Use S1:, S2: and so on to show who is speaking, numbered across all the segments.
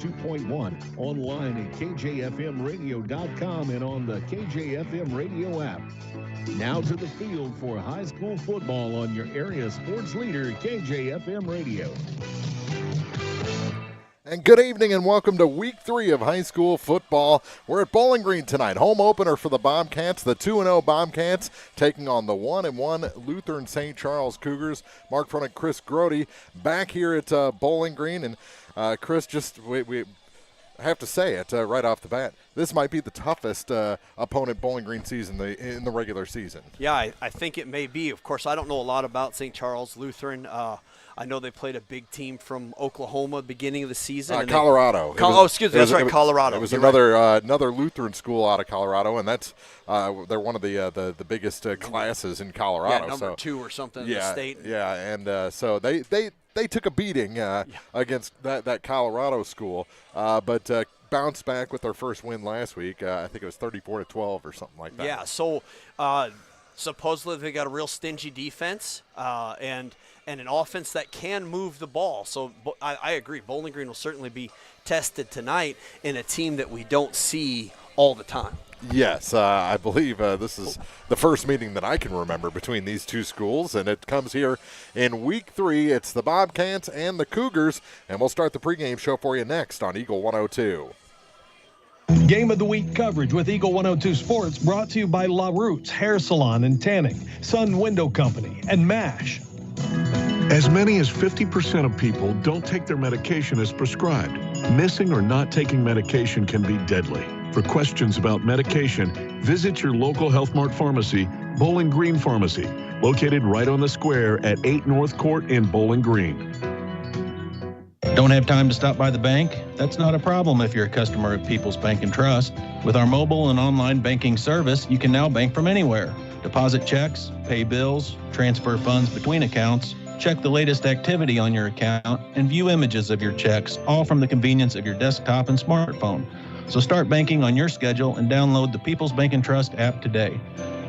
S1: 2.1, online at kjfmradio.com and on the KJFM radio app. Now to the field for high school football on your area sports leader, KJFM Radio.
S2: And good evening and welcome to week 3 of high school football. We're at Bowling Green tonight. Home opener for the Bobcats, the 2-0 Bobcats, taking on the 1-1 Lutheran St. Charles Cougars. Mark Front and Chris Grody back here at Bowling Green. And Chris, we have to say it right off the bat. This might be the toughest opponent Bowling Green sees in the regular season.
S3: Yeah, I think it may be. Of course, I don't know a lot about St. Charles Lutheran. I know they played a big team from Oklahoma beginning of the season.
S2: Colorado.
S3: That's right, Colorado.
S2: It was another Lutheran school out of Colorado, and that's they're one of the biggest classes in Colorado.
S3: Yeah, number 2 or something in the state.
S2: Yeah, and so they took a beating against that Colorado school, but bounced back with their first win last week. I think it was 34-12 or something like that.
S3: Yeah, so supposedly they got a real stingy defense and an offense that can move the ball. So I agree. Bowling Green will certainly be tested tonight in a team that we don't see all the time.
S2: Yes, I believe this is the first meeting that I can remember between these two schools, and it comes here in week 3. It's the Bobcats and the Cougars, and we'll start the pregame show for you next on Eagle 102.
S4: Game of the Week coverage with Eagle 102 Sports brought to you by La Roots Hair Salon and Tanning, Sun Window Company, and MASH.
S5: As many as 50% of people don't take their medication as prescribed. Missing or not taking medication can be deadly. For questions about medication, visit your local Health Mart pharmacy, Bowling Green Pharmacy, located right on the square at 8 North Court in Bowling Green.
S6: Don't have time to stop by the bank? That's not a problem if you're a customer of People's Bank and Trust. With our mobile and online banking service, you can now bank from anywhere. Deposit checks, pay bills, transfer funds between accounts, check the latest activity on your account, and view images of your checks, all from the convenience of your desktop and smartphone. So start banking on your schedule and download the People's Bank and Trust app today.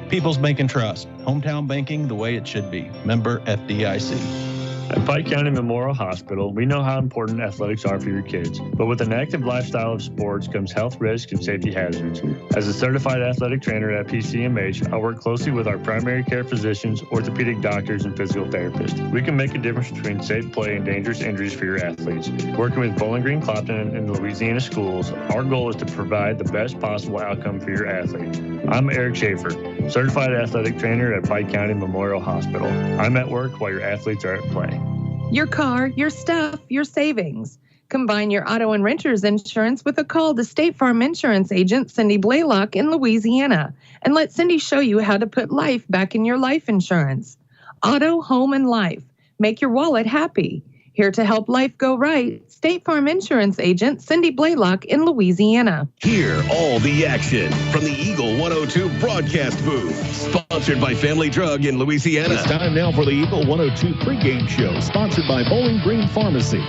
S6: People's Bank and Trust, hometown banking the way it should be. Member FDIC.
S7: At Pike County Memorial Hospital, we know how important athletics are for your kids, but with an active lifestyle of sports comes health risks and safety hazards. As a certified athletic trainer at PCMH, I work closely with our primary care physicians, orthopedic doctors, and physical therapists. We can make a difference between safe play and dangerous injuries for your athletes. Working with Bowling Green Clopton and Louisiana schools, our goal is to provide the best possible outcome for your athlete. I'm Eric Schaefer, certified athletic trainer at Pike County Memorial Hospital. I'm at work while your athletes are at play.
S8: Your car, your stuff, your savings. Combine your auto and renter's insurance with a call to State Farm Insurance agent Cindy Blaylock in Louisiana and let Cindy show you how to put life back in your life insurance. Auto, home, and life. Make your wallet happy. Here to help life go right, State Farm Insurance agent Cindy Blaylock in Louisiana.
S1: Hear all the action from the Eagle 102 broadcast booth. Sponsored by Family Drug in Louisiana. It's time now for the Eagle 102 pregame show, sponsored by Bowling Green Pharmacy.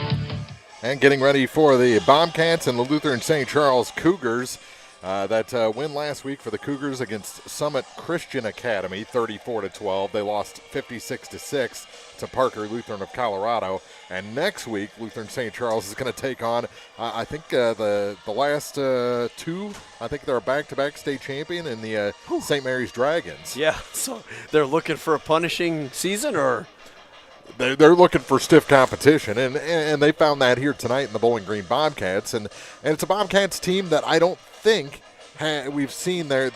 S2: And getting ready for the Bobcats and the Lutheran St. Charles Cougars. That win last week for the Cougars against Summit Christian Academy, 34-12. They lost 56-6 to Parker Lutheran of Colorado. And next week, Lutheran St. Charles is going to take on, I think, the last 2. I think they're a back-to-back state champion in the St. Mary's Dragons.
S3: Yeah, so they're looking for a punishing season, or?
S2: They're looking for stiff competition, and they found that here tonight in the Bowling Green Bobcats. And it's a Bobcats team that I don't think we've seen their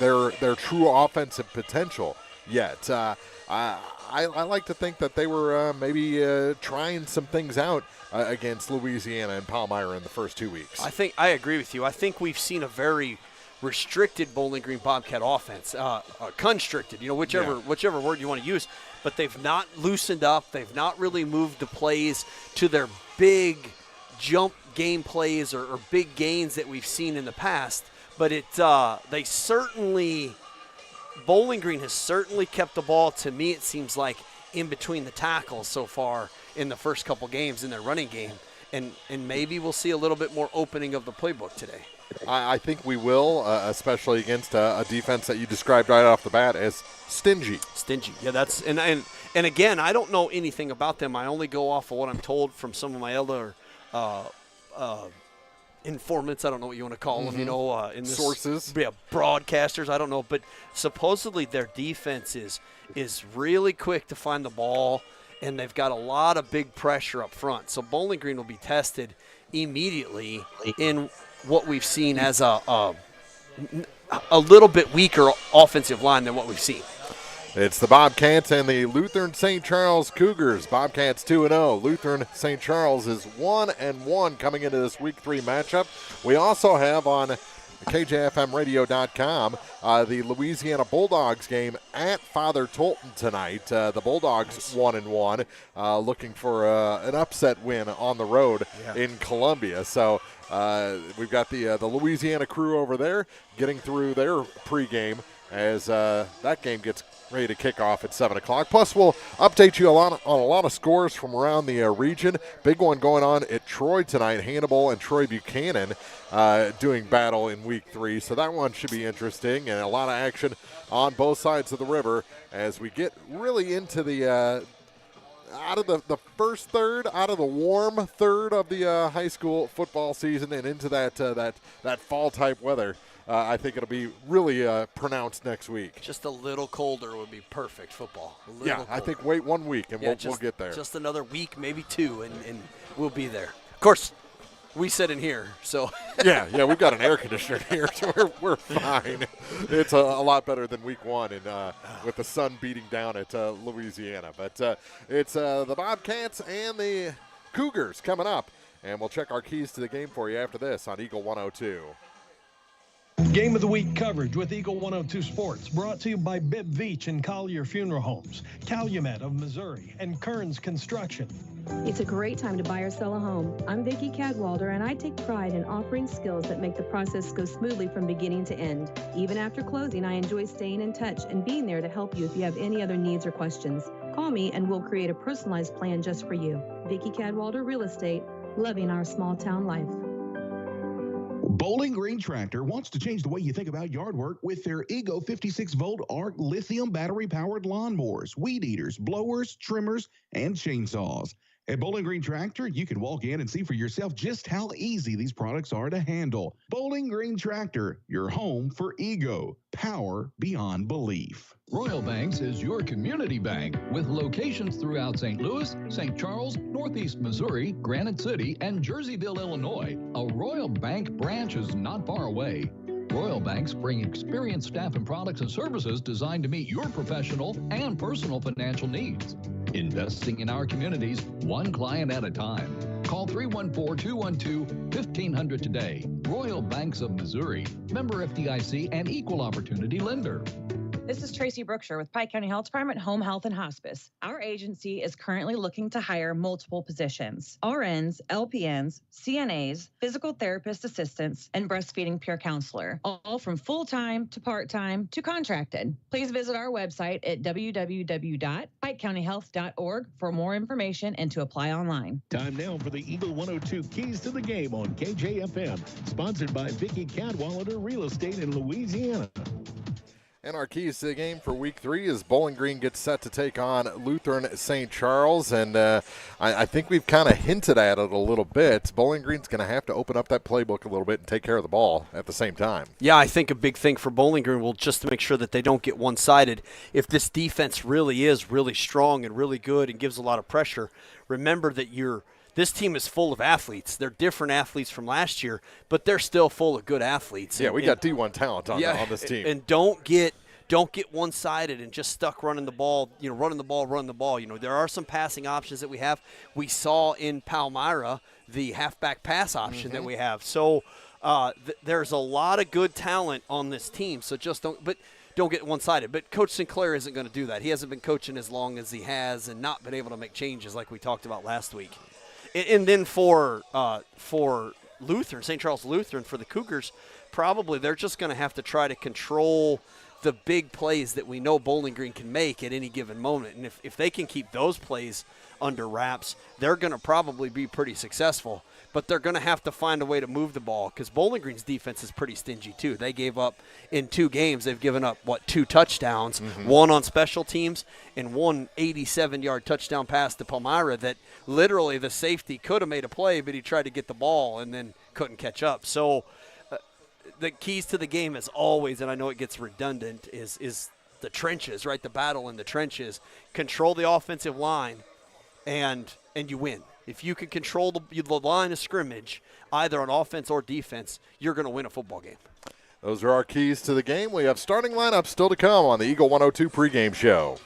S2: true offensive potential yet. I like to think that they were maybe trying some things out against Louisiana and Palmyra in the first 2 weeks.
S3: I agree with you. I think we've seen a very restricted Bowling Green Bobcat offense, constricted, whichever word you want to use. But they've not loosened up. They've not really moved the plays to their big jump game plays or big gains that we've seen in the past. But Bowling Green has certainly kept the ball, to me, it seems like, in between the tackles so far in the first couple games in their running game. And maybe we'll see a little bit more opening of the playbook today.
S2: I think we will, especially against a defense that you described right off the bat as stingy.
S3: Stingy, yeah. That's and again, I don't know anything about them. I only go off of what I'm told from some of my other informants, I don't know what you want to call them, in this,
S2: sources.
S3: Yeah, broadcasters, I don't know. But supposedly their defense is really quick to find the ball, and they've got a lot of big pressure up front. So Bowling Green will be tested immediately in what we've seen as a little bit weaker offensive line than what we've seen.
S2: It's the Bobcats and the Lutheran St. Charles Cougars. Bobcats 2-0. Lutheran St. Charles is 1-1 coming into this Week 3 matchup. We also have on KJFMradio.com the Louisiana Bulldogs game at Father Tolton tonight. The Bulldogs 1-1, looking for an upset win on the road in Columbia. So we've got the Louisiana crew over there getting through their pregame as that game gets ready to kick off at 7 o'clock. Plus, we'll update you on a lot of scores from around the region. Big one going on at Troy tonight. Hannibal and Troy Buchanan doing battle in Week 3. So that one should be interesting, and a lot of action on both sides of the river as we get really into the out of the first third, out of the warm third of the high school football season and into that fall-type weather. I think it'll be really pronounced next week.
S3: Just a little colder would be perfect football.
S2: I think wait 1 week and we'll get there.
S3: Just another week, maybe 2, and we'll be there. Of course, we sit in here, so.
S2: yeah, we've got an air conditioner here, so we're fine. It's a lot better than Week 1 and with the sun beating down at Louisiana. But it's the Bobcats and the Cougars coming up, and we'll check our keys to the game for you after this on Eagle 102.
S4: Game of the Week coverage with Eagle 102 Sports, brought to you by Bibb Veach and Collier Funeral Homes, Calumet of Missouri, and Kearns Construction.
S9: It's a great time to buy or sell a home. I'm Vicki Cadwalder, and I take pride in offering skills that make the process go smoothly from beginning to end. Even after closing, I enjoy staying in touch and being there to help you if you have any other needs or questions. Call me and we'll create a personalized plan just for you. Vicki Cadwalder Real Estate, loving our small town life.
S10: Bowling Green Tractor wants to change the way you think about yard work with their Ego 56-volt ARC lithium battery-powered lawnmowers, weed eaters, blowers, trimmers, and chainsaws. At Bowling Green Tractor, you can walk in and see for yourself just how easy these products are to handle. Bowling Green Tractor, your home for Ego. Power beyond belief.
S11: Royal Banks is your community bank with locations throughout St. Louis, St. Charles, Northeast Missouri, Granite City, and Jerseyville, Illinois. A Royal Bank branch is not far away. Royal Banks bring experienced staff and products and services designed to meet your professional and personal financial needs. Investing in our communities, one client at a time. Call 314-212-1500 today. Royal Banks of Missouri, member FDIC and equal opportunity lender.
S12: This is Tracy Brookshire with Pike County Health Department Home Health and Hospice. Our agency is currently looking to hire multiple positions: RNs, LPNs, CNAs, physical therapist assistants, and breastfeeding peer counselor, all from full-time to part-time to contracted. Please visit our website at www.pikecountyhealth.org for more information and to apply online.
S1: Time now for the Eagle 102 Keys to the Game on KJFM, sponsored by Vicki Cadwalder Real Estate in Louisiana.
S2: And our keys to the game for Week 3 is Bowling Green gets set to take on Lutheran St. Charles. And I think we've kind of hinted at it a little bit. Bowling Green's going to have to open up that playbook a little bit and take care of the ball at the same time.
S3: Yeah, I think a big thing for Bowling Green will just to make sure that they don't get one-sided. If this defense really is really strong and really good and gives a lot of pressure, remember that this team is full of athletes. They're different athletes from last year, but they're still full of good athletes.
S2: Yeah, we got D1 talent on this team.
S3: And don't get one-sided and just stuck running the ball. Running the ball. There are some passing options that we have. We saw in Palmyra the halfback pass option that we have. So there's a lot of good talent on this team. So don't get one-sided. But Coach Sinclair isn't going to do that. He hasn't been coaching as long as he has and not been able to make changes like we talked about last week. And then for Lutheran, St. Charles Lutheran, for the Cougars, probably they're just going to have to try to control the big plays that we know Bowling Green can make at any given moment. And if they can keep those plays under wraps, they're going to probably be pretty successful. But they're going to have to find a way to move the ball because Bowling Green's defense is pretty stingy too. They gave up in 2 games. They've given up, 2 touchdowns, one on special teams and one 87-yard touchdown pass to Palmyra that literally the safety could have made a play, but he tried to get the ball and then couldn't catch up. So the keys to the game is always, and I know it gets redundant, is the trenches, right? The battle in the trenches. Control the offensive line, and you win. If you can control the line of scrimmage, either on offense or defense, you're going to win a football game.
S2: Those are our keys to the game. We have starting lineups still to come on the Eagle 102 pregame show.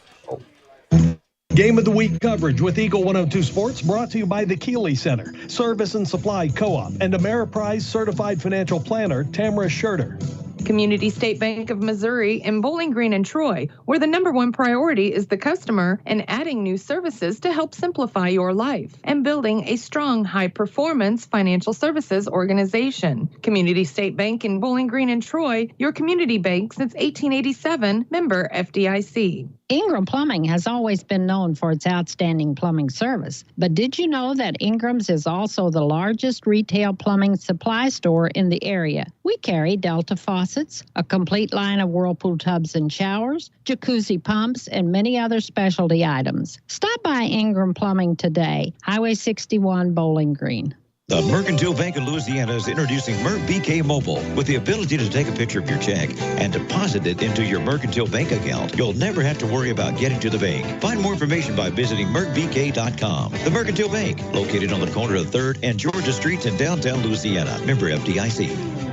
S4: Game of the Week coverage with Eagle 102 Sports brought to you by the Keeley Center, Service and Supply Co-op, and Ameriprise Certified Financial Planner Tamara Scherter.
S8: Community State Bank of Missouri in Bowling Green and Troy, where the number one priority is the customer and adding new services to help simplify your life and building a strong, high-performance financial services organization. Community State Bank in Bowling Green and Troy, your community bank since 1887, member FDIC.
S13: Ingram Plumbing has always been known for its outstanding plumbing service. But did you know that Ingram's is also the largest retail plumbing supply store in the area? We carry Delta faucets, a complete line of Whirlpool tubs and showers, jacuzzi pumps, and many other specialty items. Stop by Ingram Plumbing today, Highway 61, Bowling Green.
S14: The Mercantile Bank of Louisiana is introducing Merc BK Mobile with the ability to take a picture of your check and deposit it into your Mercantile Bank account. You'll never have to worry about getting to the bank. Find more information by visiting mercbk.com. The Mercantile Bank, located on the corner of 3rd and Georgia Streets in downtown Louisiana. Member FDIC.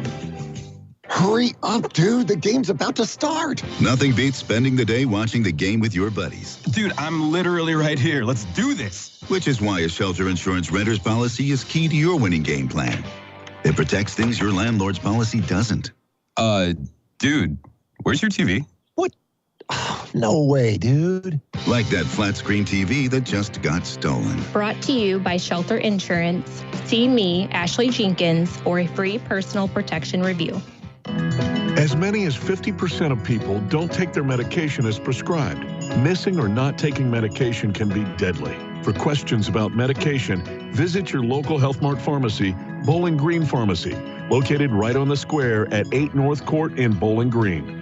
S15: Hurry up, dude. The game's about to start.
S16: Nothing beats spending the day watching the game with your buddies.
S15: Dude, I'm literally right here. Let's do this.
S16: Which is why a shelter insurance renter's policy is key to your winning game plan. It protects things your landlord's policy doesn't.
S15: Dude, where's your TV?
S16: What?
S15: Oh, no way, dude.
S16: Like that flat screen TV that just got stolen.
S17: Brought to you by Shelter Insurance. See me, Ashley Jenkins, for a free personal protection review.
S5: As many as 50% of people don't take their medication as prescribed. Missing or not taking medication can be deadly. For questions about medication, visit your local Health Mart pharmacy, Bowling Green Pharmacy, located right on the square at 8 North Court in Bowling Green.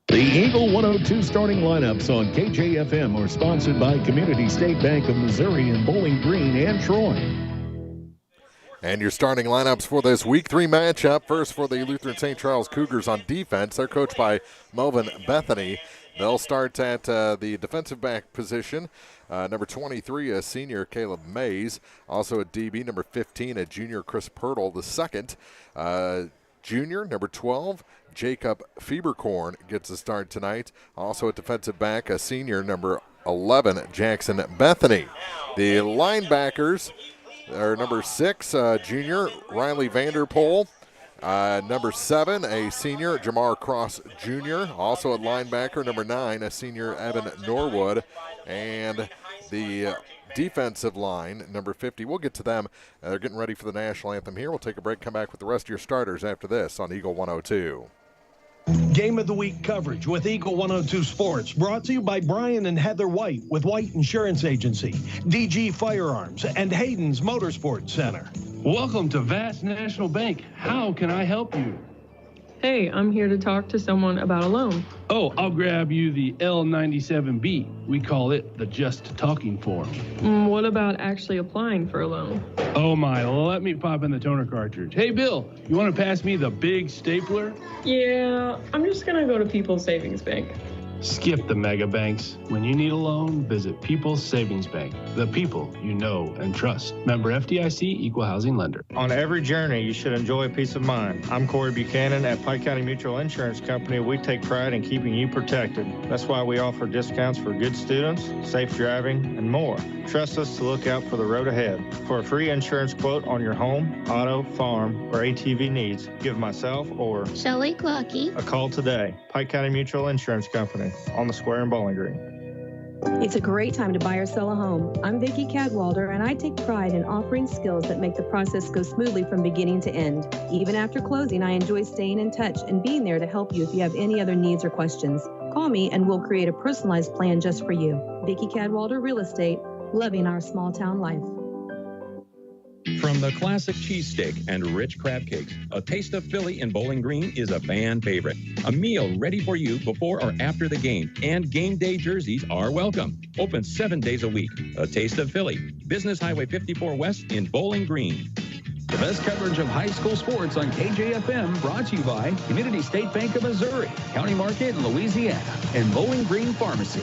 S1: The Eagle 102 starting lineups on KJFM are sponsored by Community State Bank of Missouri in Bowling Green and Troy.
S2: And your starting lineups for this Week 3 matchup. First for the Lutheran St. Charles Cougars on defense. They're coached by Melvin Bethany. They'll start at the defensive back position. Number 23, a senior Caleb Mays. Also at DB, number 15, a junior Chris Pirtle. The second, junior, number 12, Jacob Fieberkorn gets a start tonight. Also at defensive back, a senior, number 11, Jackson Bethany. The linebackers are number 6, junior Riley Vanderpool. Number 7, a senior Jamar Cross Jr. Also at linebacker, number 9, a senior Evan Norwood. And the defensive line, number 50. We'll get to them. They're getting ready for the national anthem here. We'll take a break, come back with the rest of your starters after this on Eagle 102.
S4: Game of the Week coverage with Eagle 102 Sports brought to you by Brian and Heather White with White Insurance Agency, DG Firearms, and Hayden's Motorsports Center.
S18: Welcome to Vast National Bank. How can I help you?
S19: Hey, I'm here to talk to someone about a loan.
S18: Oh, I'll grab you the L97B. We call it the Just Talking form.
S19: What about actually applying for a loan?
S18: Oh my, let me pop in the toner cartridge. Hey Bill, you want to pass me the big stapler?
S19: Yeah, I'm just gonna go to People's Savings Bank.
S18: Skip the mega banks. When you need a loan, visit People's Savings Bank. The people you know and trust. Member FDIC, Equal Housing Lender.
S20: On every journey, you should enjoy peace of mind. I'm Corey Buchanan at Pike County Mutual Insurance Company. We take pride in keeping you protected. That's why we offer discounts for good students, safe driving, and more. Trust us to look out for the road ahead. For a free insurance quote on your home, auto, farm, or ATV needs, give myself or
S21: Shelley Clucky
S20: a call today. Pike County Mutual Insurance Company on the square in Bowling Green.
S9: It's a great time to buy or sell a home. I'm Vicki Cadwalder, and I take pride in offering skills that make the process go smoothly from beginning to end. Even after closing, I enjoy staying in touch and being there to help you if you have any other needs or questions. Call me and we'll create a personalized plan just for you. Vicki Cadwalder Real Estate, loving our small town life.
S22: From the classic cheesesteak and rich crab cakes, a taste of Philly in Bowling Green is a fan favorite. A meal ready for you before or after the game, and game day jerseys are welcome. Open 7 days a week. A taste of Philly. Business Highway 54 West in Bowling Green.
S6: The best coverage of high school sports on KJFM, brought to you by Community State Bank of Missouri, County Market in Louisiana, and Bowling Green Pharmacy.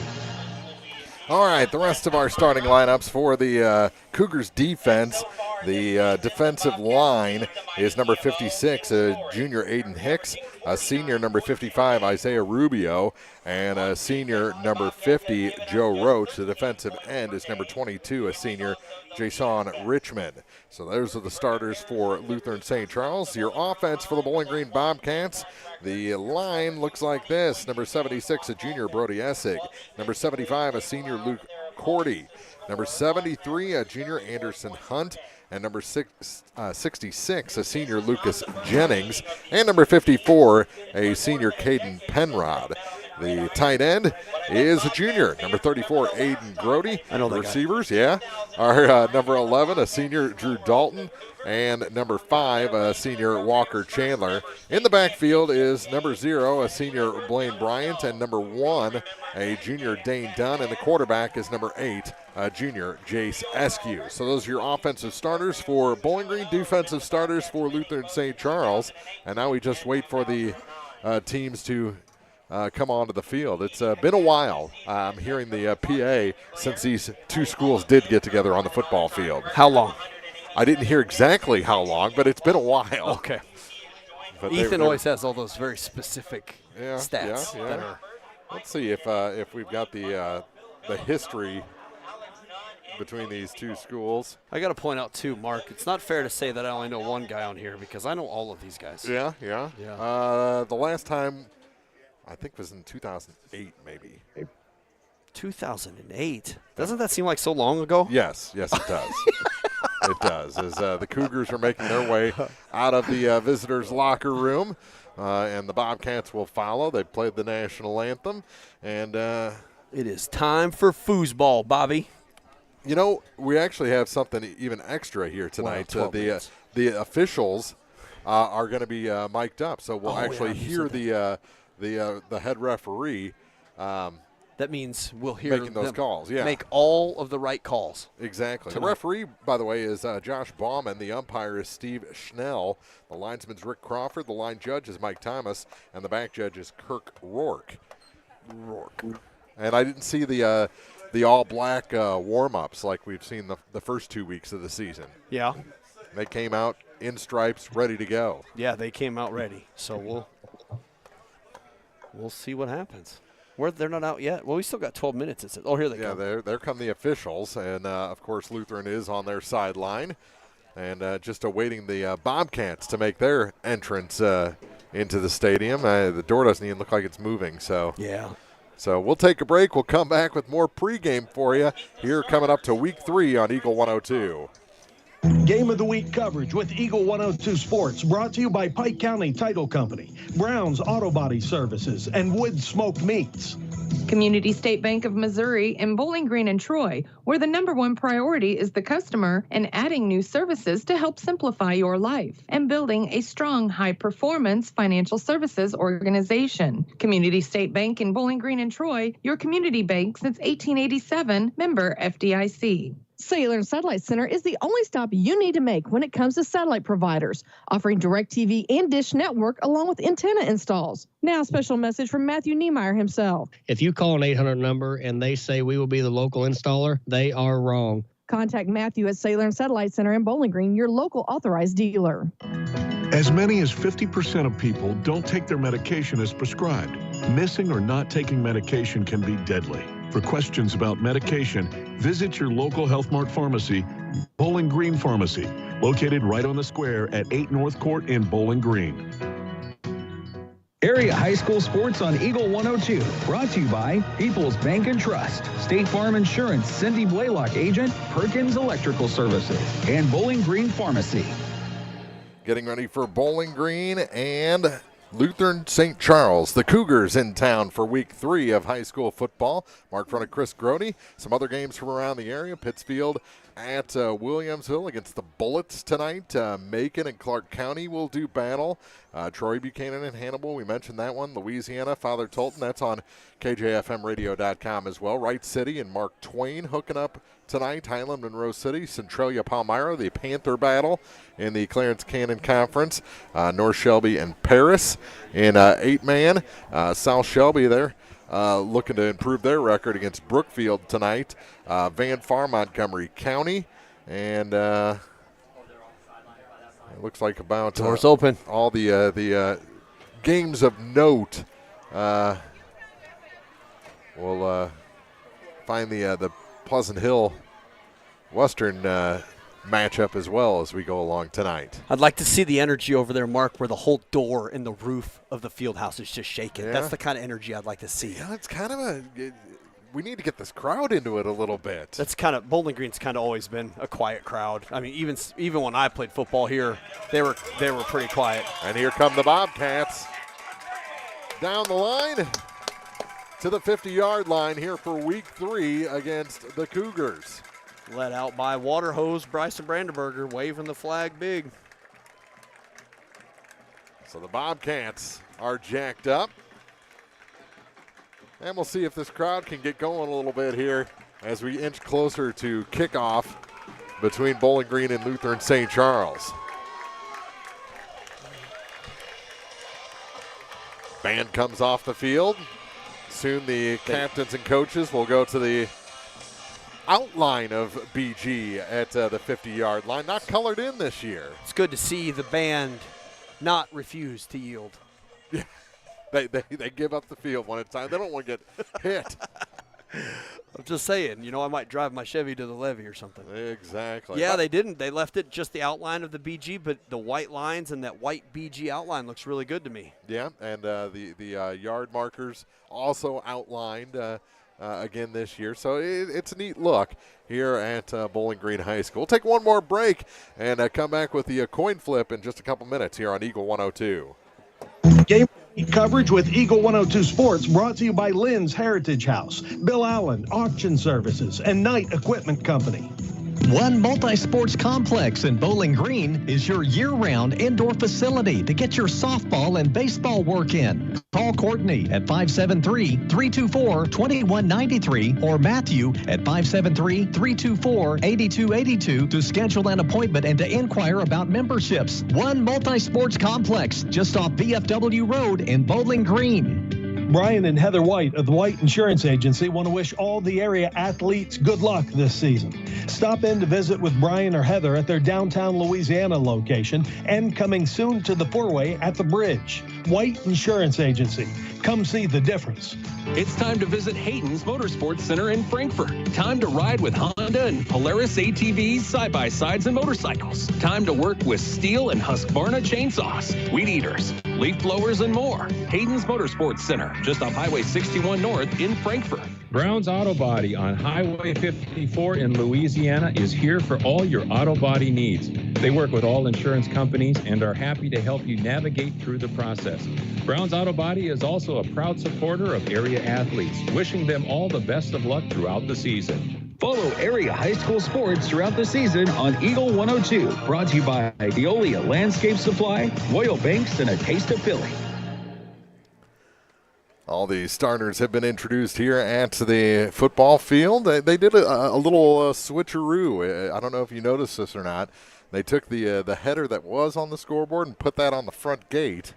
S2: All right, the rest of our starting lineups for the Cougars defense. The defensive line is number 56, junior Aiden Hicks, a senior number 55, Isaiah Rubio, and a senior number 50, Joe Roach. The defensive end is number 22, a senior, Jason Richmond. So those are the starters for Lutheran St. Charles. Your offense for the Bowling Green Bobcats, the line looks like this. Number 76, a junior, Brody Essig. Number 75, a senior, Luke Cordy. Number 73, a junior, Anderson Hunt. And number 66, a senior, Lucas Jennings. And number 54, a senior, Caden Penrod. The tight end is a junior, number 34, Aiden Grody.
S3: I know
S2: the
S3: that
S2: receivers, yeah, are number 11, a senior, Drew Dalton, and number 5, a senior, Walker Chandler. In the backfield is number 0, a senior, Blaine Bryant, and number 1, a junior, Dane Dunn, and the quarterback is number 8, junior, Jace Eskew. So those are your offensive starters for Bowling Green, defensive starters for Lutheran St. Charles, and now we just wait for the teams to come onto the field. It's been a while. I'm hearing the PA since these two schools did get together on the football field.
S3: How long?
S2: I didn't hear exactly how long, but it's been a while.
S3: Okay.
S2: But
S3: Ethan always has all those very specific stats.
S2: Yeah.
S3: That are,
S2: let's see if we've got the history between these two schools.
S3: I got to point out, too, Mark, it's not fair to say that I only know one guy on here because I know all of these guys.
S2: Yeah. The last time, I think, was in 2008, maybe.
S3: 2008? Doesn't that seem like so long ago?
S2: Yes, it does. It does, as the Cougars are making their way out of the visitors' locker room, and the Bobcats will follow. They played the national anthem, and
S3: it is time for foosball, Bobby.
S2: You know, we actually have something even extra here tonight.
S3: Wow,
S2: the officials are going to be mic'd up, so we'll hear the head referee.
S3: That means we'll hear
S2: making those calls. Yeah,
S3: make all of the right calls.
S2: Exactly.
S3: Tonight.
S2: The referee, by the way, is Josh Bauman. The umpire is Steve Schnell. The linesman's Rick Crawford. The line judge is Mike Thomas, and the back judge is Kirk Rourke. And I didn't see the all-black warm-ups like we've seen the first 2 weeks of the season.
S3: Yeah.
S2: They came out in stripes, ready to go.
S3: Yeah, they came out ready. So we'll see what happens. They're not out yet. Well, we still got 12 minutes. It says. Oh, here they come.
S2: Yeah, there come the officials, and of course Lutheran is on their sideline, and just awaiting the Bobcats to make their entrance into the stadium. The door doesn't even look like it's moving. So
S3: yeah.
S2: So we'll take a break. We'll come back with more pregame for you here coming up to Week 3 on Eagle 102.
S4: Game of the Week coverage with Eagle 102 Sports, brought to you by Pike County Title Company, Brown's Auto Body Services, and Wood Smoked Meats.
S8: Community State Bank of Missouri in Bowling Green and Troy, where the #1 priority is the customer and adding new services to help simplify your life and building a strong, high-performance financial services organization. Community State Bank in Bowling Green and Troy, your community bank since 1887, member FDIC.
S21: Cellular Satellite Center is the only stop you need to make when it comes to satellite providers, offering DirecTV and Dish Network along with antenna installs. Now, a special message from Matthew Niemeyer himself.
S23: If you call an 800 number and they say we will be the local installer, they are wrong.
S21: Contact Matthew at Cellular Satellite Center in Bowling Green, your local authorized dealer.
S5: As many as 50% of people don't take their medication as prescribed. Missing or not taking medication can be deadly. For questions about medication, visit your local Health Mart pharmacy, Bowling Green Pharmacy, located right on the square at 8 North Court in Bowling Green.
S6: Area high school sports on Eagle 102. Brought to you by People's Bank and Trust, State Farm Insurance, Cindy Blaylock agent, Perkins Electrical Services, and Bowling Green Pharmacy.
S2: Getting ready for Bowling Green and Lutheran St. Charles. The Cougars in town for Week 3 of high school football. Mark front of Chris Grody. Some other games from around the area. Pittsfield at Williamsville against the Bullets tonight. Macon and Clark County will do battle. Troy Buchanan and Hannibal, we mentioned that one. Louisiana, Father Tolton, that's on KJFMradio.com as well. Wright City and Mark Twain hooking up tonight. Highland, Monroe City, Centralia, Palmyra, the Panther battle in the Clarence Cannon Conference. North Shelby and Paris in 8-man. South Shelby there looking to improve their record against Brookfield tonight. Van Far, Montgomery County, and it looks like about
S3: doors open.
S2: All the games of note. We'll find the Pleasant Hill Western matchup as well as we go along tonight.
S3: I'd like to see the energy over there, Mark, where the whole door and the roof of the field house is just shaking.
S2: Yeah.
S3: That's the kind of energy I'd like to see.
S2: Yeah, it's kind of we need to get this crowd into it a little bit.
S3: That's kind of, Bowling Green's kind of always been a quiet crowd. I mean, even when I played football here, they were pretty quiet.
S2: And here come the Bobcats down the line to the 50-yard line here for week 3 against the Cougars.
S3: Led out by water hose Bryson Brandenberger, waving the flag big.
S2: So the Bobcats are jacked up. And we'll see if this crowd can get going a little bit here as we inch closer to kickoff between Bowling Green and Lutheran St. Charles. Band comes off the field. Soon the captains and coaches will go to the outline of BG at the 50-yard line. Not colored in this year.
S3: It's good to see the band not refuse to yield.
S2: Yeah, they give up the field when it's time. They don't want to get hit.
S3: I'm just saying, I might drive my Chevy to the levee or something.
S2: Exactly.
S3: Yeah, they didn't. They left it just the outline of the BG, but the white lines and that white BG outline looks really good to me.
S2: Yeah, and the yard markers also outlined again this year. So it's a neat look here at Bowling Green High School. We'll take one more break and come back with the coin flip in just a couple minutes here on Eagle 102.
S4: Game coverage with Eagle 102 Sports brought to you by Lynn's Heritage House, Bill Allen Auction Services, and Knight Equipment Company.
S7: One multi-sports complex in Bowling Green is your year-round indoor facility to get your softball and baseball work in. Call Courtney at 573-324-2193 or Matthew at 573-324-8282 to schedule an appointment and to inquire about memberships. One multi-sports complex just off VFW Road in Bowling Green.
S4: Brian and Heather White of the White Insurance Agency want to wish all the area athletes good luck this season. Stop in to visit with Brian or Heather at their downtown Louisiana location and coming soon to the four-way at the bridge. White Insurance Agency. Come see the difference.
S22: It's time to visit Hayden's Motorsports Center in Frankfort. Time to ride with Honda and Polaris ATVs, side-by-sides, and motorcycles. Time to work with Steel and Husqvarna chainsaws, weed eaters, leaf blowers, and more. Hayden's Motorsports Center, just off Highway 61 North in Frankfort. Brown's Auto Body on Highway 54 in Louisiana is here for all your auto body needs. They work with all insurance companies and are happy to help you navigate through the process. Brown's Auto Body is also a proud supporter of area athletes, wishing them all the best of luck throughout the season.
S6: Follow area high school sports throughout the season on Eagle 102. Brought to you by Veolia Landscape Supply, Royal Banks, and A Taste of Philly.
S2: All the starters have been introduced here at the football field. They did a little switcheroo. I don't know if you noticed this or not. They took the header that was on the scoreboard and put that on the front gate,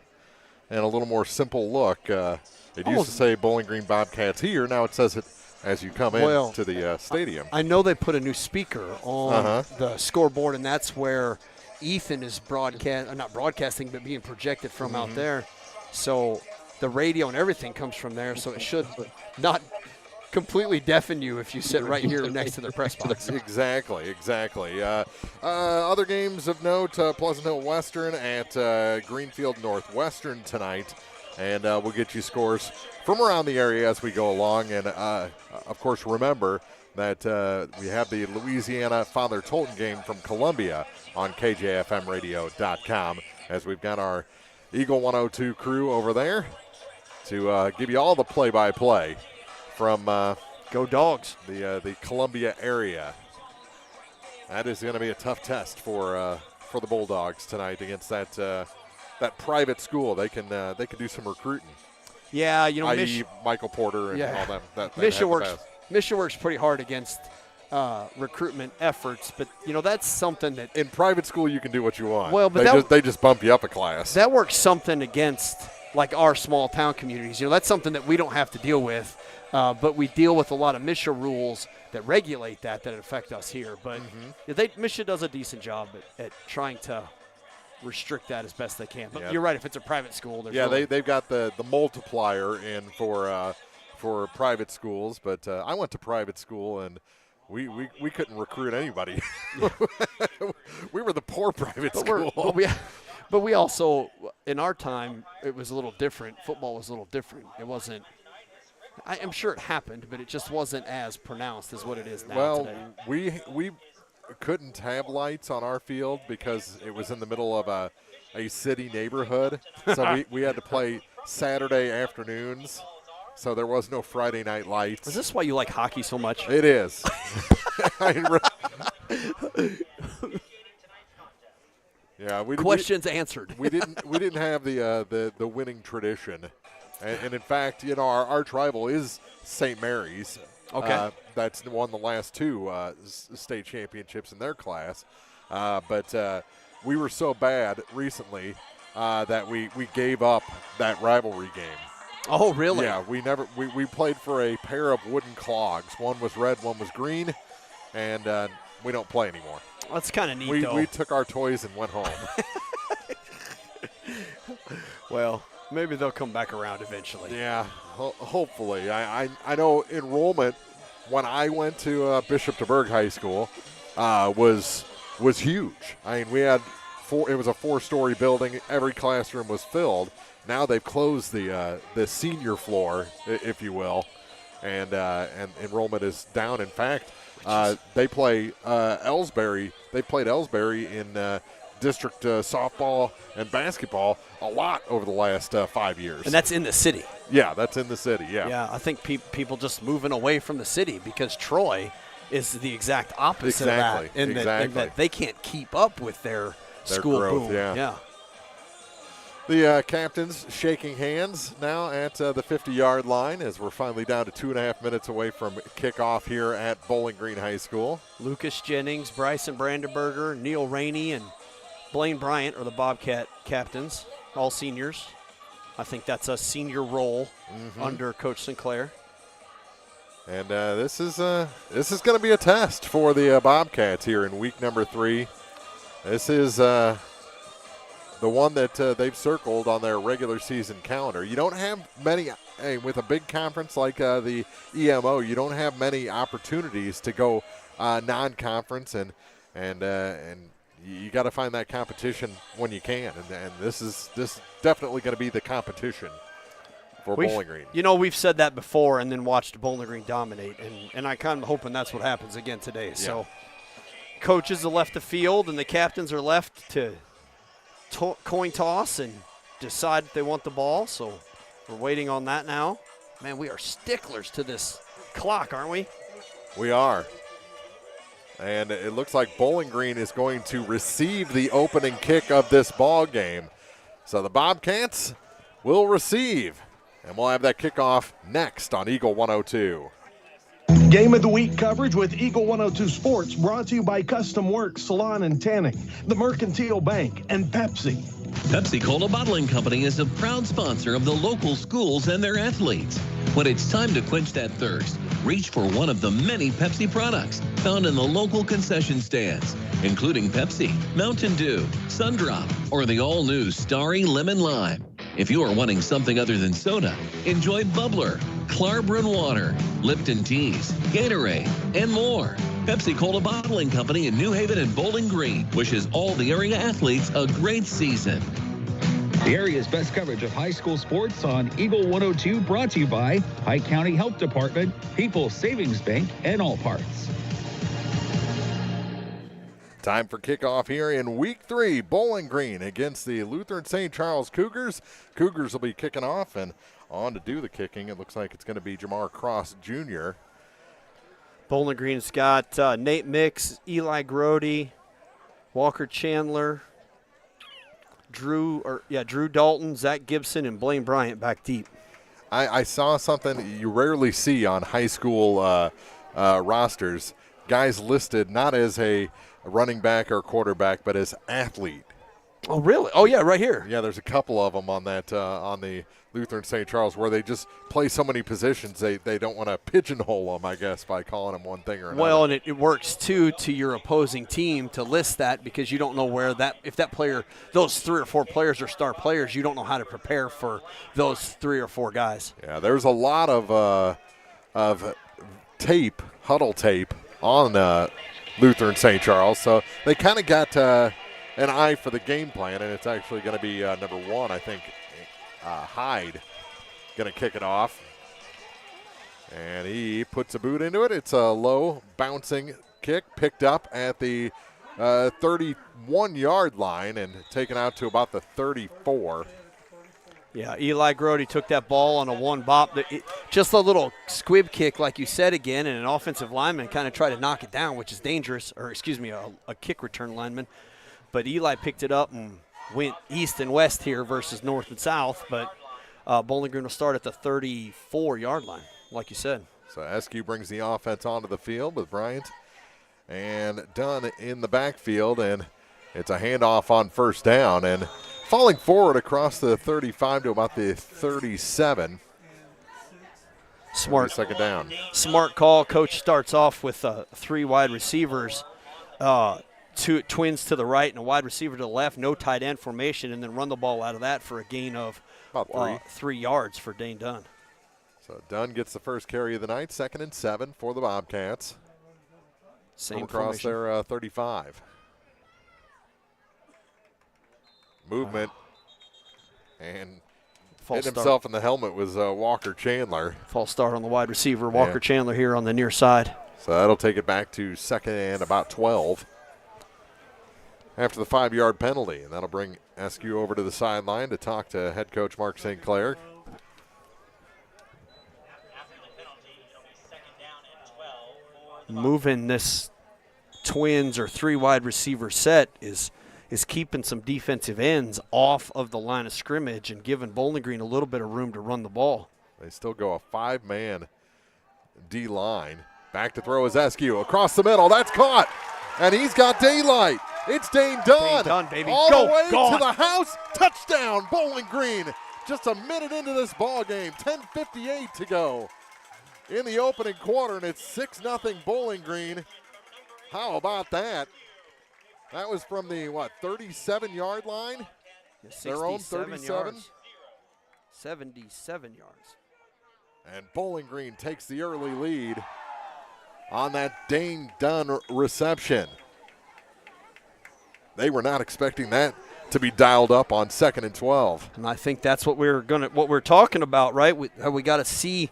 S2: and a little more simple look. It used to say Bowling Green Bobcats here. Now it says it as you come in to the stadium.
S3: I know they put a new speaker on the scoreboard, and that's where Ethan is not broadcasting, but being projected from out there. So the radio and everything comes from there, so it should not completely deafen you if you sit right here next to the press box.
S2: Exactly. Other games of note, Pleasant Hill Western at Greenfield Northwestern tonight, and we'll get you scores from around the area as we go along. And, of course, remember that we have the Louisiana Father Tolton game from Columbia on KJFMradio.com, as we've got our Eagle 102 crew over there to give you all the play-by-play from
S3: Go Dogs,
S2: the Columbia area. That is going to be a tough test for the Bulldogs tonight against that private school. They can do some recruiting.
S3: Yeah,
S2: i.e. Michael Porter and all that.
S3: Mission works pretty hard against recruitment efforts, but that's something that
S2: in private school you can do what you want.
S3: Well, but
S2: they just bump you up a class.
S3: That works something against like our small town communities. That's something that we don't have to deal with, but we deal with a lot of MSHA rules that regulate that affect us here. But MSHA does a decent job at trying to restrict that as best they can. But you're right, if it's a private school,
S2: they've got the multiplier in for private schools. But I went to private school and we couldn't recruit anybody. We were the poor private school.
S3: But we also, in our time, it was a little different. Football was a little different. It wasn't. I'm sure it happened, but it just wasn't as pronounced as what it is now today.
S2: we couldn't have lights on our field because it was in the middle of a city neighborhood. So we had to play Saturday afternoons. So there was no Friday night lights.
S3: Is this why you like hockey so much?
S2: It is. Yeah,
S3: questions answered.
S2: We didn't have the winning tradition, and in fact, our arch rival is St. Mary's.
S3: Okay,
S2: that's won the last 2 state championships in their class, but we were so bad recently that we gave up that rivalry game.
S3: Oh, really?
S2: Yeah, we played for a pair of wooden clogs. One was red, one was green, and we don't play anymore.
S3: That's kind of neat, though.
S2: We took our toys and went home.
S3: Well, maybe they'll come back around eventually.
S2: Yeah, hopefully. I know enrollment when I went to Bishop DeBerg High School was huge. I mean, we had it was a 4-story building. Every classroom was filled. Now they've closed the senior floor, if you will, and enrollment is down. In fact, they play Ellsbury. They played Ellsbury in district softball and basketball a lot over the last 5 years.
S3: And that's in the city.
S2: Yeah, that's in the city, yeah.
S3: Yeah, I think people just moving away from the city because Troy is the exact opposite of that. In that they can't keep up with their school
S2: growth,
S3: boom.
S2: Yeah. The captains shaking hands now at the 50-yard line as we're finally down to 2.5 minutes away from kickoff here at Bowling Green High School.
S3: Lucas Jennings, Bryson Brandenberger, Neil Rainey, and Blaine Bryant are the Bobcat captains, all seniors. I think that's a senior role under Coach Sinclair.
S2: And this is going to be a test for the Bobcats here in week number 3. This is the one that they've circled on their regular season calendar. You don't have many, with a big conference like the EMO, you don't have many opportunities to go non-conference, and you got to find that competition when you can. And this is definitely going to be the competition for Bowling Green.
S3: We've said that before and then watched Bowling Green dominate, and I kind of hoping that's what happens again today. Yeah. So coaches have left the field, and the captains are left to coin toss and decide if they want the ball. So we're waiting on that now. Man, we are sticklers to this clock, aren't we?
S2: We are. And it looks like Bowling Green is going to receive the opening kick of this ball game. So the Bobcats will receive. And we'll have that kickoff next on Eagle 102.
S4: Game of the Week coverage with Eagle 102 Sports brought to you by Custom Works Salon and Tanning, the Mercantile Bank, and Pepsi.
S10: Pepsi-Cola Bottling Company is a proud sponsor of the local schools and their athletes. When it's time to quench that thirst, reach for one of the many Pepsi products found in the local concession stands, including Pepsi, Mountain Dew, Sundrop, or the all-new Starry Lemon Lime. If you are wanting something other than soda, enjoy Bubbler, Clarbrun Water, Lipton Teas, Gatorade, and more. Pepsi-Cola Bottling Company in New Haven and Bowling Green wishes all the area athletes a great season.
S6: The area's best coverage of high school sports on Eagle 102, brought to you by Pike County Health Department, People's Savings Bank, and All Parts.
S2: Time for kickoff here in week 3, Bowling Green against the Lutheran St. Charles Cougars. Cougars will be kicking off, and on to do the kicking, it looks like it's going to be Jamar Cross Jr.
S3: Bowling Green's got Nate Mix, Eli Grody, Walker Chandler, Drew Dalton, Zach Gibson, and Blaine Bryant back deep.
S2: I saw something you rarely see on high school rosters. guys listed not as a running back or quarterback, but as athlete.
S3: Oh, really? Oh, yeah, right here.
S2: Yeah, there's a couple of them on that on the Lutheran St. Charles where they just play so many positions they don't want to pigeonhole them, I guess, by calling them one thing or another.
S3: Well, and it works, too, to your opposing team to list that because you don't know where if that player, those 3 or 4 players are star players, you don't know how to prepare for those 3 or 4 guys.
S2: Yeah, there's a lot of tape, huddle tape on Lutheran St. Charles, so they kind of got an eye for the game plan, and it's actually going to be number 1, I think, Hyde, going to kick it off. And he puts a boot into it. It's a low bouncing kick picked up at the 31-yard line and taken out to about the 34.
S3: Yeah, Eli Grody took that ball on a one bop. Just a little squib kick, like you said again, and an offensive lineman kind of tried to knock it down, which is dangerous, or excuse me, a kick return lineman. But Eli picked it up and went east and west here versus north and south. But Bowling Green will start at the 34-yard line, like you said.
S2: So Eskew brings the offense onto the field with Bryant and Dunn in the backfield, and it's a handoff on first down. And falling forward across the 35 to about the 37.
S3: Smart.
S2: Second down.
S3: Smart call. Coach starts off with 3 wide receivers. 2 twins to the right and a wide receiver to the left, no tight end formation, and then run the ball out of that for a gain of
S2: about
S3: 3 yards for Dane Dunn.
S2: So Dunn gets the first carry of the night, 2nd and 7 for the Bobcats.
S3: Same
S2: across
S3: formation.
S2: their 35. Movement. And hit himself in the helmet was Walker Chandler.
S3: False start on the wide receiver, Walker Chandler here on the near side.
S2: So that'll take it back to 2nd and about 12. After the 5-yard penalty, and that'll bring Eskew over to the sideline to talk to head coach Mark St. Clair.
S3: Moving this twins or 3 wide receiver set is keeping some defensive ends off of the line of scrimmage and giving Bowling Green a little bit of room to run the ball.
S2: They still go a 5-man D-line. Back to throw is Eskew across the middle. That's caught, and he's got daylight. It's Dane Dunn.
S3: Dane Dunn, baby.
S2: All
S3: Go,
S2: the way
S3: gone.
S2: to the house. Touchdown, Bowling Green. Just a minute into this ball game. 10:58 to go in the opening quarter, and it's 6-0 Bowling Green. How about that? That was from the, 37-yard line? Their own 37?
S3: Yards. 77 yards.
S2: And Bowling Green takes the early lead on that Dane Dunn reception. They were not expecting that to be dialed up on 2nd and 12.
S3: And I think that's what we're talking about, right? We got to see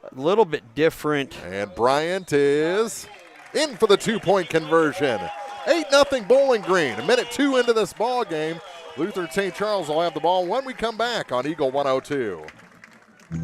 S3: a little bit different.
S2: And Bryant is in for the 2-point conversion. 8-0 Bowling Green. 1:02 into this ball game. Lutheran St. Charles will have the ball when we come back on Eagle 102.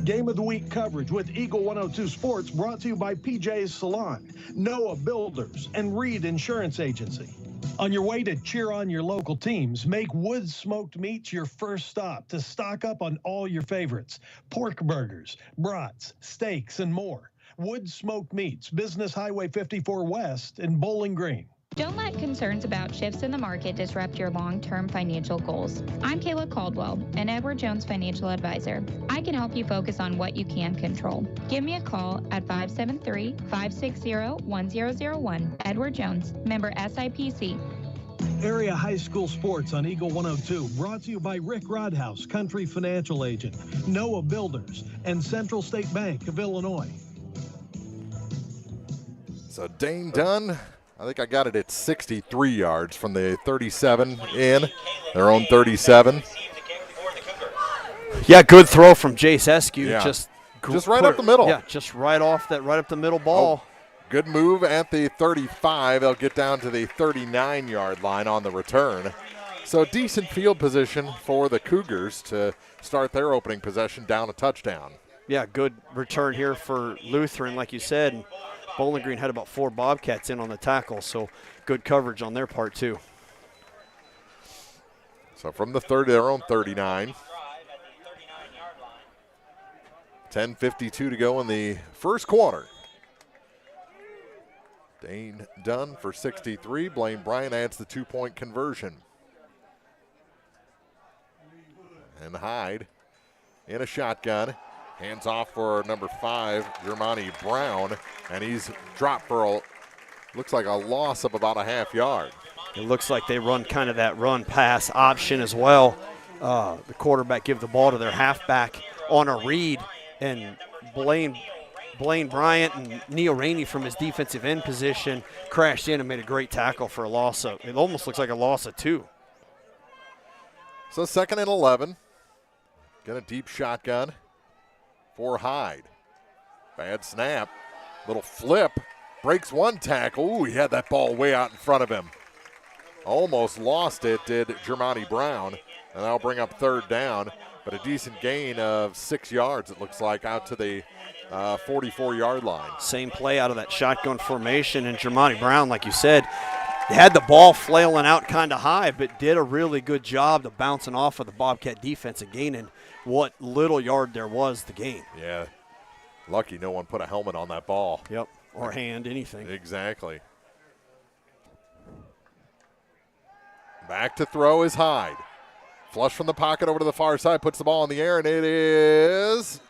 S4: Game of the Week coverage with Eagle 102 Sports brought to you by PJ's Salon, Noah Builders, and Reed Insurance Agency. On your way to cheer on your local teams, make Woods Smoked Meats your first stop to stock up on all your favorites. Pork burgers, brats, steaks, and more. Woods Smoked Meats, Business Highway 54 West in Bowling Green.
S17: Don't let concerns about shifts in the market disrupt your long-term financial goals. I'm Kayla Caldwell, an Edward Jones financial advisor. I can help you focus on what you can control. Give me a call at 573-560-1001. Edward Jones, member SIPC.
S4: Area high school sports on Eagle 102, brought to you by Rick Rodhouse, Country Financial Agent, Noah Builders, and Central State Bank of Illinois.
S2: So Dane Dunn, I think I got it at 63 yards from the 37 in, their own 37.
S3: Yeah, good throw from Jace Eskew.
S2: Yeah.
S3: Just
S2: right up the middle.
S3: Yeah, just right up the middle ball.
S2: Good move at the 35. They'll get down to the 39-yard line on the return. So decent field position for the Cougars to start their opening possession down a touchdown.
S3: Yeah, good return here for Lutheran, like you said. Bowling Green had about 4 Bobcats in on the tackle, so good coverage on their part too.
S2: So from the 30, their own 39. 10:52 to go in the first quarter. Dane Dunn for 63. Blaine Bryant adds the 2-point conversion. And Hyde in a shotgun. Hands off for number 5, Jermani Brown. And he's dropped for looks like a loss of about a half yard.
S3: It looks like they run kind of that run-pass option as well. The quarterback give the ball to their halfback on a read, and Blaine Bryant and Neil Rainey from his defensive end position crashed in and made a great tackle for a loss of, it almost looks like a loss of 2.
S2: So 2nd and 11. Get a deep shotgun for Hyde. Bad snap. Little flip. Breaks one tackle. Ooh, he had that ball way out in front of him. Almost lost it, did Jermani Brown. And that'll bring up 3rd down. But a decent gain of 6 yards, it looks like, out to the 44-yard line.
S3: Same play out of that shotgun formation. And Jermani Brown, like you said, had the ball flailing out kind of high, but did a really good job of bouncing off of the Bobcat defense and gaining what little yard there was to gain.
S2: Yeah. Lucky no one put a helmet on that ball.
S3: Yep. Or hand, anything.
S2: Exactly. Back to throw is Hyde. Flush from the pocket over to the far side, puts the ball in the air, and it is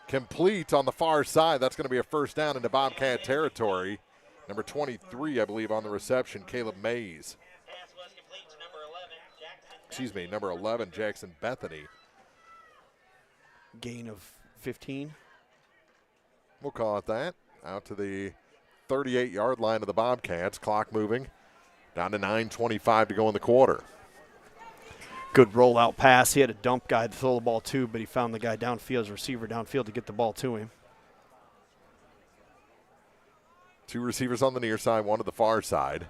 S2: complete on the far side. That's going to be a 1st down into Bobcat territory. Number 23, I believe, on the reception, Caleb Mays. Excuse me, number 11, Jackson Bethany.
S3: Gain of 15.
S2: We'll call it that. Out to the 38-yard line of the Bobcats. Clock moving. Down to 9:25 to go in the quarter.
S3: Good rollout pass. He had a dump guy to throw the ball to, but he found the guy downfield, his receiver downfield, to get the ball to him.
S2: 2 receivers on the near side, 1 to the far side.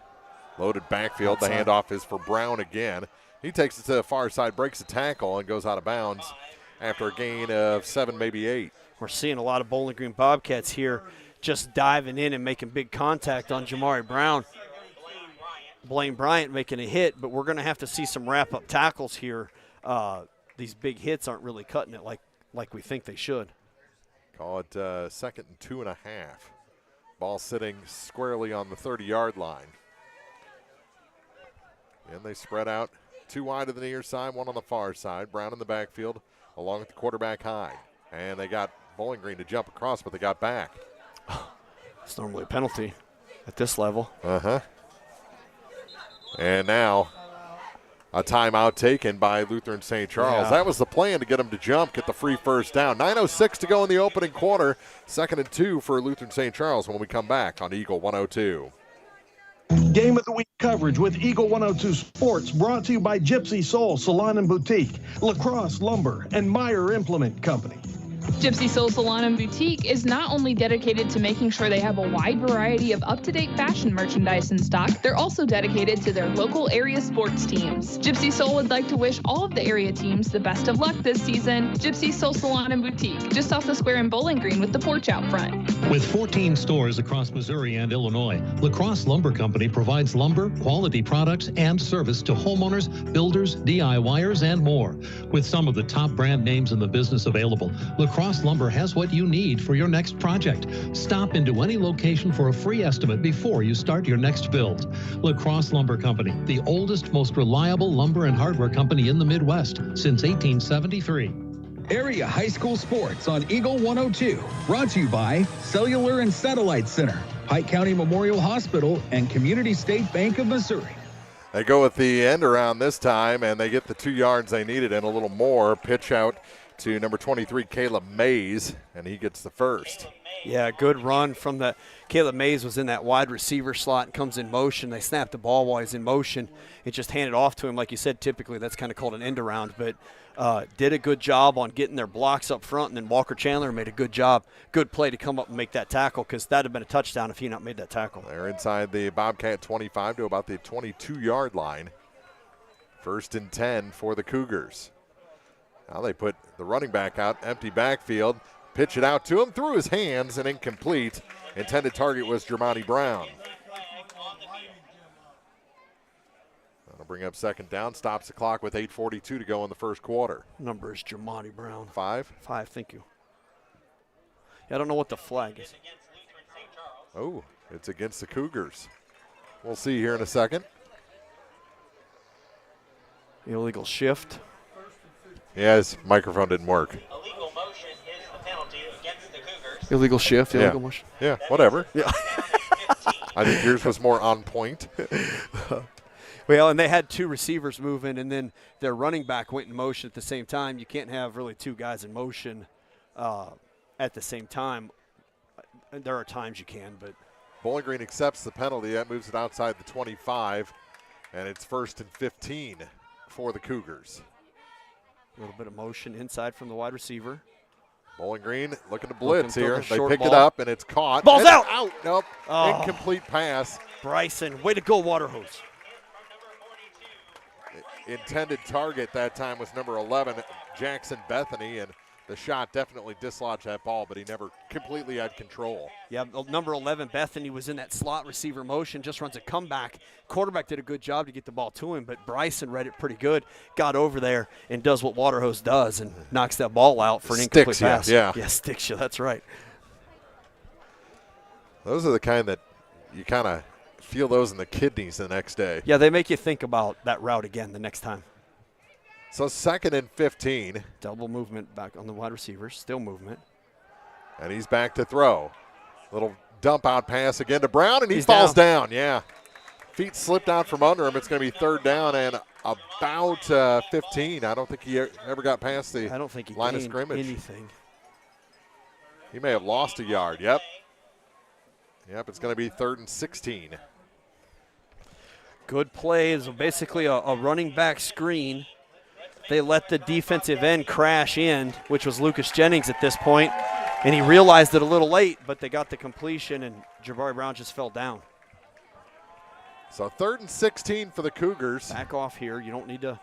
S2: Loaded backfield. The handoff is for Brown again. He takes it to the far side, breaks a tackle, and goes out of bounds after a gain of 7, maybe 8.
S3: We're seeing a lot of Bowling Green Bobcats here just diving in and making big contact on Jermani Brown. Blaine Bryant making a hit, but we're going to have to see some wrap-up tackles here. These big hits aren't really cutting it like we think they should.
S2: Call it 2nd and 2.5. Ball sitting squarely on the 30-yard line. And they spread out 2 wide to the near side, 1 on the far side. Brown in the backfield along with the quarterback Hyde. And they got Bowling Green to jump across, but they got back.
S3: It's normally a penalty at this level.
S2: Uh-huh. And now a timeout taken by Lutheran St. Charles.
S3: Yeah.
S2: That was the plan, to get them to jump, get the free 1st down. 9:06 to go in the opening quarter. 2nd and 2 for Lutheran St. Charles when we come back on Eagle 102.
S4: Game of the Week coverage with Eagle 102 Sports, brought to you by Gypsy Soul Salon and Boutique, Lacrosse Lumber, and Meyer Implement Company.
S11: Gypsy Soul Salon and Boutique is not only dedicated to making sure they have a wide variety of up-to-date fashion merchandise in stock, they're also dedicated to their local area sports teams. Gypsy Soul would like to wish all of the area teams the best of luck this season. Gypsy Soul Salon and Boutique, just off the square in Bowling Green with the porch out front.
S7: With 14 stores across Missouri and Illinois, Lacrosse Lumber Company provides lumber, quality products, and service to homeowners, builders, DIYers, and more. With some of the top brand names in the business available, Lacrosse Lumber has what you need for your next project. Stop into any location for a free estimate before you start your next build. Lacrosse Lumber Company, the oldest, most reliable lumber and hardware company in the Midwest since 1873.
S6: Area high school sports on Eagle 102. Brought to you by Cellular and Satellite Center, Pike County Memorial Hospital, and Community State Bank of Missouri.
S2: They go with the end around this time, and they get the 2 yards they needed and a little more. Pitch out to number 23, Caleb Mays, and he gets the 1st.
S3: Yeah, good run from the – Caleb Mays was in that wide receiver slot and comes in motion. They snap the ball while he's in motion. It just handed off to him. Like you said, typically that's kind of called an end around, but did a good job on getting their blocks up front, and then Walker Chandler made a good job, good play to come up and make that tackle, because that would have been a touchdown if he not made that tackle.
S2: They're inside the Bobcat 25 to about the 22-yard line. 1st and 10 for the Cougars. Now they put the running back out, empty backfield, pitch it out to him, through his hands, and incomplete. Intended target was Jermani Brown. That'll bring up 2nd down, stops the clock with 8:42 to go in the 1st quarter.
S3: Number is Jermani Brown.
S2: 5?
S3: 5, thank you. Yeah, I don't know what the flag is.
S2: Oh, It's against the Cougars. We'll see here in a second.
S3: Illegal shift.
S2: Yeah, his microphone didn't work.
S12: Illegal motion is the penalty against the Cougars.
S3: Illegal shift, illegal motion.
S2: Yeah, whatever.
S3: Yeah.
S2: I think yours was more on point.
S3: Well, and they had two receivers moving, and then their running back went in motion at the same time. You can't have really two guys in motion at the same time. There are times you can, but.
S2: Bowling Green accepts the penalty. That moves it outside the 25, and it's 1st and 15 for the Cougars.
S3: A little bit of motion inside from the wide receiver.
S2: Bowling Green looking to blitz
S3: Looking
S2: here.
S3: for the
S2: They picked
S3: short
S2: it
S3: ball.
S2: up, and it's caught.
S3: Ball's
S2: And
S3: out.
S2: Nope.
S3: Oh.
S2: Incomplete pass.
S3: Bryson, way to go, Waterhose.
S2: Intended target that time was number 11, Jackson Bethany, and the shot definitely dislodged that ball, but he never completely had control.
S3: Yeah, number 11, Bethany, was in that slot receiver motion, just runs a comeback. Quarterback did a good job to get the ball to him, but Bryson read it pretty good, got over there and does what Waterhose does and knocks that ball out for an incomplete pass.
S2: Yeah,
S3: sticks you, that's right.
S2: Those are the kind that you kind of feel those in the kidneys the next day.
S3: Yeah, they make you think about that route again the next time.
S2: So 2nd and 15.
S3: Double movement back on the wide receiver, still movement.
S2: And he's back to throw. Little dump out pass again to Brown, and he
S3: He's
S2: falls down. Yeah. Feet slipped out from under him. It's going to be 3rd down and about 15. I don't think he ever got past the line of scrimmage.
S3: Anything.
S2: He may have lost a yard. Yep, it's going to be 3rd and 16.
S3: Good play. Is basically a running back screen. They let the defensive end crash in, which was Lucas Jennings at this point, and he realized it a little late, but they got the completion, and Jabari Brown just fell down.
S2: So 3rd and 16 for the Cougars.
S3: Back off here. You don't need to.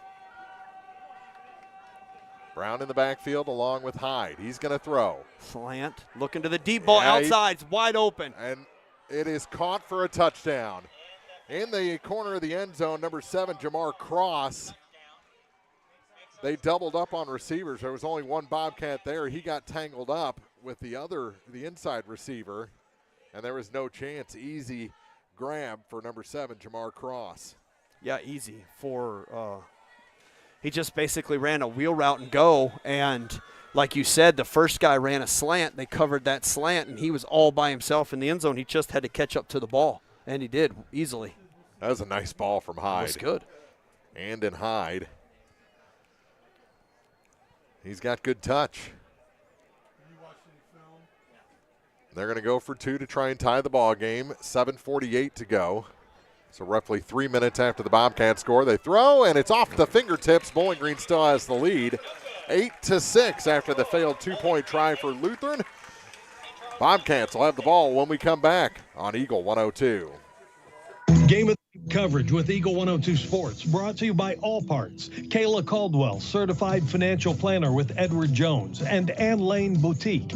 S2: Brown in the backfield along with Hyde. He's going to throw.
S3: Slant. Looking to the deep ball outside. It's wide open.
S2: And it is caught for a touchdown. In the corner of the end zone, number 7, Jamar Cross. They doubled up on receivers. There was only one Bobcat there. He got tangled up with the inside receiver, and there was no chance. Easy grab for number 7, Jamar Cross.
S3: Yeah, easy for he just basically ran a wheel route and go, and like you said, the first guy ran a slant. They covered that slant, and he was all by himself in the end zone. He just had to catch up to the ball, and he did easily.
S2: That was a nice ball from Hyde.
S3: That was good.
S2: And in Hyde. He's got good touch. They're going to go for 2 to try and tie the ball game. 7:48 to go. So roughly 3 minutes after the Bobcats score, they throw, and it's off the fingertips. Bowling Green still has the lead. 8-6 after the failed 2-point try for Lutheran. Bobcats will have the ball when we come back on Eagle 102.
S4: Game of coverage with Eagle 102 Sports, brought to you by All Parts, Kayla Caldwell, certified financial planner with Edward Jones, and Ann Lane Boutique.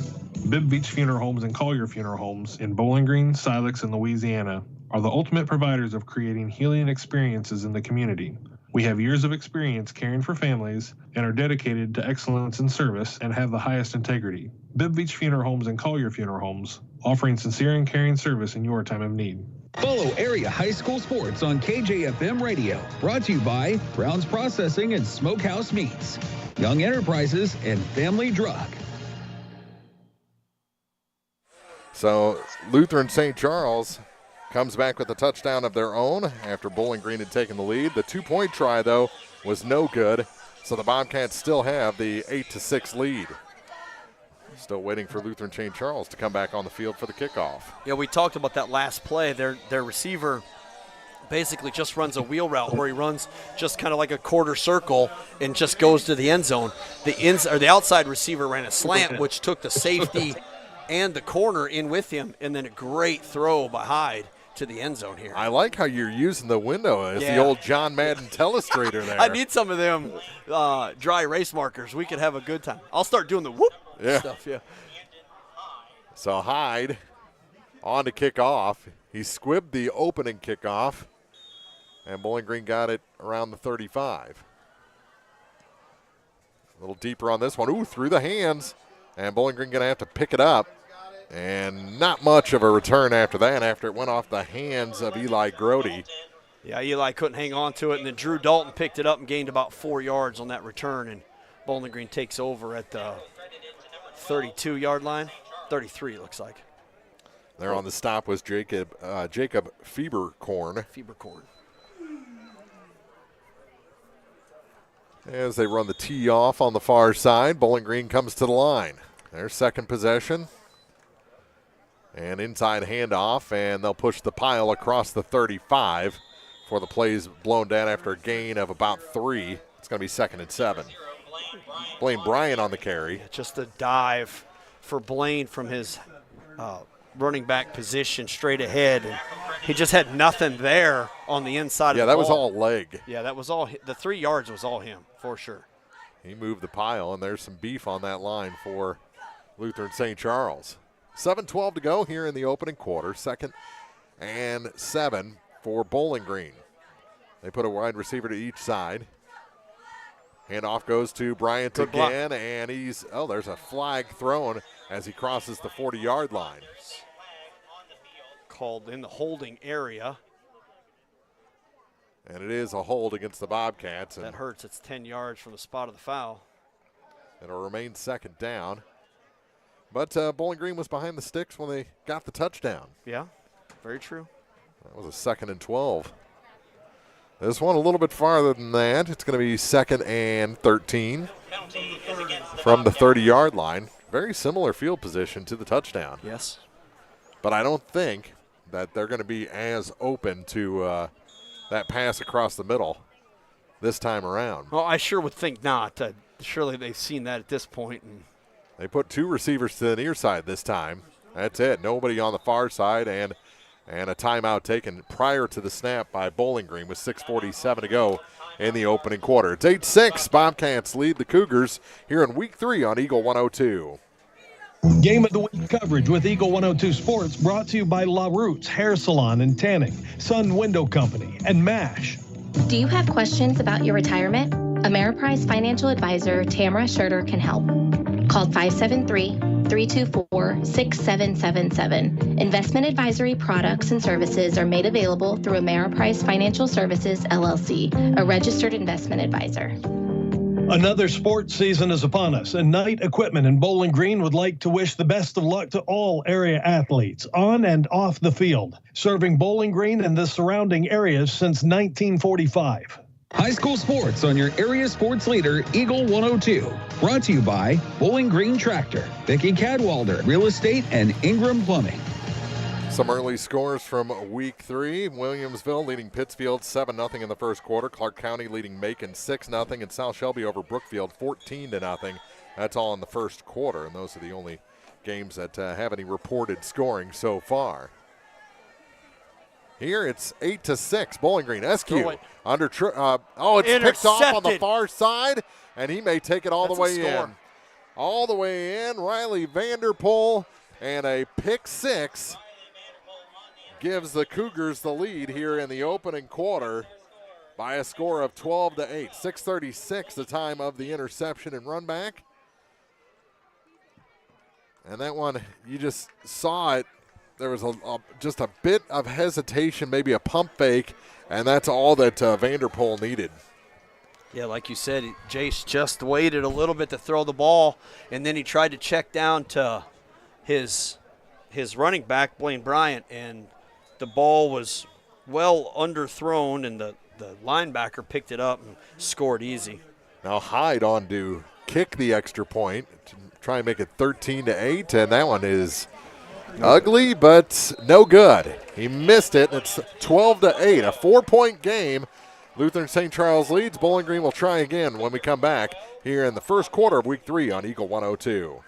S18: Bibb Beach Funeral Homes and Collier Funeral Homes in Bowling Green, Silex, and Louisiana are the ultimate providers of creating healing experiences in the community. We have years of experience caring for families and are dedicated to excellence in service and have the highest integrity. Bibb Beach Funeral Homes and Collier Funeral Homes, offering sincere and caring service in your time of need.
S6: Follow area high school sports on KJFM Radio. Brought to you by Brown's Processing and Smokehouse Meats, Young Enterprises, and Family Drug.
S2: So Lutheran St. Charles comes back with a touchdown of their own after Bowling Green had taken the lead. The 2-point try, though, was no good. So the Bobcats still have the 8-6 lead. Still waiting for Lutheran St. Charles to come back on the field for the kickoff.
S3: Yeah, we talked about that last play. Their receiver basically just runs a wheel route where he runs just kind of like a quarter circle and just goes to the end zone. The outside receiver ran a slant, which took the safety and the corner in with him, and then a great throw by Hyde to the end zone here.
S2: I like how you're using the window as the old John Madden telestrator there.
S3: I need some of them dry erase markers. We could have a good time. I'll start doing the whoop stuff,
S2: So Hyde on to kick off. He squibbed the opening kickoff, and Bowling Green got it around the 35. A little deeper on this one. Ooh, through the hands, and Bowling Green going to have to pick it up. And not much of a return after that, after it went off the hands of Eli Grody.
S3: Yeah, Eli couldn't hang on to it, and then Drew Dalton picked it up and gained about 4 yards on that return, and Bowling Green takes over at the 32-yard line. 33, it looks like.
S2: There on the stop was Jacob Fieberkorn. As they run the tee off on the far side, Bowling Green comes to the line. Their second possession. And inside handoff, and they'll push the pile across the 35 for the plays blown down after a gain of about 3. It's going to be 2nd and 7. Blaine Bryant on the carry.
S3: Just a dive for Blaine from his running back position straight ahead. And he just had nothing there on the inside of the ball.
S2: Yeah, that was all leg.
S3: Yeah, that was all. The 3 yards was all him, for sure.
S2: He moved the pile, and there's some beef on that line for Lutheran St. Charles. 7:12 to go here in the opening quarter. 2nd and 7 for Bowling Green. They put a wide receiver to each side. Handoff goes to Bryant again, and there's a flag thrown as he crosses the 40-yard line.
S3: Called in the holding area.
S2: And it is a hold against the Bobcats.
S3: That hurts. It's 10 yards from the spot of the foul.
S2: It'll remain 2nd down. But Bowling Green was behind the sticks when they got the touchdown.
S3: Yeah, very true.
S2: That was a 2nd and 12. This one a little bit farther than that. It's going to be 2nd and 13 from the 30-yard line. Very similar field position to the touchdown.
S3: Yes.
S2: But I don't think that they're going to be as open to that pass across the middle this time around.
S3: Well, I sure would think not. Surely they've seen that at this point. And
S2: they put 2 receivers to the near side this time. That's it. Nobody on the far side, and a timeout taken prior to the snap by Bowling Green with 6:47 to go in the opening quarter. It's 8-6. Bobcats lead the Cougars here in Week 3 on Eagle 102.
S4: Game of the Week coverage with Eagle 102 Sports brought to you by La Roots Hair Salon and Tanning, Sun Window Company, and MASH.
S13: Do you have questions about your retirement? Ameriprise Financial Advisor Tamara Schurter can help. Call 573-324-6777. Investment advisory products and services are made available through Ameriprise Financial Services, LLC, a registered investment advisor.
S4: Another sports season is upon us, and Knight Equipment in Bowling Green would like to wish the best of luck to all area athletes on and off the field, serving Bowling Green and the surrounding areas since 1945.
S6: High school sports on your area sports leader, Eagle 102. Brought to you by Bowling Green Tractor, Vicki Cadwalder Real Estate, and Ingram Plumbing.
S2: Some early scores from Week 3. Williamsville leading Pittsfield 7-0 in the first quarter. Clark County leading Macon 6-0. And South Shelby over Brookfield 14-0. That's all in the first quarter, and those are the only games that have any reported scoring so far. Here it's 8-6. Bowling Green. SQ under. It's picked off on the far side, and he may take it all the way in. All the way in. Riley Vanderpool, and a pick 6 gives the Cougars the lead here in the opening quarter by a score of 12-8. 6:36 the time of the interception and run back. And that one, you just saw it. There was just a bit of hesitation, maybe a pump fake, and that's all that Vanderpool needed.
S3: Yeah, like you said, Jace just waited a little bit to throw the ball, and then he tried to check down to his running back, Blaine Bryant, and the ball was well underthrown, and the linebacker picked it up and scored easy.
S2: Now Hyde on to kick the extra point to try and make it 13-8, and that one is ugly, but no good. He missed it. It's 12-8, a 4-point game. Lutheran St. Charles leads. Bowling Green will try again when we come back here in the first quarter of Week 3 on Eagle 102.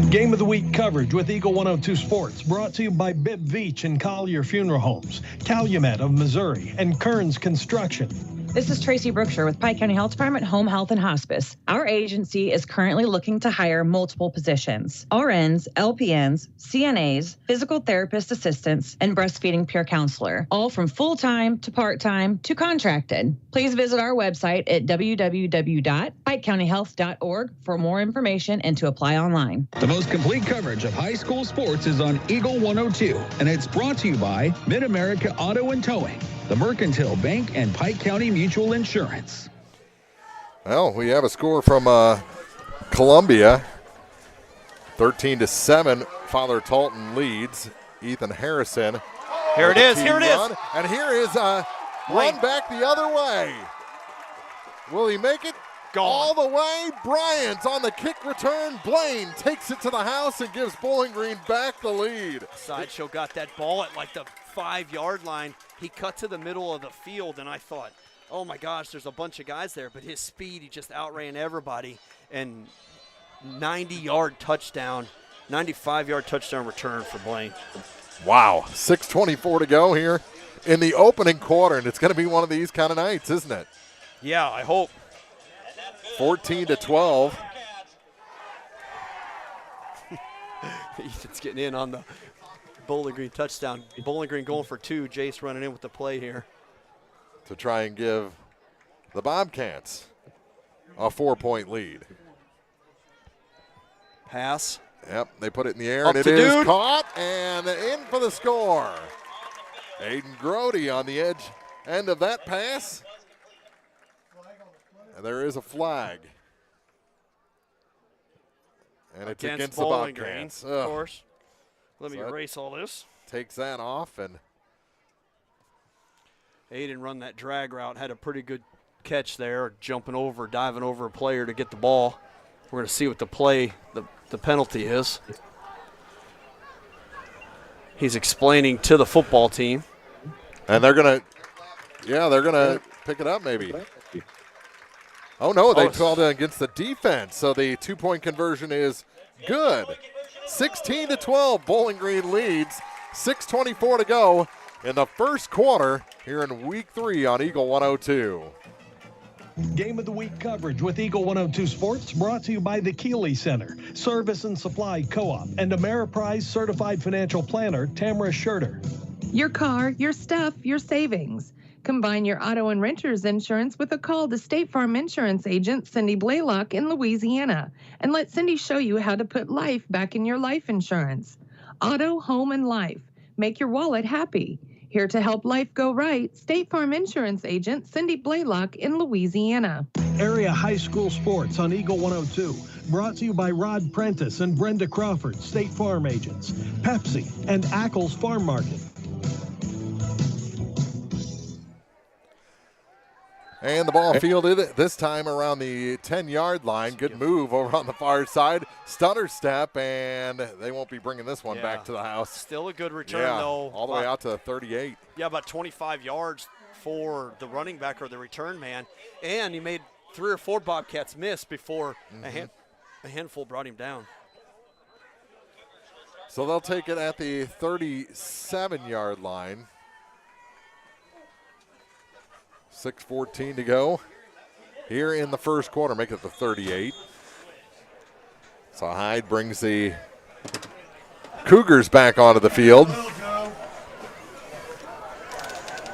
S4: Game of the Week coverage with Eagle 102 Sports brought to you by Bibb Veach and Collier Funeral Homes, Calumet of Missouri, and Kearns Construction.
S14: This is Tracy Brookshire with Pike County Health Department Home Health and Hospice. Our agency is currently looking to hire multiple positions: RNs, LPNs, CNAs, physical therapist assistants, and breastfeeding peer counselor, all from full-time to part-time to contracted. Please visit our website at www.pikecountyhealth.org for more information and to apply online.
S6: The most complete coverage of high school sports is on Eagle 102, and it's brought to you by Mid-America Auto and Towing, the Mercantile Bank, and Pike County Mutual Insurance.
S2: Well, we have a score from Columbia. 13-7, Father Talton leads. Ethan Harrison.
S3: Here it is.
S2: And here is a run back the other way. Will he make it? All the way. Bryant on the kick return. Blaine takes it to the house and gives Bowling Green back the lead.
S3: Sideshow got that ball at like the 5-yard line. He cut to the middle of the field, and I thought, oh my gosh, there's a bunch of guys there. But his speed, he just outran everybody. And 90-yard touchdown, 95-yard touchdown return for Blaine.
S2: Wow, 6:24 to go here in the opening quarter, and it's going to be one of these kind of nights, isn't it?
S3: Yeah, I hope.
S2: 14-12.
S3: Ethan's getting in on the Bowling Green touchdown. Bowling Green going for 2. Jace running in with the play here
S2: to try and give the Bobcats a 4-point lead.
S3: Pass.
S2: Yep, they put it in the air,
S3: Up
S2: and it is caught and in for the score. Aiden Grody on the end of that pass. And there is a flag. And it's against the Bobcats.
S3: Of course. Let me erase all this.
S2: Takes that off, and
S3: Aiden run that drag route, had a pretty good catch there, jumping over, diving over a player to get the ball. We're going to see what the penalty is. He's explaining to the football team.
S2: And they're going to pick it up maybe. Oh, no, they called it against the defense, so the 2-point conversion is good. 16-12, Bowling Green leads. 6:24 to go in the first quarter here in Week 3 on Eagle 102.
S4: Game of the Week coverage with Eagle 102 Sports brought to you by the Keeley Center, Service and Supply Co-op, and Ameriprise Certified Financial Planner, Tamara Scherter.
S8: Your car, your stuff, your savings. Combine your auto and renter's insurance with a call to State Farm Insurance agent Cindy Blaylock in Louisiana, and let Cindy show you how to put life back in your life insurance. Auto, home, and life. Make your wallet happy. Here to help life go right, State Farm Insurance agent Cindy Blaylock in Louisiana.
S4: Area high school sports on Eagle 102. Brought to you by Rod Prentice and Brenda Crawford, State Farm agents, Pepsi, and Ackles Farm Market.
S2: And the ball fielded this time around the 10-yard line. Good move over on the far side. Stutter step, and they won't be bringing this one back to the house.
S3: Still a good return, though.
S2: All the way out to 38.
S3: Yeah, about 25 yards for the running back or the return man. And he made 3 or 4 Bobcats miss before a handful brought him down.
S2: So they'll take it at the 37-yard line. 6:14 to go here in the first quarter. Make it the 38. So Hyde brings the Cougars back onto the field.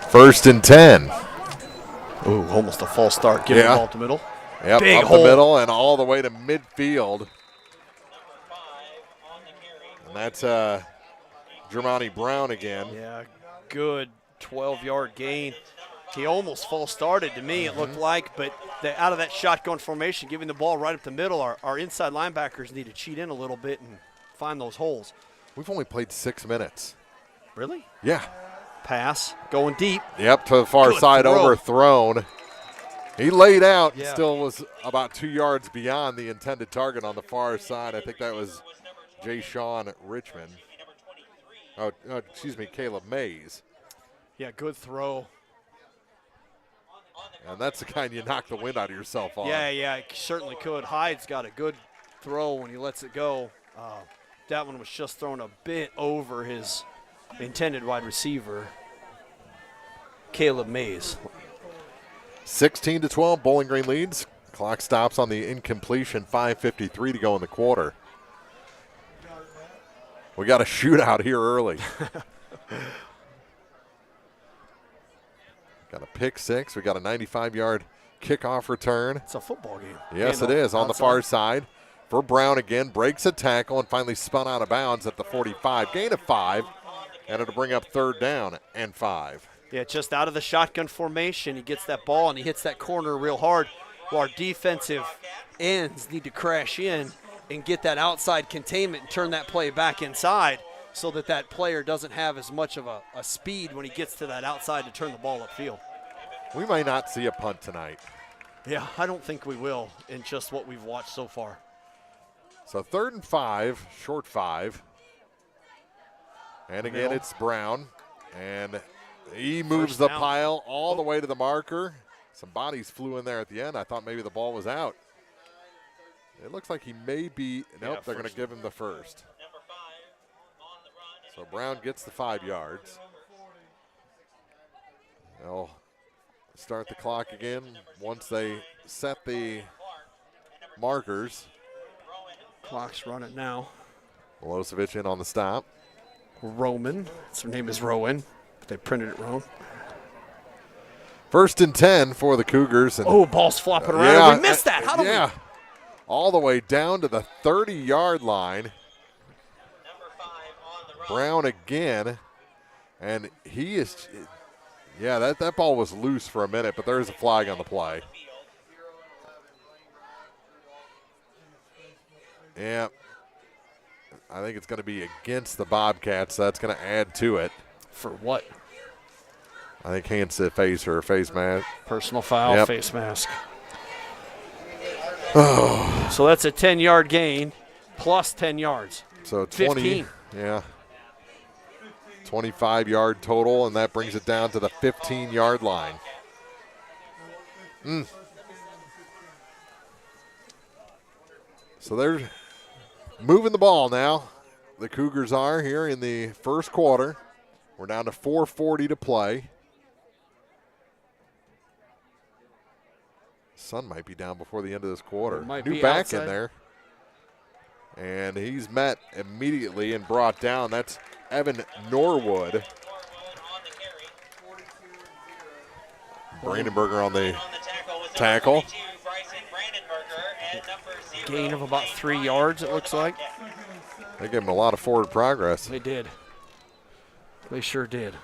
S2: 1st and 10.
S3: Ooh, almost a false start. Give the ball up the middle.
S2: Yep,
S3: Big
S2: up
S3: hole.
S2: the middle and all the way to midfield. And that's Jermani Brown again.
S3: Yeah, good 12-yard gain. He almost false started to me, it looked like, but out of that shotgun formation, giving the ball right up the middle, our inside linebackers need to cheat in a little bit and find those holes.
S2: We've only played 6 minutes.
S3: Really?
S2: Yeah.
S3: Pass, going deep.
S2: Yep, to the far side, overthrown. He laid out, still was about 2 yards beyond the intended target on the far side. I think that was Jay Sean Richmond. Oh, excuse me, Caleb Mays.
S3: Yeah, good throw.
S2: And that's the kind you knock the wind out of yourself on.
S3: Yeah, it certainly could. Hyde's got a good throw when he lets it go. That one was just thrown a bit over his intended wide receiver, Caleb Mays.
S2: 16-12, Bowling Green leads. Clock stops on the incompletion, 5:53 to go in the quarter. We got a shootout here early. Got a pick six. We got a 95-yard kickoff return.
S3: It's a football game.
S2: Yes, it is. On the far side for Brown again. Breaks a tackle and finally spun out of bounds at the 45. Gain of 5. And it'll bring up 3rd down and 5.
S3: Yeah, just out of the shotgun formation. He gets that ball and he hits that corner real hard. While our defensive ends need to crash in and get that outside containment and turn that play back inside so that that player doesn't have as much of a speed when he gets to that outside to turn the ball upfield.
S2: We might not see a punt tonight.
S3: Yeah, I don't think we will in just what we've watched so far.
S2: So 3rd and 5, short 5. And again, it's Brown. And he moves the pile all the way to the marker. Some bodies flew in there at the end. I thought maybe the ball was out. It looks like he may be. Nope, they're going to give him the first. So Brown gets the 5 yards. They'll start the clock again once they set the markers.
S3: Clock's running now.
S2: Milosevic in on the stop.
S3: Roman. Her name is Rowan, but they printed it wrong.
S2: 1st and 10 for the Cougars. And
S3: ball's flopping around. We missed that. How do we?
S2: All the way down to the 30-yard line. Brown again. And he is, that ball was loose for a minute, but there is a flag on the play. Yeah. I think it's going to be against the Bobcats. That's going to add to it.
S3: For what?
S2: I think hands to face mask.
S3: Personal foul, face mask. So that's a 10-yard gain plus 10 yards.
S2: So 20.
S3: 15.
S2: Yeah. 25-yard total, and that brings it down to the 15-yard line. So they're moving the ball now. The Cougars are here in the first quarter. We're down to 4:40 to play. Sun might be down before the end of this quarter. New back outside in there. And he's met immediately and brought down. That's Evan Norwood. Brandenburger on the tackle.
S3: Gain of about 3 yards, it looks like.
S2: They gave him a lot of forward progress.
S3: They did. They sure did.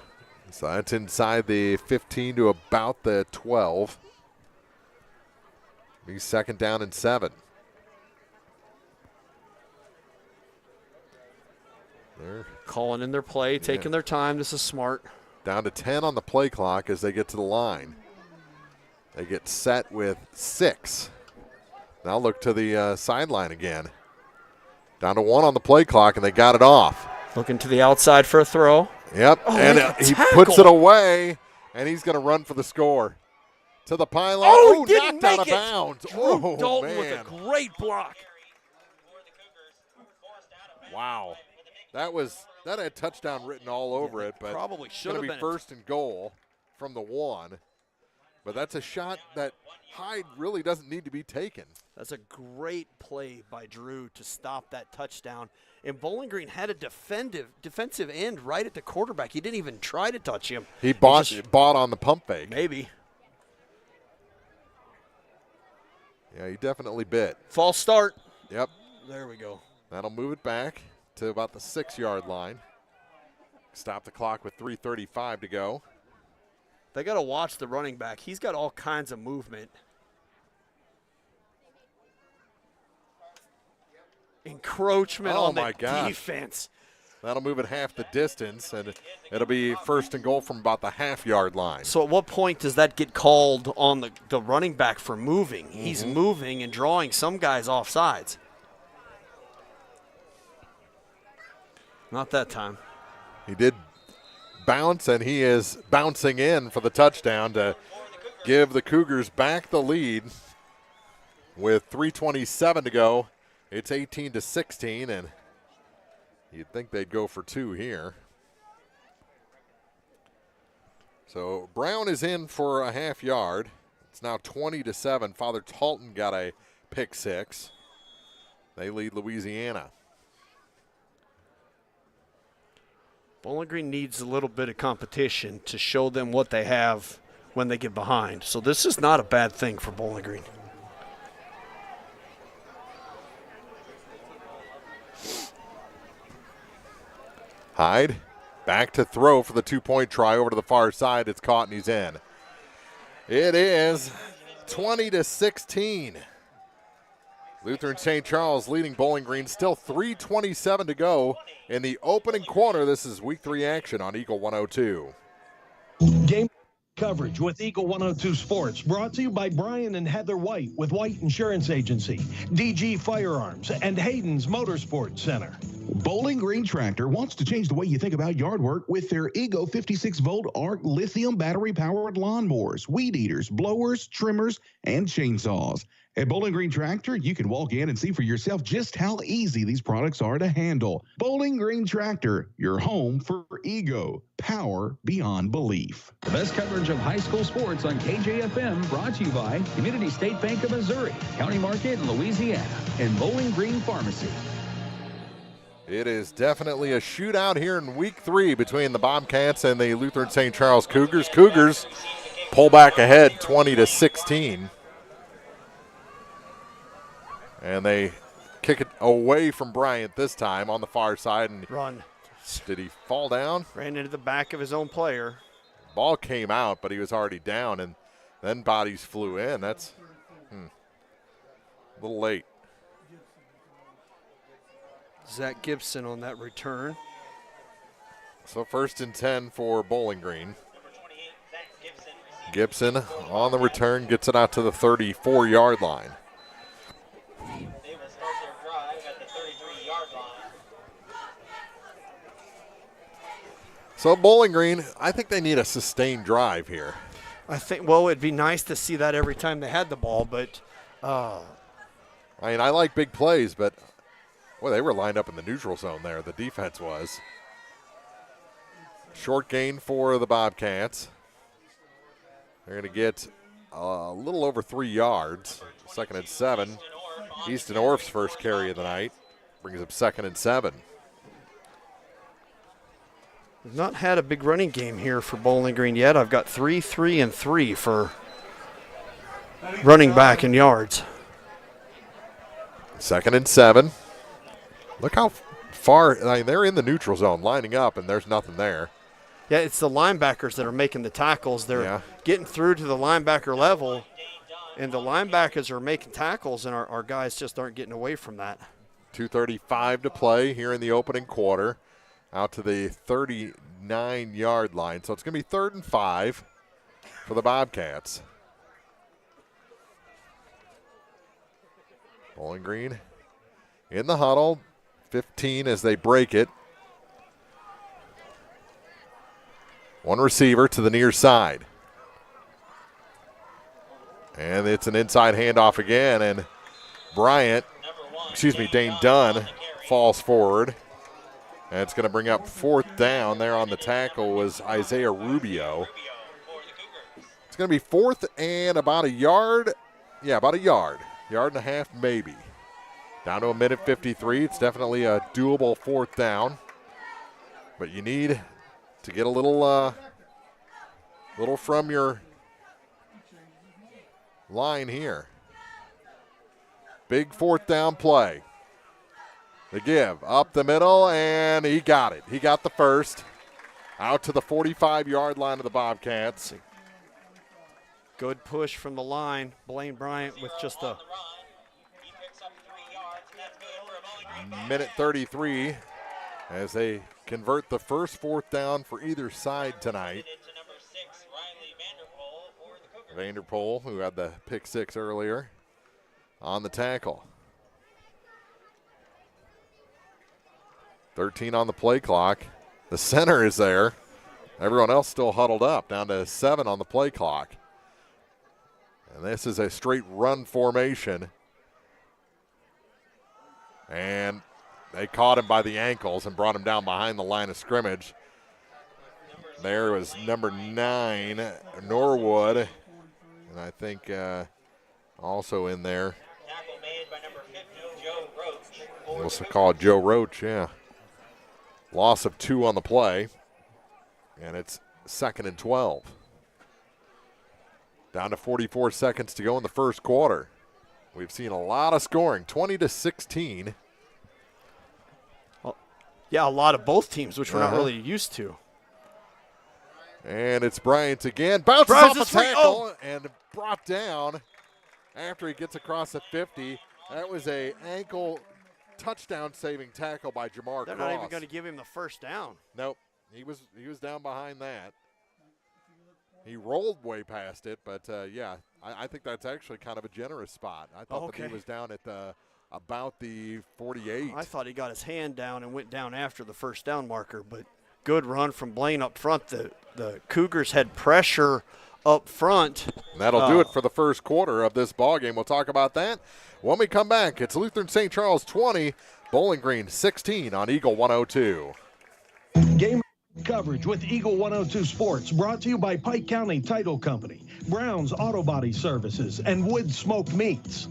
S2: So that's inside the 15 to about the 12. Be 2nd down and 7.
S3: They're calling in their play, taking their time. This is smart.
S2: Down to 10 on the play clock as they get to the line. They get set with 6. Now look to the sideline again. Down to 1 on the play clock, and they got it off.
S3: Looking to the outside for a throw.
S2: Yep, and he puts it away, and he's going to run for the score. To the pylon.
S3: Oh, he didn't
S2: knocked
S3: make
S2: out of bounds.
S3: Drew Dalton
S2: man.
S3: with a great block.
S2: Wow. That had touchdown written all over it, but
S3: probably should have been
S2: 1st and goal from the 1. But that's a shot that Hyde really doesn't need to be taken.
S3: That's a great play by Drew to stop that touchdown. And Bowling Green had a defensive end right at the quarterback. He didn't even try to touch him.
S2: He bought on the pump fake.
S3: Maybe.
S2: Yeah, he definitely bit.
S3: False start.
S2: Yep.
S3: There we go.
S2: That'll move it back to about the 6-yard line. Stop the clock with 3:35 to go.
S3: They got to watch the running back. He's got all kinds of movement. Encroachment on the defense.
S2: That'll move it half the distance, and it'll be 1st and goal from about the half-yard line.
S3: So at what point does that get called on the running back for moving? He's moving and drawing some guys off sides. Not that time.
S2: He did bounce, and he is bouncing in for the touchdown to give the Cougars back the lead with 3:27 to go. It's 18-16, and you'd think they'd go for 2 here. So Brown is in for a half yard. It's now 20-7. Father Talton got a pick six. They lead Louisiana.
S3: Bowling Green needs a little bit of competition to show them what they have when they get behind. So this is not a bad thing for Bowling Green.
S2: Hyde back to throw for the two-point try over to the far side. It's caught and he's in. It is 20-16. Lutheran St. Charles leading Bowling Green. Still 3:27 to go in the opening quarter. This is Week 3 action on Eagle 102.
S4: Game coverage with Eagle 102 Sports, brought to you by Brian and Heather White with White Insurance Agency, DG Firearms, and Hayden's Motorsports Center.
S1: Bowling Green Tractor wants to change the way you think about yard work with their Ego 56-volt ARC lithium battery-powered lawnmowers, weed eaters, blowers, trimmers, and chainsaws. At Bowling Green Tractor, you can walk in and see for yourself just how easy these products are to handle. Bowling Green Tractor, your home for Ego. Power beyond belief.
S6: The best coverage of high school sports on KJFM, brought to you by Community State Bank of Missouri, County Market in Louisiana, and Bowling Green Pharmacy.
S2: It is definitely a shootout here in Week 3 between the Bobcats and the Lutheran St. Charles Cougars. Cougars pull back ahead 20-16. And they kick it away from Bryant this time on the far side. And
S3: run.
S2: Did he fall down?
S3: Ran into the back of his own player.
S2: Ball came out, but he was already down, and then bodies flew in. That's a little late.
S3: Zach Gibson on that return.
S2: So 1st and 10 for Bowling Green. Gibson on the return gets it out to the 34-yard line.
S12: They will start their drive at the 33-yard line.
S2: So Bowling Green, I think they need a sustained drive here.
S3: I think, well, it'd be nice to see that every time they had the ball, but
S2: I mean, I like big plays, but boy, they were lined up in the neutral zone there. The defense was. Short gain for the Bobcats. They're going to get a little over 3 yards. 2nd and 7. Easton Orff's first carry of the night brings up 2nd and 7.
S3: We've not had a big running game here for Bowling Green yet. I've got 3, 3, and 3 for running back in yards.
S2: 2nd and 7. Look how far, I mean, they're in the neutral zone lining up, and there's nothing there.
S3: Yeah, it's the linebackers that are making the tackles. They're getting through to the linebacker level, and the linebackers are making tackles, and our guys just aren't getting away from that.
S2: 2:35 to play here in the opening quarter, out to the 39-yard line. So it's going to be 3rd and 5 for the Bobcats. Bowling Green in the huddle, 15 as they break it. One receiver to the near side. And it's an inside handoff again, and Dane Dunn falls forward. And it's going to bring up 4th down. There on the tackle was Isaiah Rubio. It's going to be 4th and about a yard. Yeah, about a yard. Yard and a half maybe. Down to 1:53. It's definitely a doable 4th down. But you need to get a little from your line here. Big 4th down play. The give up the middle, and he got it. He got the first. Out to the 45-yard line of the Bobcats.
S3: Good push from the line. Blaine Bryant with just a
S2: minute 33 as they convert the first 4th down for either side tonight. Vanderpool, who had the pick 6 earlier, on the tackle. 13 on the play clock. The center is there. Everyone else still huddled up, down to 7 on the play clock. And this is a straight run formation. And they caught him by the ankles and brought him down behind the line of scrimmage. There was number 9, Norwood. And I think also in there,
S12: Tackle made by number 50, Joe Roach.
S2: we'll call it Joe Roach, yeah. Loss of 2 on the play, and it's 2nd and 12. Down to 44 seconds to go in the first quarter. We've seen a lot of scoring, 20-16.
S3: Well, yeah, a lot of both teams, which we're not really used to.
S2: And it's Bryant again. Bounces off a tackle and brought down after he gets across the 50. That was a ankle touchdown-saving tackle by Jamar
S3: They're
S2: Cross.
S3: not even going to give him the first down.
S2: Nope. He was down behind that. He rolled way past it, but, yeah, I think that's actually kind of a generous spot. I thought that he was down at about the 48.
S3: I thought he got his hand down and went down after the first down marker, but good run from Blaine up front. The Cougars had pressure up front.
S2: And that'll do it for the first quarter of this ball game. We'll talk about that when we come back. It's Lutheran St. Charles 20, Bowling Green 16 on Eagle 102.
S4: Game coverage with Eagle 102 Sports, brought to you by Pike County Title Company, Brown's Auto Body Services, and Wood Smoke Meats.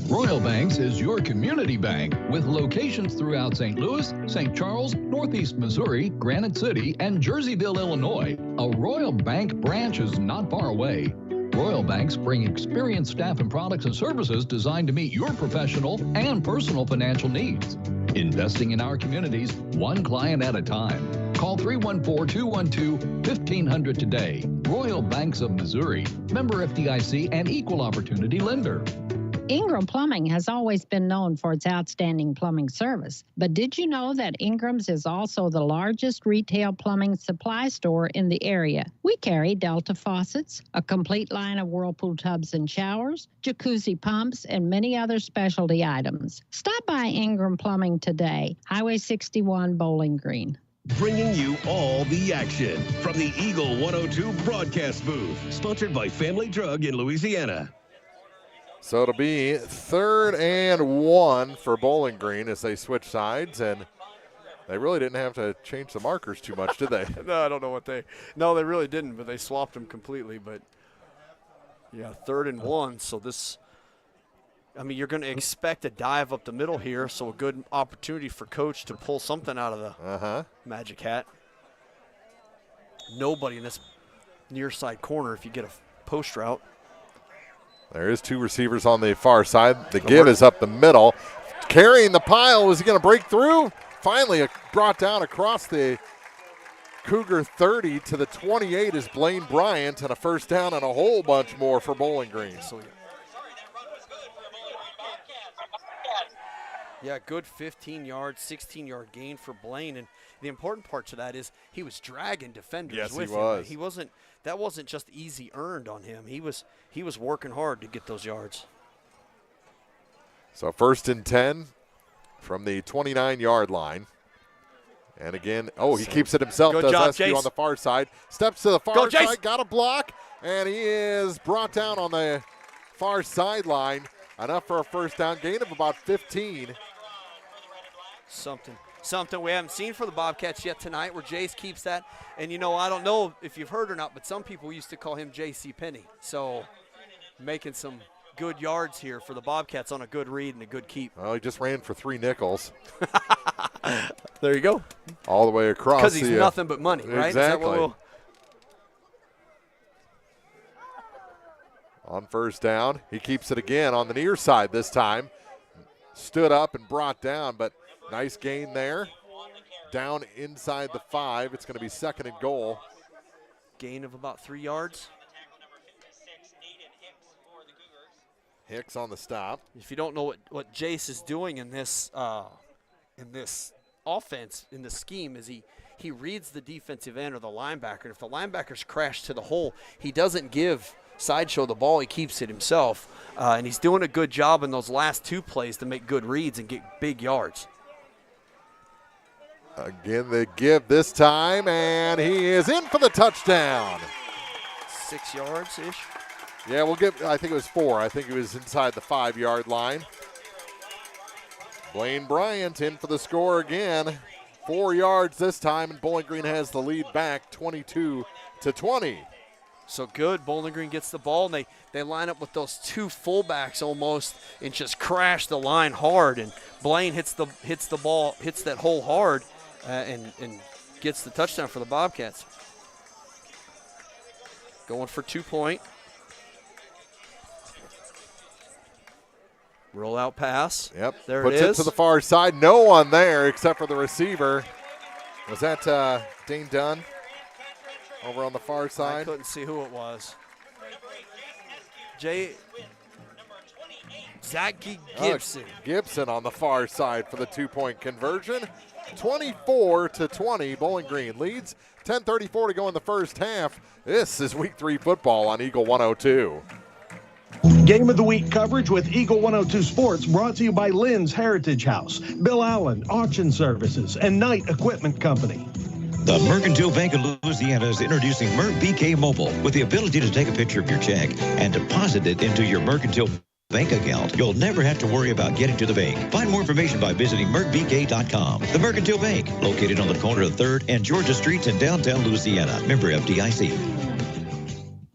S6: Royal Banks is your community bank with locations throughout St. Louis, St. Charles, Northeast Missouri, Granite City, and Jerseyville, Illinois. A Royal Bank branch is not far away. Royal Banks bring experienced staff and products and services designed to meet your professional and personal financial needs. Investing in our communities, one client at a time. Call 314-212-1500 today. Royal Banks of Missouri, member FDIC and equal opportunity lender.
S15: Ingram Plumbing has always been known for its outstanding plumbing service. But did you know that Ingram's is also the largest retail plumbing supply store in the area? We carry Delta faucets, a complete line of Whirlpool tubs and showers, jacuzzi pumps, and many other specialty items. Stop by Ingram Plumbing today, Highway 61, Bowling Green.
S16: Bringing you all the action from the Eagle 102 broadcast booth, sponsored by Family Drug in Louisiana.
S2: So it'll be 3rd and 1 for Bowling Green as they switch sides, and they really didn't have to change the markers too much, did they?
S3: No, I don't know what they really didn't, but they swapped them completely. But, yeah, 3rd and 1. So this, I mean, you're going to expect a dive up the middle here, so a good opportunity for Coach to pull something out of the magic hat. Nobody in this near side corner if you get a post route.
S2: There is 2 receivers on the far side. The give is up the middle. Carrying the pile. Is he going to break through? Finally brought down across the Cougar 30 to the 28 is Blaine Bryant, and a first down and a whole bunch more for Bowling Green.
S3: Yeah, good 15-yard, 16-yard gain for Blaine. And the important part to that is he was dragging defenders with him. He wasn't. That wasn't just easy earned on him. He was working hard to get those yards.
S2: So 1st and 10 from the 29-yard line. And again, he keeps it himself. Does SQ on the far side. Steps to the far side, got a block, and he is brought down on the far sideline. Enough for a first down gain of about 15.
S3: Something we haven't seen for the Bobcats yet tonight, where Jace keeps that. And, I don't know if you've heard or not, but some people used to call him J.C. Penney. So making some good yards here for the Bobcats on a good read and a good keep.
S2: Well, he just ran for 3 nickels.
S3: There you go.
S2: All the way across.
S3: Because he's nothing but money, right?
S2: Exactly. On first down, he keeps it again on the near side this time. Stood up and brought down, but nice gain there. Down inside the 5. It's going to be 2nd and goal.
S3: Gain of about 3 yards.
S2: Hicks on the stop.
S3: If you don't know what Jace is doing in this offense, in this scheme, is he reads the defensive end or the linebacker. And if the linebackers crash to the hole, he doesn't give Sideshow the ball. He keeps it himself. And he's doing a good job in those last 2 plays to make good reads and get big yards.
S2: Again, the give this time, and he is in for the touchdown.
S3: 6 yards-ish.
S2: Yeah, we'll give, I think it was 4. I think it was inside the 5-yard line. Blaine Bryant in for the score again. 4 yards this time, and Bowling Green has the lead back 22-20.
S3: So good. Bowling Green gets the ball, and they line up with those two fullbacks almost and just crash the line hard. And Blaine hits the ball, hits that hole hard, and gets the touchdown for the Bobcats. Going for 2-point. Roll out pass.
S2: Yep.
S3: There
S2: Puts
S3: it is.
S2: it to the far side. No one there except for the receiver. Was that Dane Dunn over on the far side?
S3: I couldn't see who it was. Zach Gibson.
S2: Gibson on the far side for the 2-point conversion. 24-20. Bowling Green leads. 10:34 to go in the first half. This is Week 3 football on Eagle 102.
S4: Game of the Week coverage with Eagle 102 Sports brought to you by Lynn's Heritage House, Bill Allen Auction Services, and Knight Equipment Company.
S9: The Mercantile Bank of Louisiana is introducing MerBK Mobile with the ability to take a picture of your check and deposit it into your Mercantile bank account. You'll never have to worry about getting to the bank. Find more information by visiting merbk.com. The Mercantile Bank, located on the corner of 3rd and Georgia Streets in downtown Louisiana. Member FDIC.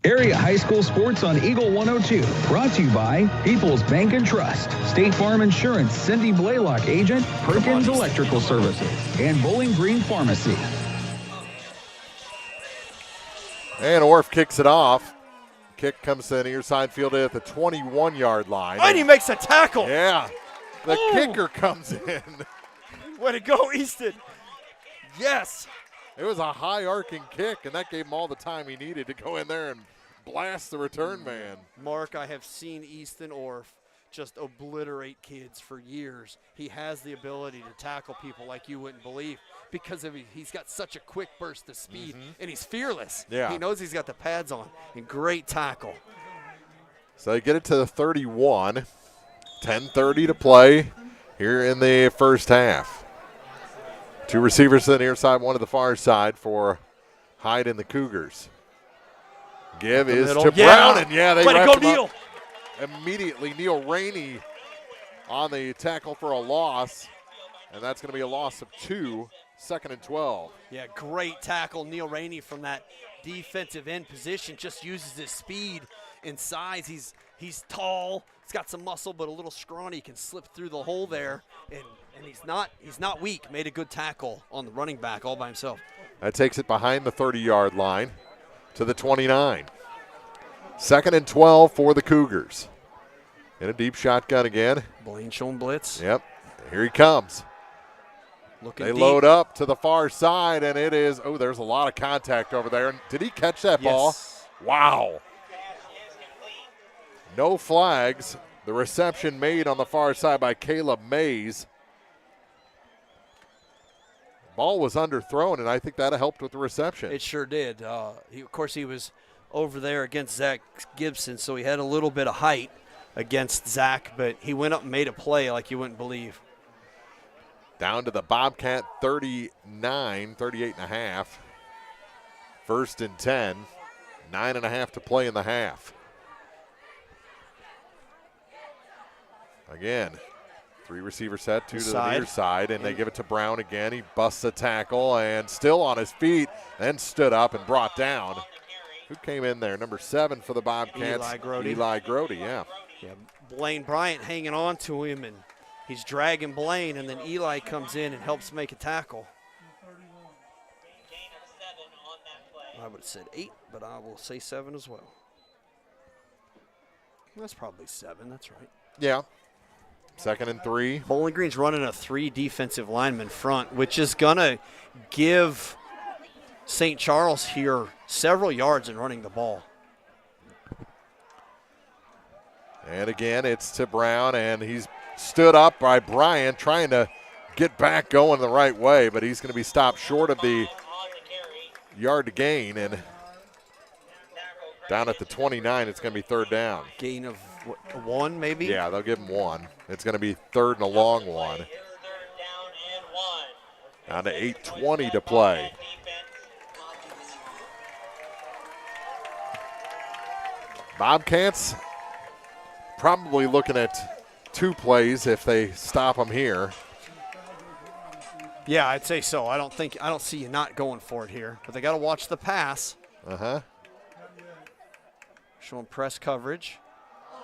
S19: Area high school sports on Eagle 102. Brought to you by People's Bank and Trust, State Farm Insurance, Cindy Blaylock agent, Perkins Electrical Services, and Bowling Green Pharmacy.
S2: And Orff kicks it off. Kick comes to the near side field at the 21-yard line.
S3: And he makes a tackle.
S2: Yeah. The kicker comes in.
S3: Way to go, Easton. Yes.
S2: It was a high arcing kick, and that gave him all the time he needed to go in there and blast the return man.
S3: Mark, I have seen Easton Orff just obliterate kids for years. He has the ability to tackle people like you wouldn't believe because he's got such a quick burst of speed, and he's fearless.
S2: Yeah.
S3: He knows he's got the pads on, and great tackle.
S2: So they get it to the 31. 10:30 to play here in the first half. Two receivers to the near side, one to the far side for Hyde and the Cougars. Give is to Brown, and they wrapped him up immediately. Neil Rainey on the tackle for a loss, and that's going to be a loss of 2, 2nd and 12.
S3: Yeah, great tackle. Neil Rainey from that defensive end position just uses his speed and size. He's tall, he's got some muscle, but a little scrawny. He can slip through the hole there, and he's not weak. Made a good tackle on the running back all by himself.
S2: That takes it behind the 30-yard line to the 29. 2nd and 12 for the Cougars. In a deep shotgun again.
S3: Blaine showing blitz.
S2: Yep, here he comes.
S3: Looking
S2: they
S3: deep.
S2: load up to the far side, and it is, there's a lot of contact over there. Did he catch that ball? Wow. No flags. The reception made on the far side by Caleb Mays. Ball was underthrown, and I think that helped with the reception.
S3: It sure did. Of course, he was over there against Zach Gibson, so he had a little bit of height against Zach, but he went up and made a play like you wouldn't believe.
S2: Down to the Bobcat 39, 38 and a half. 1st and 10, 9.5 to play in the half. Again, 3 receiver set, 2 to the near side, and they give it to Brown again. He busts a tackle and still on his feet, then stood up and brought down. Who came in there? Number 7 for the Bobcats. Eli Grody, yeah.
S3: Blaine Bryant hanging on to him, and he's dragging Blaine, and then Eli comes in and helps make a tackle. I would have said 8, but I will say 7 as well. That's probably 7, that's right.
S2: Yeah. 2nd and 3.
S3: Bowling Green's running a 3 defensive lineman front, which is going to give St. Charles here several yards in running the ball.
S2: And again, it's to Brown, and he's stood up by Bryant, trying to get back going the right way, but he's going to be stopped short of the yard to gain, and down at the 29, it's going to be 3rd down.
S3: Gain of 1 maybe?
S2: Yeah, they'll give him 1. It's going to be 3rd and a long one. Down to 8:20 to play. Bobcats probably looking at 2 plays if they stop them here.
S3: Yeah, I'd say so. I don't see you not going for it here, but they got to watch the pass. Showing press coverage.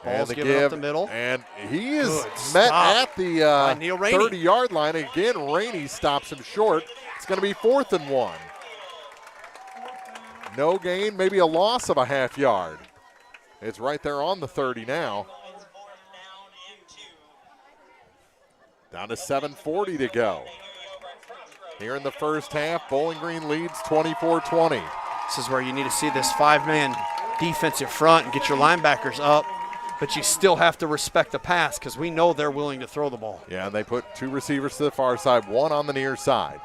S2: And
S3: Ball's
S2: the
S3: given
S2: give,
S3: up the middle.
S2: and he is
S3: Good
S2: met
S3: stop
S2: at the
S3: by Neil Rainey.
S2: 30-yard line. Again, Rainey stops him short. It's going to be 4th and 1. No gain, maybe a loss of a half yard. It's right there on the 30 now. Down to 7:40 to go. Here in the first half, Bowling Green leads 24-20.
S3: This is where you need to see this 5-man defensive front and get your linebackers up, but you still have to respect the pass because we know they're willing to throw the ball.
S2: Yeah, and they put 2 receivers to the far side, 1 on the near side.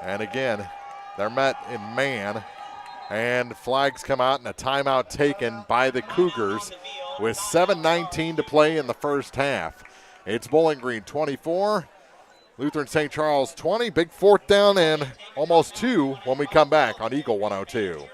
S2: And again, they're met in man, and flags come out and a timeout taken by the Cougars with 7:19 to play in the first half. It's Bowling Green 24, Lutheran St. Charles 20. Big 4th down and almost 2 when we come back on Eagle 102.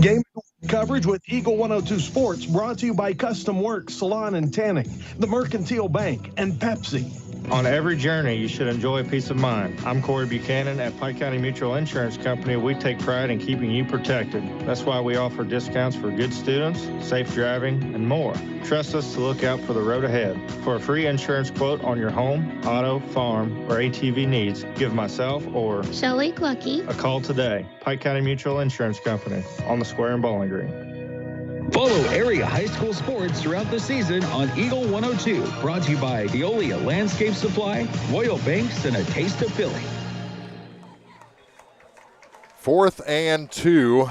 S4: Game coverage with Eagle 102 Sports brought to you by Custom Work Salon and Tanning, the Mercantile Bank, and Pepsi.
S20: On every journey, you should enjoy peace of mind. I'm Corey Buchanan. At Pike County Mutual Insurance Company, we take pride in keeping you protected. That's why we offer discounts for good students, safe driving, and more. Trust us to look out for the road ahead. For a free insurance quote on your home, auto, farm, or ATV needs, give myself or
S13: Shelley Glucky
S20: a call today. Pike County Mutual Insurance Company on the square in Bowling Green.
S19: Follow area high school sports throughout the season on Eagle 102. Brought to you by Veolia Landscape Supply, Royal Banks, and a taste of Philly.
S2: 4th and 2.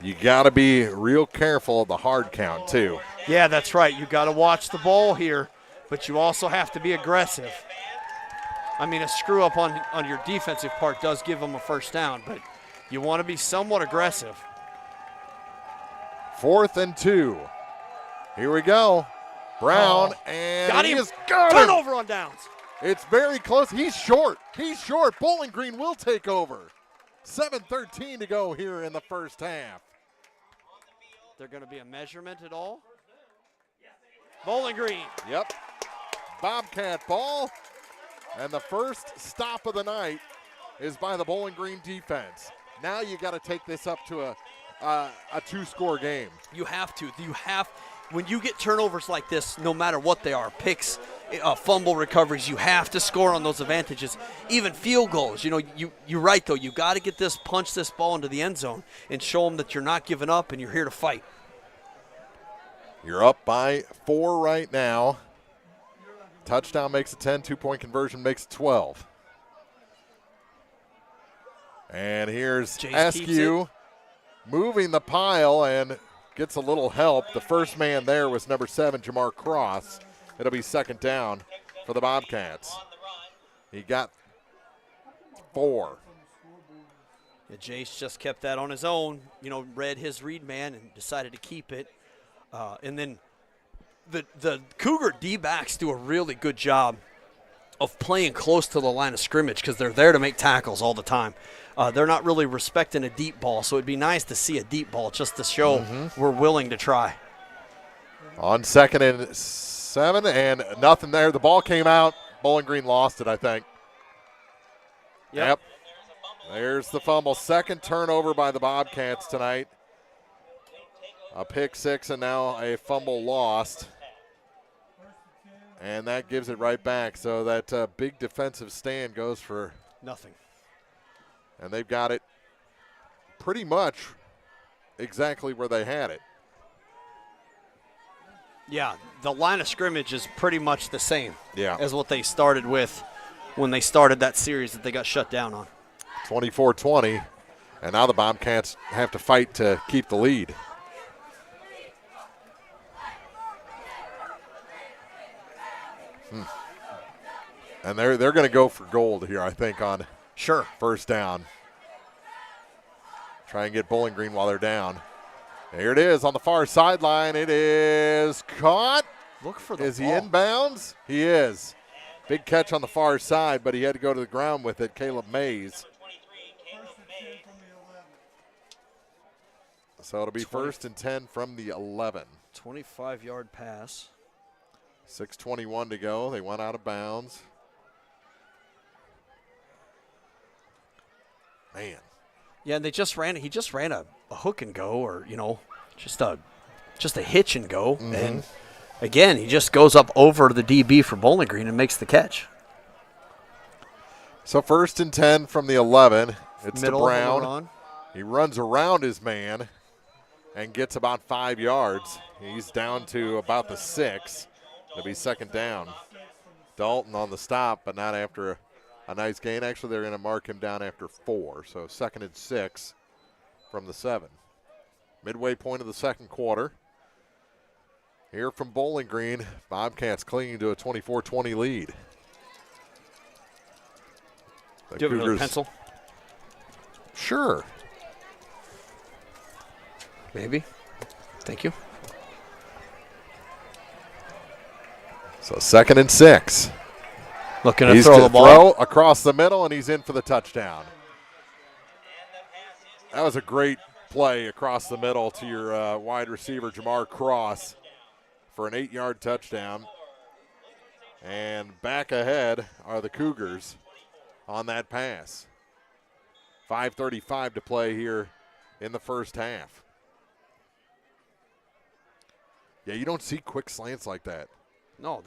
S2: You got to be real careful of the hard count, too.
S3: Yeah, that's right. You got to watch the ball here, but you also have to be aggressive. I mean, a screw up on your defensive part does give them a first down, but you want to be somewhat aggressive.
S2: 4th and 2. Here we go. Brown, and
S3: got
S2: he
S3: him.
S2: has got him.
S3: Turnover on downs.
S2: It's very close. He's short. He's short. Bowling Green will take over. 7:13 to go here in the first half.
S3: There going to be a measurement at all? Bowling Green.
S2: Yep. Bobcat ball. And the first stop of the night is by the Bowling Green defense. Now you got to take this up to a 2-score game.
S3: You have to. When you get turnovers like this, no matter what they are, picks, fumble recoveries, you have to score on those advantages. Even field goals. You know, you're right, though. You got to punch this ball into the end zone and show them that you're not giving up and you're here to fight.
S2: You're up by 4 right now. Touchdown makes it 10. 2-point conversion makes it 12. And here's Askew moving the pile and gets a little help. The first man there was number 7, Jamar Cross. It'll be 2nd down for the Bobcats. He got 4.
S3: Yeah, Jace just kept that on his own, read his read man and decided to keep it. And then the Cougar D-backs do a really good job of playing close to the line of scrimmage because they're there to make tackles all the time. They're not really respecting a deep ball, so it'd be nice to see a deep ball just to show we're willing to try.
S2: On 2nd and 7, and nothing there. The ball came out. Bowling Green lost it, I think. Yep. There's the fumble. 2nd turnover by the Bobcats tonight. A pick 6 and now a fumble lost. And that gives it right back. So that big defensive stand goes for
S3: nothing.
S2: And they've got it pretty much exactly where they had it.
S3: Yeah, the line of scrimmage is pretty much the same
S2: as
S3: what they started with when they started that series that they got shut down on.
S2: 24-20, and now the Bobcats have to fight to keep the lead. And they're going to go for gold here, I think, on first down. Try and get Bowling Green while they're down. Here it is on the far sideline. It is caught.
S3: Look for the
S2: Is he
S3: ball.
S2: inbounds? He is. Big catch on the far side, but he had to go to the ground with it. Caleb Mays. So it'll be 1st and 10 from the 11.
S3: 25-yard pass.
S2: 6:21 to go. They went out of bounds. Man.
S3: Yeah, and he just ran a hook and go, or, just a just a hitch and go. And again, he just goes up over the DB for Bowling Green and makes the catch.
S2: So 1st and 10 from the 11. It's
S3: Middle
S2: to Brown.
S3: run.
S2: He runs around his man and gets about 5 yards. He's down to about the 6. It'll be 2nd down. Dalton on the stop, but not after a nice gain. Actually, they're going to mark him down after 4. So 2nd and 6 from the 7. Midway point of the second quarter. Here from Bowling Green, Bobcats clinging to a 24-20 lead.
S3: Do you have another pencil?
S2: Sure.
S3: Maybe. Thank you.
S2: So 2nd and 6.
S3: Looking to throw the ball.
S2: Throw across the middle, and he's in for the touchdown. That was a great play across the middle to your wide receiver, Jamar Cross, for an 8-yard touchdown. And back ahead are the Cougars on that pass. 5:35 to play here in the first half. Yeah, you don't see quick slants like that.
S3: No,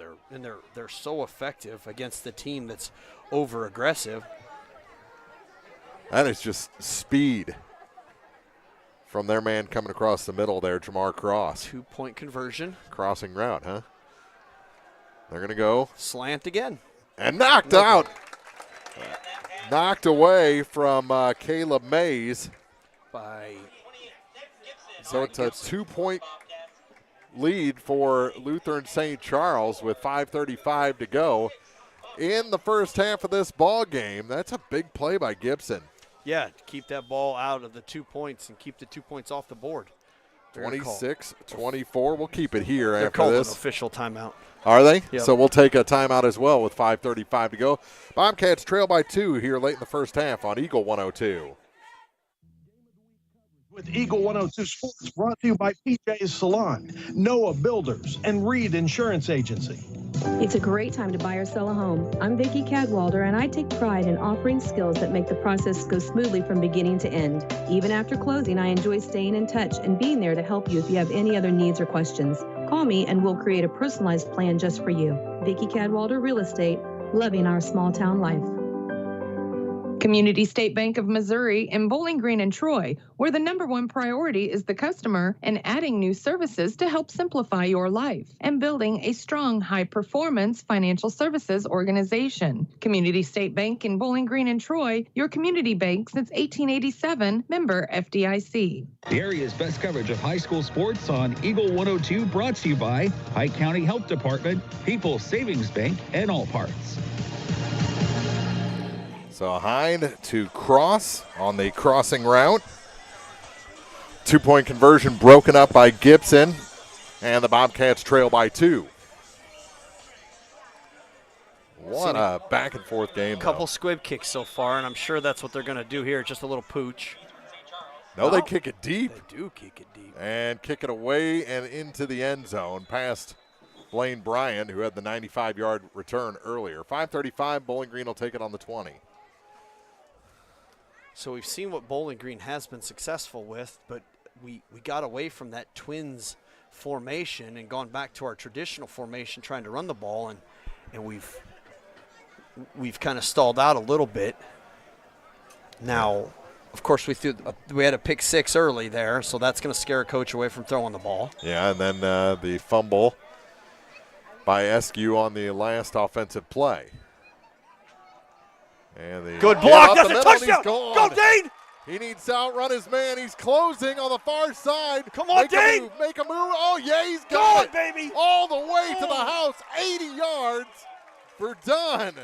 S3: they're so effective against the team that's over aggressive.
S2: That is just speed from their man coming across the middle there, Jamar Cross.
S3: 2-point conversion.
S2: Crossing route, huh? They're going to go.
S3: Slant again.
S2: And knocked out. Knocked away from Caleb Mays. So it's a 2-point lead for Lutheran St. Charles with 5:35 to go in the first half of this ball game. That's a big play by Gibson.
S3: Yeah, to keep that ball out of the 2 points and keep the 2 points off the board.
S2: 26-24. We'll keep it here
S3: They're
S2: after this.
S3: An official timeout.
S2: Are they?
S3: Yep.
S2: So we'll take a timeout as well with 5:35 to go. Bobcats trail by 2 here late in the first half on Eagle 102.
S4: With Eagle 102 Sports, brought to you by PJ's Salon, Noah Builders, and Reed Insurance Agency.
S5: It's a great time to buy or sell a home. I'm Vicki Cadwalder, and I take pride in offering skills that make the process go smoothly from beginning to end. Even after closing, I enjoy staying in touch and being there to help you if you have any other needs or questions. Call me and we'll create a personalized plan just for you. Vicki Cadwalder Real Estate, loving our small town life.
S8: Community State Bank of Missouri in Bowling Green and Troy, where the #1 priority is the customer and adding new services to help simplify your life and building a strong, high-performance financial services organization. Community State Bank in Bowling Green and Troy, your community bank since 1887, member FDIC.
S19: The area's best coverage of high school sports on Eagle 102, brought to you by Pike County Health Department, People's Savings Bank, and All Parts.
S2: So Hind to Cross on the crossing route. 2-point conversion broken up by Gibson, and the Bobcats trail by 2. What a back-and-forth game,
S3: Couple squib kicks so far, and I'm sure that's what they're going to do here, just a little pooch.
S2: No, they kick it deep.
S3: They do kick it deep.
S2: And kick it away and into the end zone past Blaine Bryant, who had the 95-yard return earlier. 5:35, Bowling Green will take it on the 20.
S3: So we've seen what Bowling Green has been successful with, but we got away from that Twins formation and gone back to our traditional formation trying to run the ball, and we've kind of stalled out a little bit. Now, of course, we had a pick 6 early there, so that's going to scare a coach away from throwing the ball.
S2: Yeah, and then the fumble by Eskew on the last offensive play. And the
S3: good block, that's a touchdown. Go, Dane!
S2: He needs to outrun his man. He's closing on the far side.
S3: Come on, Dane!
S2: Make a move. Oh, yeah, he's got it.
S3: Baby!
S2: All the way to the house. 80 yards for Dunn.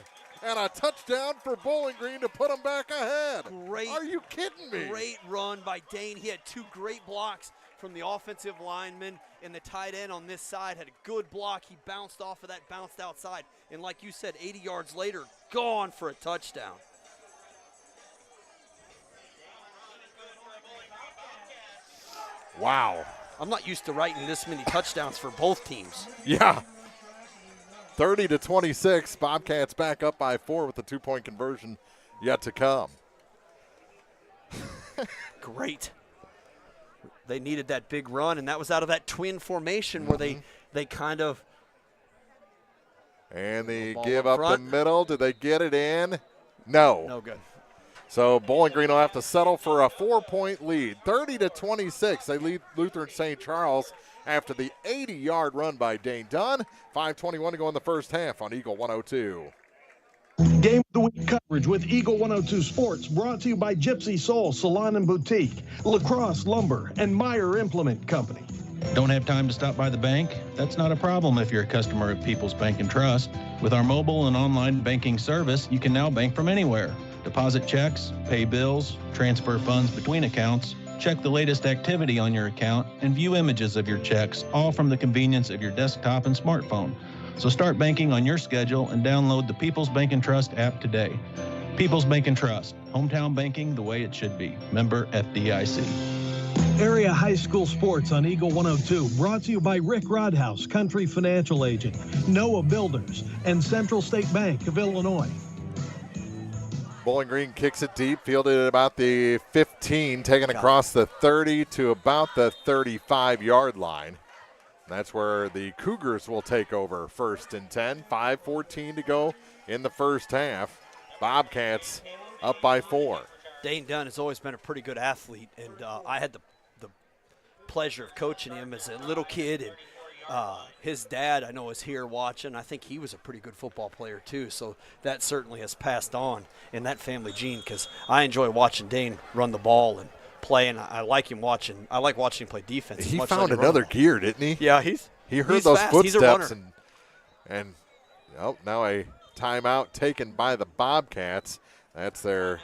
S2: And a touchdown for Bowling Green to put them back ahead. Are you kidding me?
S3: Great run by Dane. He had 2 great blocks from the offensive lineman, and the tight end on this side had a good block. He bounced off of that, bounced outside. And like you said, 80 yards later, gone for a touchdown.
S2: Wow.
S3: I'm not used to writing this many touchdowns for both teams.
S2: Yeah. 30-26. Bobcats back up by 4 with the 2-point conversion yet to come.
S3: Great. they needed that big run, and that was out of that twin formation where they kind of.
S2: And they give up the middle. Did they get it in? No.
S3: No good.
S2: So Bowling Green will have to settle for a 4-point lead. 30-26, they lead Lutheran St. Charles after the 80-yard run by Dane Dunn. 5:21 to go in the first half on Eagle 102.
S4: Game of the Week coverage with Eagle 102 Sports brought to you by Gypsy Soul Salon and Boutique, Lacrosse Lumber, and Meyer Implement Company.
S21: Don't have time to stop by the bank? That's not a problem if you're a customer of People's Bank and Trust. With our mobile and online banking service, you can now bank from anywhere. Deposit checks, pay bills, transfer funds between accounts, check the latest activity on your account, and view images of your checks, all from the convenience of your desktop and smartphone. So start banking on your schedule and download the People's Bank and Trust app today. People's Bank and Trust, hometown banking the way it should be. Member FDIC.
S4: Area high school sports on Eagle 102, brought to you by Rick Rodhouse, Country Financial Agent, Noah Builders, and Central State Bank of Illinois.
S2: Bowling Green kicks it deep, fielded at about the 15, taken across the 30 to about the 35-yard line. That's where the Cougars will take over 1st and 10. 5:14 to go in the first half. Bobcats up by 4.
S3: Dane Dunn has always been a pretty good athlete, and I had the pleasure of coaching him as a little kid. And his dad, I know, is here watching. I think he was a pretty good football player too, so that certainly has passed on in that family gene, because I enjoy watching Dane run the ball and play, and I like watching him play defense.
S2: He found another gear, didn't he?
S3: Yeah,
S2: he heard those fast. Footsteps and now a timeout taken by the Bobcats. That's their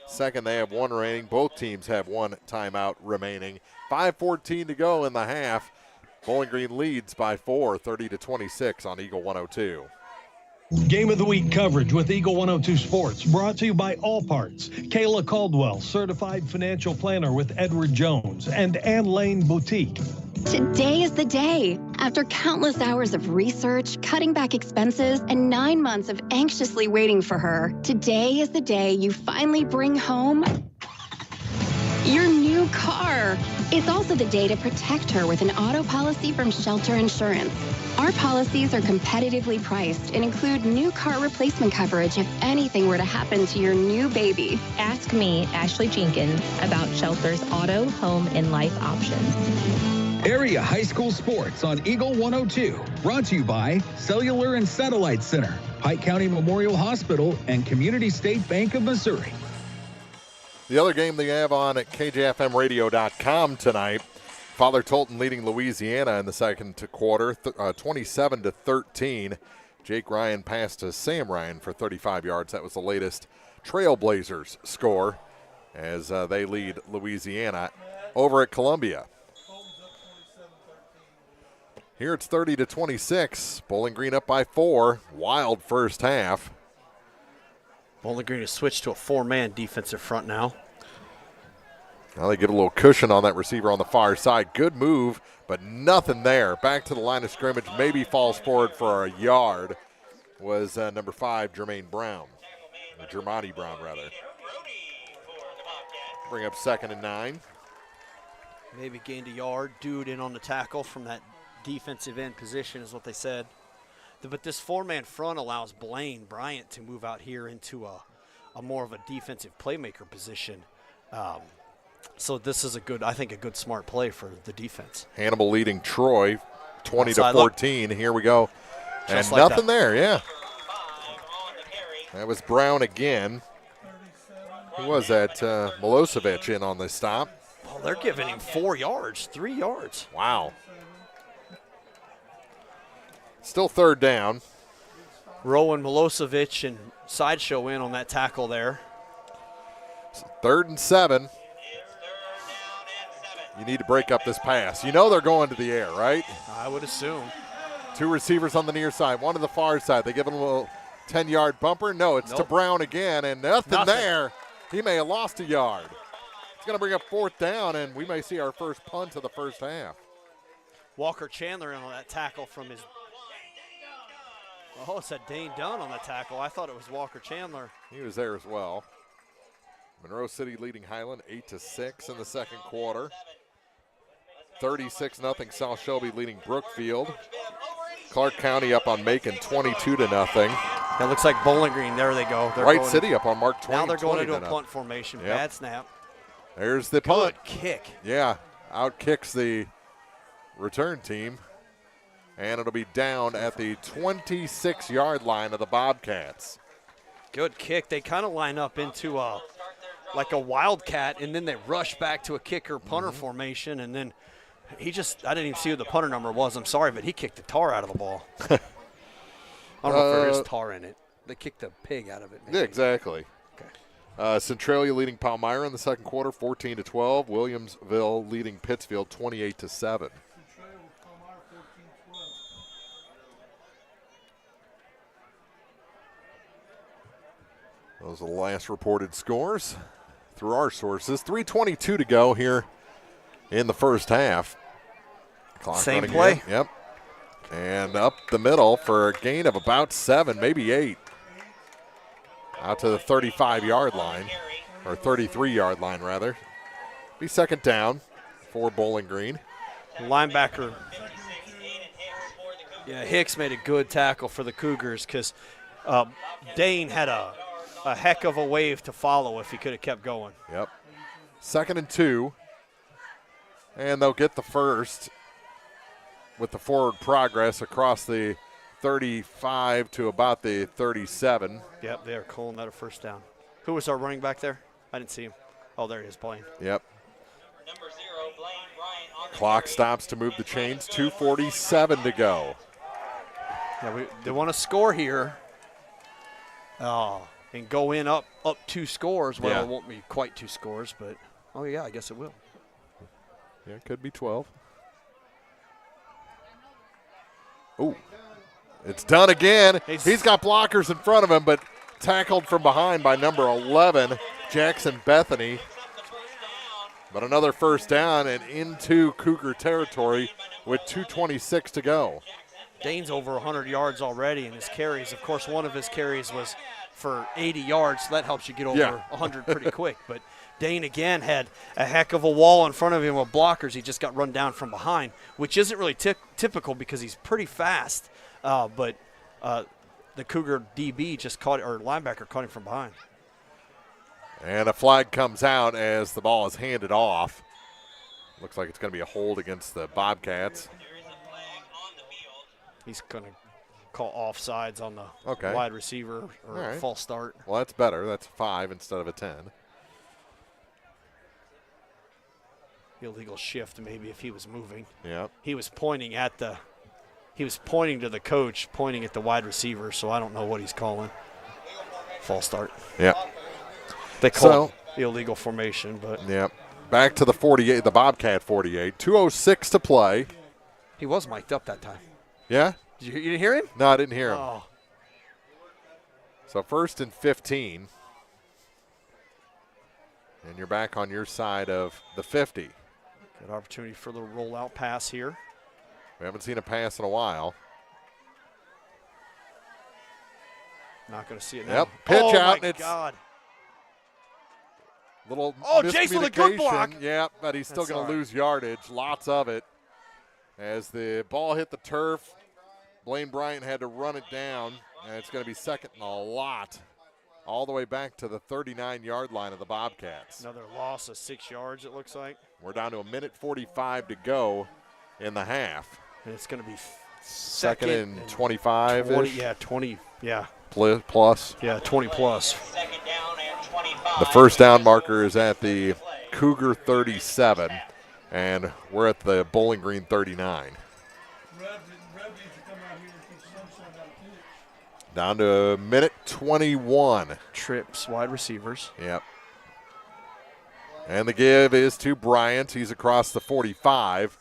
S2: second. They have one remaining. Both teams have one timeout remaining. 5:14 to go in the half. Bowling Green leads by 4, 30-26 on Eagle 102.
S4: Game of the Week coverage with Eagle 102 Sports, brought to you by All Parts, Kayla Caldwell, certified financial planner with Edward Jones, and Ann Lane Boutique.
S22: Today is the day. After countless hours of research, cutting back expenses, and 9 months of anxiously waiting for her, today is the day you finally bring home your new car. It's also the day to protect her with an auto policy from Shelter Insurance. Our policies are competitively priced and include new car replacement coverage if anything were to happen to your new baby.
S17: Ask me, Ashley Jenkins, about Shelter's auto, home, and life options.
S19: Area high school sports on Eagle 102, brought to you by Cellular and Satellite Center, Pike County Memorial Hospital, and Community State Bank of Missouri.
S2: The other game they have on at KJFMradio.com tonight, Father Tolton leading Louisiana in the second quarter, 27-13. Jake Ryan passed to Sam Ryan for 35 yards. That was the latest Trailblazers score as they lead Louisiana over at Columbia. Here it's 30-26. Bowling Green up by 4. Wild first half.
S3: Bowling Green has switched to a 4-man defensive front now.
S2: Now they get a little cushion on that receiver on the far side. Good move, but nothing there. Back to the line of scrimmage. Maybe falls forward for a yard. Was number 5, Jermaine Brown. Or Jermani Brown, rather. Bring up 2nd and 9.
S3: Maybe gained a yard. Dude in on the tackle from that defensive end position is what they said. But this 4-man front allows Blaine Bryant to move out here into a more of a defensive playmaker position. So this is a good smart play for the defense.
S2: Hannibal leading Troy 20-14. Here we go.
S3: Just
S2: and
S3: like
S2: nothing
S3: that.
S2: There, yeah. That was Brown again. Who was that? Milosevic in on the stop.
S3: Oh, they're giving him 4 yards, 3 yards.
S2: Wow. Still 3rd down.
S3: Rowan Milosevic and Sideshow in on that tackle there.
S2: 3rd and 7. You need to break up this pass. You know they're going to the air, right?
S3: I would assume.
S2: 2 receivers on the near side, 1 to the far side. They give him a little 10-yard bumper. No, it's to Brown again, and nothing there. He may have lost a yard. It's going to bring up 4th down, and we may see our first punt of the first half.
S3: Walker Chandler in on that tackle from his. Oh, it said Dane Dunn on the tackle. I thought it was Walker Chandler.
S2: He was there as well. Monroe City leading Highland 8-6 in the second quarter. 36-0 South Shelby leading Brookfield. Clark County up on Macon 22-0.
S3: It looks like Bowling Green. There they go.
S2: Wright City up on Mark 20.
S3: Now they're going into a punt formation.
S2: Yep.
S3: Bad snap.
S2: There's the punt.
S3: Good kick.
S2: Yeah, out kicks the return team. And it'll be down at the 26-yard line of the Bobcats.
S3: Good kick. They kind of line up into like a wildcat, and then they rush back to a kicker-punter formation, and then I didn't even see who the punter number was. I'm sorry, but he kicked the tar out of the ball. I don't know if there is tar in it. They kicked the pig out of it. Maybe.
S2: Yeah, exactly.
S3: Okay.
S2: Centralia leading Palmyra in the second quarter, 14-12. Williamsville leading Pittsfield, 28-7. Those are the last reported scores through our sources. 3:22 to go here in the first half. Clock
S3: Same
S2: running
S3: play.
S2: in. Yep. And up the middle for a gain of about 7, maybe 8. Out to the 35-yard line, or 33-yard line, rather. Be second down for Bowling Green.
S3: Linebacker. Yeah, Hicks made a good tackle for the Cougars because Dane had a heck of a wave to follow if he could have kept going.
S2: Yep. 2nd and 2. And they'll get the first with the forward progress across the 35 to about the 37.
S3: Yep, they are calling that a first down. Who was our running back there? I didn't see him. Oh, there he is playing.
S2: Yep. Clock stops to move the chains. 2:47 to go.
S3: Yeah, they want to score here. And go in up 2 scores. Well,
S2: Yeah.
S3: it won't be quite 2 scores, but yeah, I guess it will.
S2: Yeah, it could be 12. Ooh, it's done again. He's got blockers in front of him, but tackled from behind by number 11, Jackson Bethany. But another first down and into Cougar territory with 2:26 to go.
S3: Dane's over 100 yards already in his carries. Of course, one of his carries was for 80 yards, so that helps you get over 100 pretty quick. But Dane, again, had a heck of a wall in front of him with blockers. He just got run down from behind, which isn't really typical because he's pretty fast. But the Cougar DB just caught, or linebacker caught him from behind.
S2: And a flag comes out as the ball is handed off. Looks like it's going to be a hold against the Bobcats.
S3: He's going to call offsides on the wide receiver or false start.
S2: Well, that's better. That's 5 instead of a 10.
S3: Illegal shift maybe if he was moving.
S2: Yeah.
S3: He was pointing to the coach, pointing at the wide receiver, so I don't know what he's calling. False start.
S2: Yeah.
S3: They call it illegal formation, but.
S2: Yeah. Back to the 48, the Bobcat 48. 2:06 to play.
S3: He was mic'd up that time.
S2: Yeah?
S3: You didn't hear him?
S2: No, I didn't hear him.
S3: Oh.
S2: So 1st and 15. And you're back on your side of the 50.
S3: Good opportunity for a little rollout pass here.
S2: We haven't seen a pass in a while.
S3: Not going to see it now.
S2: Yep, pitch out.
S3: My God.
S2: Little
S3: Jason with a good block.
S2: Yeah, but he's still going to lose yardage, lots of it. As the ball hit the turf, Blaine Bryant had to run it down, and it's going to be second and a lot, all the way back to the 39-yard line of the Bobcats.
S3: Another loss of 6 yards, it looks like.
S2: We're down to 1:45 to go in the half.
S3: And it's going to be
S2: second and 25-ish.
S3: 20, yeah, 20, yeah.
S2: Plus.
S3: Yeah, 20 plus.
S2: The first down marker is at the Cougar 37, and we're at the Bowling Green 39. Down to 1:21.
S3: Trips, wide receivers.
S2: Yep. And the give is to Bryant. He's across the 45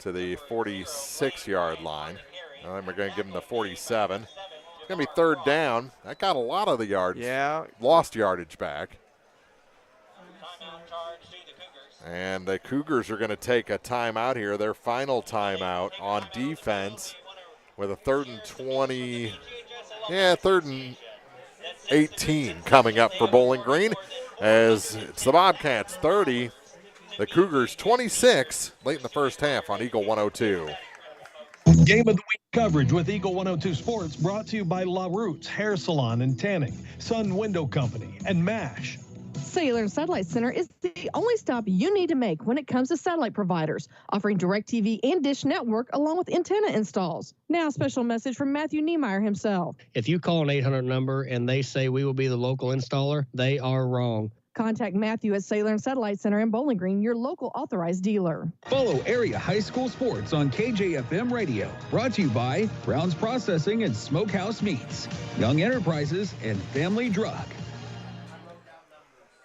S2: to the 46-yard line. And then we're going to give him the 47. It's going to be third down. That got a lot of the yards.
S3: Yeah.
S2: Lost yardage back. And the Cougars are going to take a timeout here, their final timeout on defense with a 3rd and 20. Yeah, 3rd and 18 coming up for Bowling Green as it's the Bobcats 30 The Cougars 26 late in the first half on Eagle 102.
S4: Game of the Week coverage with Eagle 102 Sports brought to you by La Roots Hair Salon and Tanning, Sun Window Company, and MASH.
S10: Cellular Satellite Center is the only stop you need to make when it comes to satellite providers, offering DirecTV and Dish Network along with antenna installs. Now, a special message from Matthew Niemeyer himself.
S11: If you call an 800 number and they say we will be the local installer, they are wrong.
S10: Contact Matthew at Cellular Satellite Center in Bowling Green, your local authorized dealer.
S19: Follow area high school sports on KJFM Radio. Brought to you by Brown's Processing and Smokehouse Meats, Young Enterprises, and Family Drug.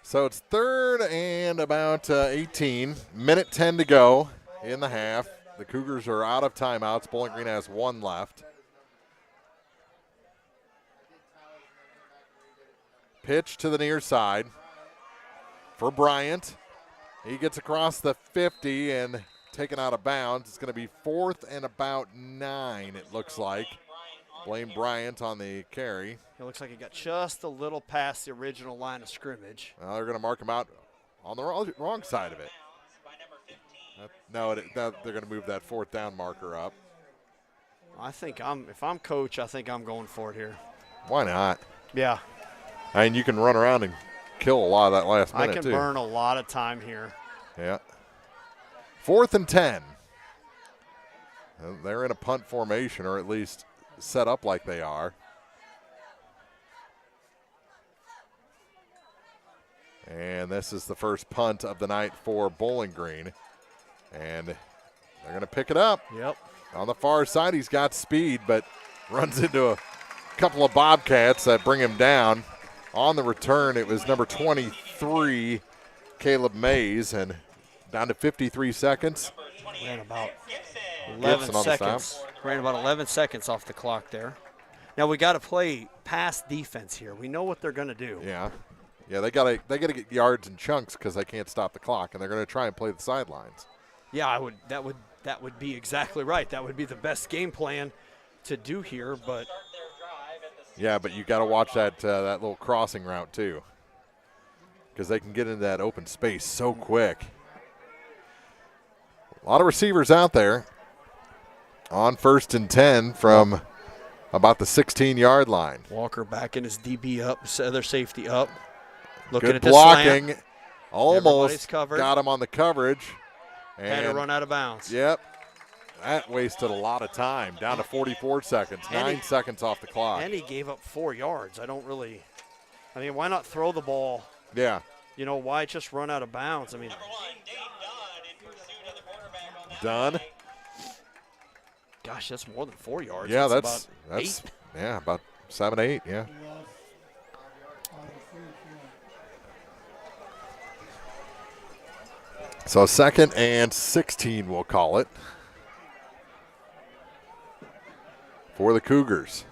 S2: So it's third and about 18. Minute 10 to go in the half. The Cougars are out of timeouts. Bowling Green has one left. Pitch to the near side for Bryant. He gets across the 50 and taken out of bounds. It's going to be fourth and about 9, it looks like. Blame Bryant on the carry.
S3: It looks like he got just a little past the original line of scrimmage.
S2: Well, they're going to mark him out on the wrong side of it. No, they're going to move that fourth down marker up.
S3: If I'm coach, I think I'm going for it here.
S2: Why not?
S3: Yeah.
S2: I mean, you can run around and kill a lot of that last minute,
S3: I can burn a lot of time here.
S2: Yeah. 4th and 10. They're in a punt formation, or at least set up like they are. And this is the first punt of the night for Bowling Green. And they're going to pick it up.
S3: Yep.
S2: On the far side, he's got speed, but runs into a couple of Bobcats that bring him down. On the return, it was number 23, Caleb Mays, and down to 53 seconds.
S3: Ran about 11 seconds. Ran about 11 seconds off the clock there. Now we got to play pass defense here. We know what they're going to do.
S2: Yeah. Yeah, they got to get yards in chunks because they can't stop the clock, and they're going to try and play the sidelines.
S3: Yeah, that would be exactly right. That would be the best game plan to do here, but
S2: yeah, but you got to watch that little crossing route too, because they can get into that open space so quick. A lot of receivers out there on 1st and 10 from about the 16-yard line.
S3: Walker back in his DB up, other safety up. Looking
S2: Good
S3: at
S2: blocking.
S3: The slant.
S2: Almost got him on the coverage. And
S3: had to run out of bounds.
S2: Yep. That wasted a lot of time. Down to 44 seconds. 9 seconds off the clock.
S3: And he gave up 4 yards. I mean, why not throw the ball?
S2: Yeah.
S3: You know, why just run out of bounds? I mean.
S2: Done.
S3: Gosh, that's more than 4 yards.
S2: Yeah,
S3: that's
S2: about
S3: 8.
S2: Yeah, about 7, 8, yeah. So 2nd and 16, we'll call it, for the Cougars.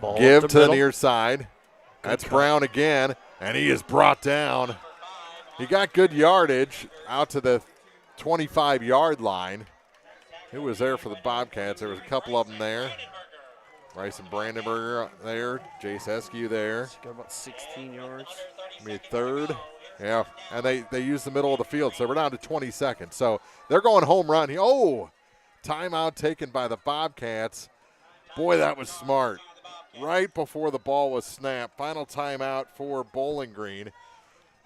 S3: Ball
S2: Give to the near side. That's Brown again, and he is brought down. He got good yardage out to the 25-yard line. Who was there for the Bobcats? There was a couple of them there. Bryson Brandenberger there. Jace Eskew there.
S3: Got about 16 yards.
S2: Maybe 3rd. Yeah, and they use the middle of the field, so we're down to 20 seconds. So they're going home run. Oh, timeout taken by the Bobcats. Boy, that was smart. Right before the ball was snapped. Final timeout for Bowling Green.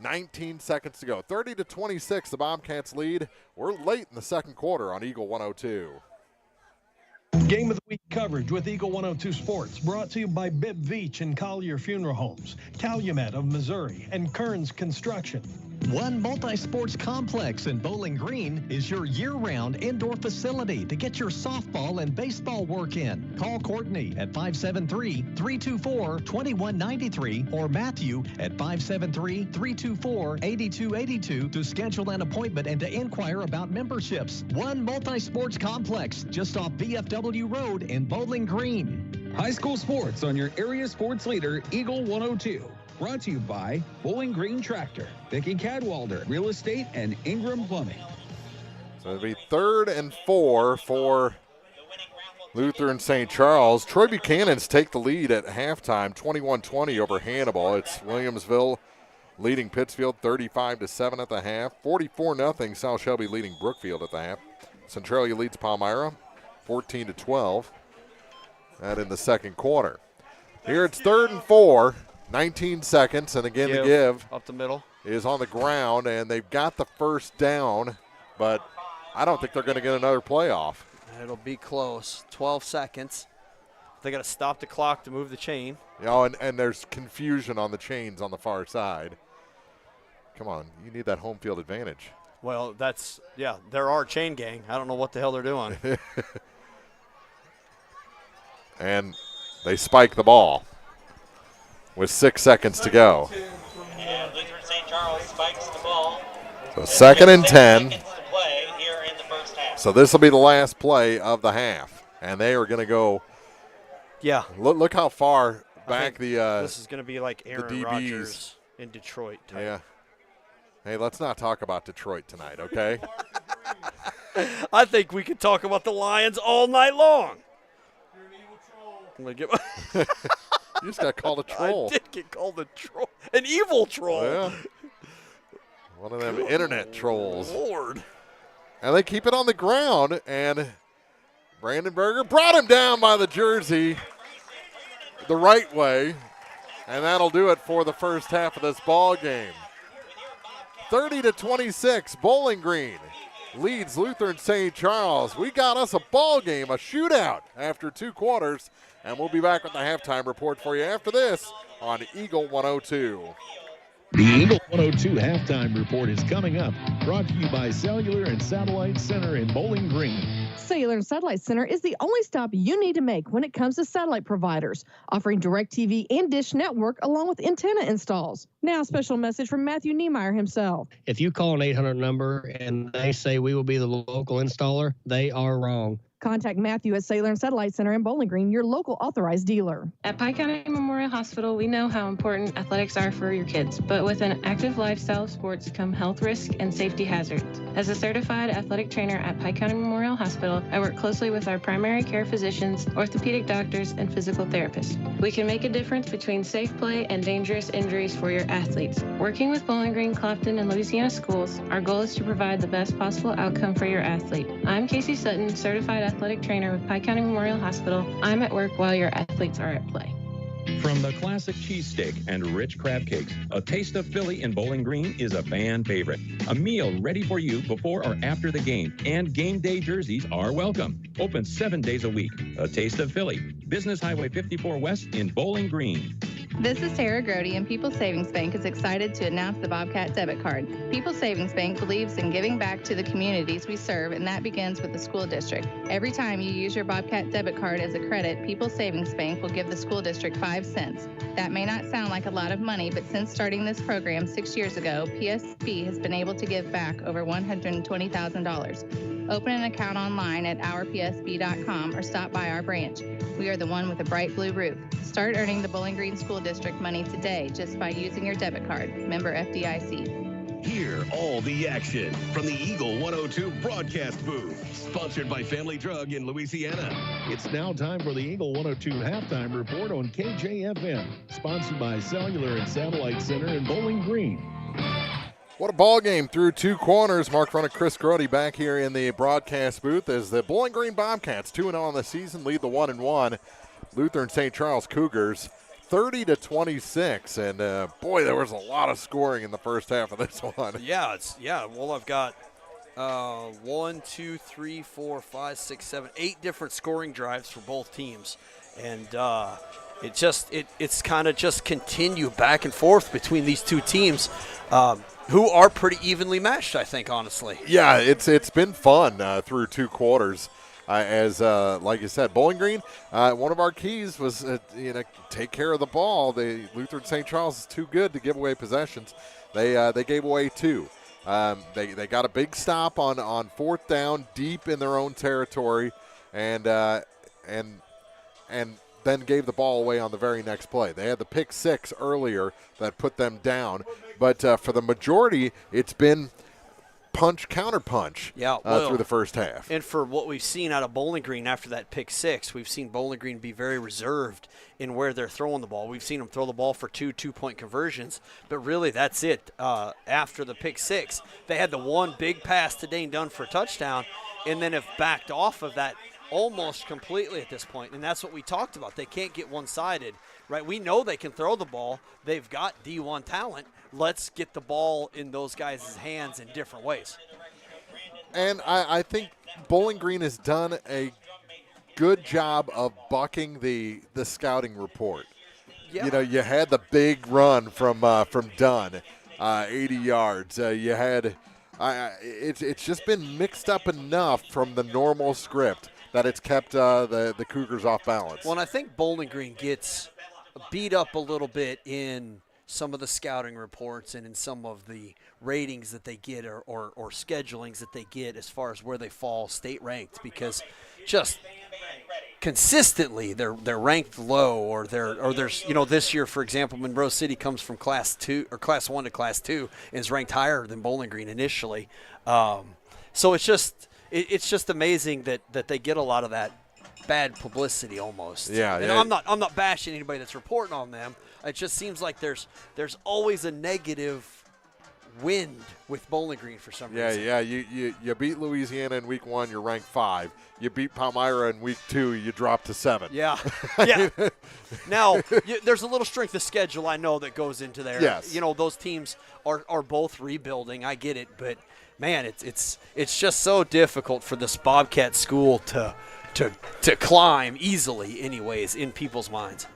S2: 19 seconds to go. 30-26, the Bobcats lead. We're late in the second quarter on Eagle 102.
S4: Game of the Week coverage with Eagle 102 Sports brought to you by Bibb Veach and Collier Funeral Homes, Calumet of Missouri, and Kearns Construction.
S23: One multi-sports complex in Bowling Green is your year-round indoor facility to get your softball and baseball work in. Call Courtney at 573-324-2193 or Matthew at 573-324-8282 to schedule an appointment and to inquire about memberships. One multi-sports complex just off VFW Road in Bowling Green.
S19: High school sports on your area sports leader, Eagle 102. Brought to you by Bowling Green Tractor, Vicki Cadwalder, Real Estate, and Ingram Plumbing.
S2: So it'll be 3rd and 4 for Lutheran St. Charles. Troy Buchanan's take the lead at halftime, 21-20 over Hannibal. It's Williamsville leading Pittsfield 35-7 at the half. 44-0 South Shelby leading Brookfield at the half. Centralia leads Palmyra 14-12. That in the second quarter. Here it's 3rd and 4, 19 seconds, and again the give
S3: up the middle
S2: is on the ground, and they've got the first down, but I don't think they're going to get another play off.
S3: It'll be close. 12 seconds. They got to stop the clock to move the chain.
S2: You know, and there's confusion on the chains on the far side. Come on, you need that home field advantage.
S3: Well, they're our chain gang. I don't know what the hell they're doing.
S2: And they spike the ball with 6 seconds to go.
S12: And Lutheran St. Charles spikes the ball.
S2: So 2nd and 10.
S12: To play here in the first half.
S2: So this will be the last play of the half. And they are going to go.
S3: Yeah.
S2: Look how far back
S3: this is going to be like Aaron
S2: DBs.
S3: Rodgers in Detroit type.
S2: Yeah. Hey, let's not talk about Detroit tonight, okay?
S3: I think we could talk about the Lions all night long. I'm gonna get
S2: You just got called a troll.
S3: I did get called a troll. An evil troll.
S2: Yeah. One of them internet trolls.
S3: Lord.
S2: And they keep it on the ground, and Brandenburger brought him down by the jersey the right way, and that'll do it for the first half of this ball game. 30-26, Bowling Green leads Lutheran St. Charles. We got us a ball game, a shootout after 2 quarters, and we'll be back with the halftime report for you after this on Eagle 102.
S7: The Eagle 102 halftime report is coming up, brought to you by Cellular and Satellite Center in Bowling Green.
S10: Cellular and Satellite Center is the only stop you need to make when it comes to satellite providers, offering DirecTV and Dish Network along with antenna installs. Now, a special message from Matthew Niemeyer himself.
S11: If you call an 800 number and they say we will be the local installer, they are wrong.
S10: Contact Matthew at Cellular and Satellite Center in Bowling Green, your local authorized dealer.
S14: At Pike County Memorial Hospital, we know how important athletics are for your kids, but with an active lifestyle of sports come health risks and safety hazards. As a certified athletic trainer at Pike County Memorial Hospital, I work closely with our primary care physicians, orthopedic doctors, and physical therapists. We can make a difference between safe play and dangerous injuries for your athletes. Working with Bowling Green, Clopton, and Louisiana schools, our goal is to provide the best possible outcome for your athlete. I'm Casey Sutton, certified athletic trainer with Pike County Memorial Hospital. I'm at work while your athletes are at play.
S18: From the classic cheesesteak and rich crab cakes, a taste of Philly in Bowling Green is a fan favorite. A meal ready for you before or after the game, and game day jerseys are welcome. Open 7 days a week. A taste of Philly. Business Highway 54 West in Bowling Green.
S24: This is Tara Grody, and People's Savings Bank is excited to announce the Bobcat debit card. People's Savings Bank believes in giving back to the communities we serve, and that begins with the school district. Every time you use your Bobcat debit card as a credit, People's Savings Bank will give the school district 5 cents. That may not sound like a lot of money, but since starting this program 6 years ago, PSB has been able to give back over $120,000. Open an account online at ourpsb.com or stop by our branch. We are the one with a bright blue roof. Start earning the Bowling Green School District money today just by using your debit card. Member FDIC.
S16: Hear all the action from the Eagle 102 broadcast booth. Sponsored by Family Drug in Louisiana.
S7: It's now time for the Eagle 102 halftime report on KJFM, sponsored by Cellular and Satellite Center in Bowling Green.
S2: What a ball game through 2 corners. Mark Front and Chris Grody back here in the broadcast booth as the Bowling Green Bobcats, 2-0 on the season, lead the 1-1 Lutheran St. Charles Cougars 30-26. And boy, there was a lot of scoring in the first half of this one.
S3: Yeah, well, I've got 1, 2, 3, 4, 5, 6, 7, 8 different scoring drives for both teams, and it's kind of just continue back and forth between these two teams. Who are pretty evenly matched, I think, honestly.
S2: Yeah, it's been fun through 2 quarters. As like you said, Bowling Green, one of our keys was take care of the ball. The Lutheran St. Charles is too good to give away possessions. They gave away 2. They got a big stop on 4th down deep in their own territory, and then gave the ball away on the very next play. They had the pick 6 earlier that put them down. But for the majority, it's been punch, counter-punch through the first half.
S3: And for what we've seen out of Bowling Green after that pick six, we've seen Bowling Green be very reserved in where they're throwing the ball. We've seen them throw the ball for 2 2-point conversions, but really that's it. After the pick six, they had the one big pass to Dane Dunn for a touchdown, and then have backed off of that almost completely at this point, and that's what we talked about. They can't get one-sided, right? We know they can throw the ball. They've got D1 talent. Let's get the ball in those guys' hands in different ways.
S2: And I think Bowling Green has done a good job of bucking the scouting report.
S3: Yeah.
S2: You know, you had the big run from Dunn, 80 yards. You had it's just been mixed up enough from the normal script that it's kept the Cougars off balance.
S3: Well, and I think Bowling Green gets beat up a little bit in some of the scouting reports and in some of the ratings that they get or schedulings that they get as far as where they fall state ranked, because just consistently they're ranked low, or there's, you know, this year, for example, Monroe City comes from Class 2 or Class 1 to Class 2 and is ranked higher than Bowling Green initially. So it's just amazing that they get a lot of that bad publicity almost.
S2: Yeah,
S3: and
S2: yeah.
S3: I'm not bashing anybody that's reporting on them. It just seems like there's always a negative wind with Bowling Green for some reason.
S2: Yeah. You beat Louisiana in week 1, you're ranked 5. You beat Palmyra in week 2, you drop to 7.
S3: Yeah. Now, there's a little strength of schedule, I know, that goes into there.
S2: Yes.
S3: You know, those teams are both rebuilding. I get it, but man, it's just so difficult for this Bobcat school to climb easily, anyways, in people's minds.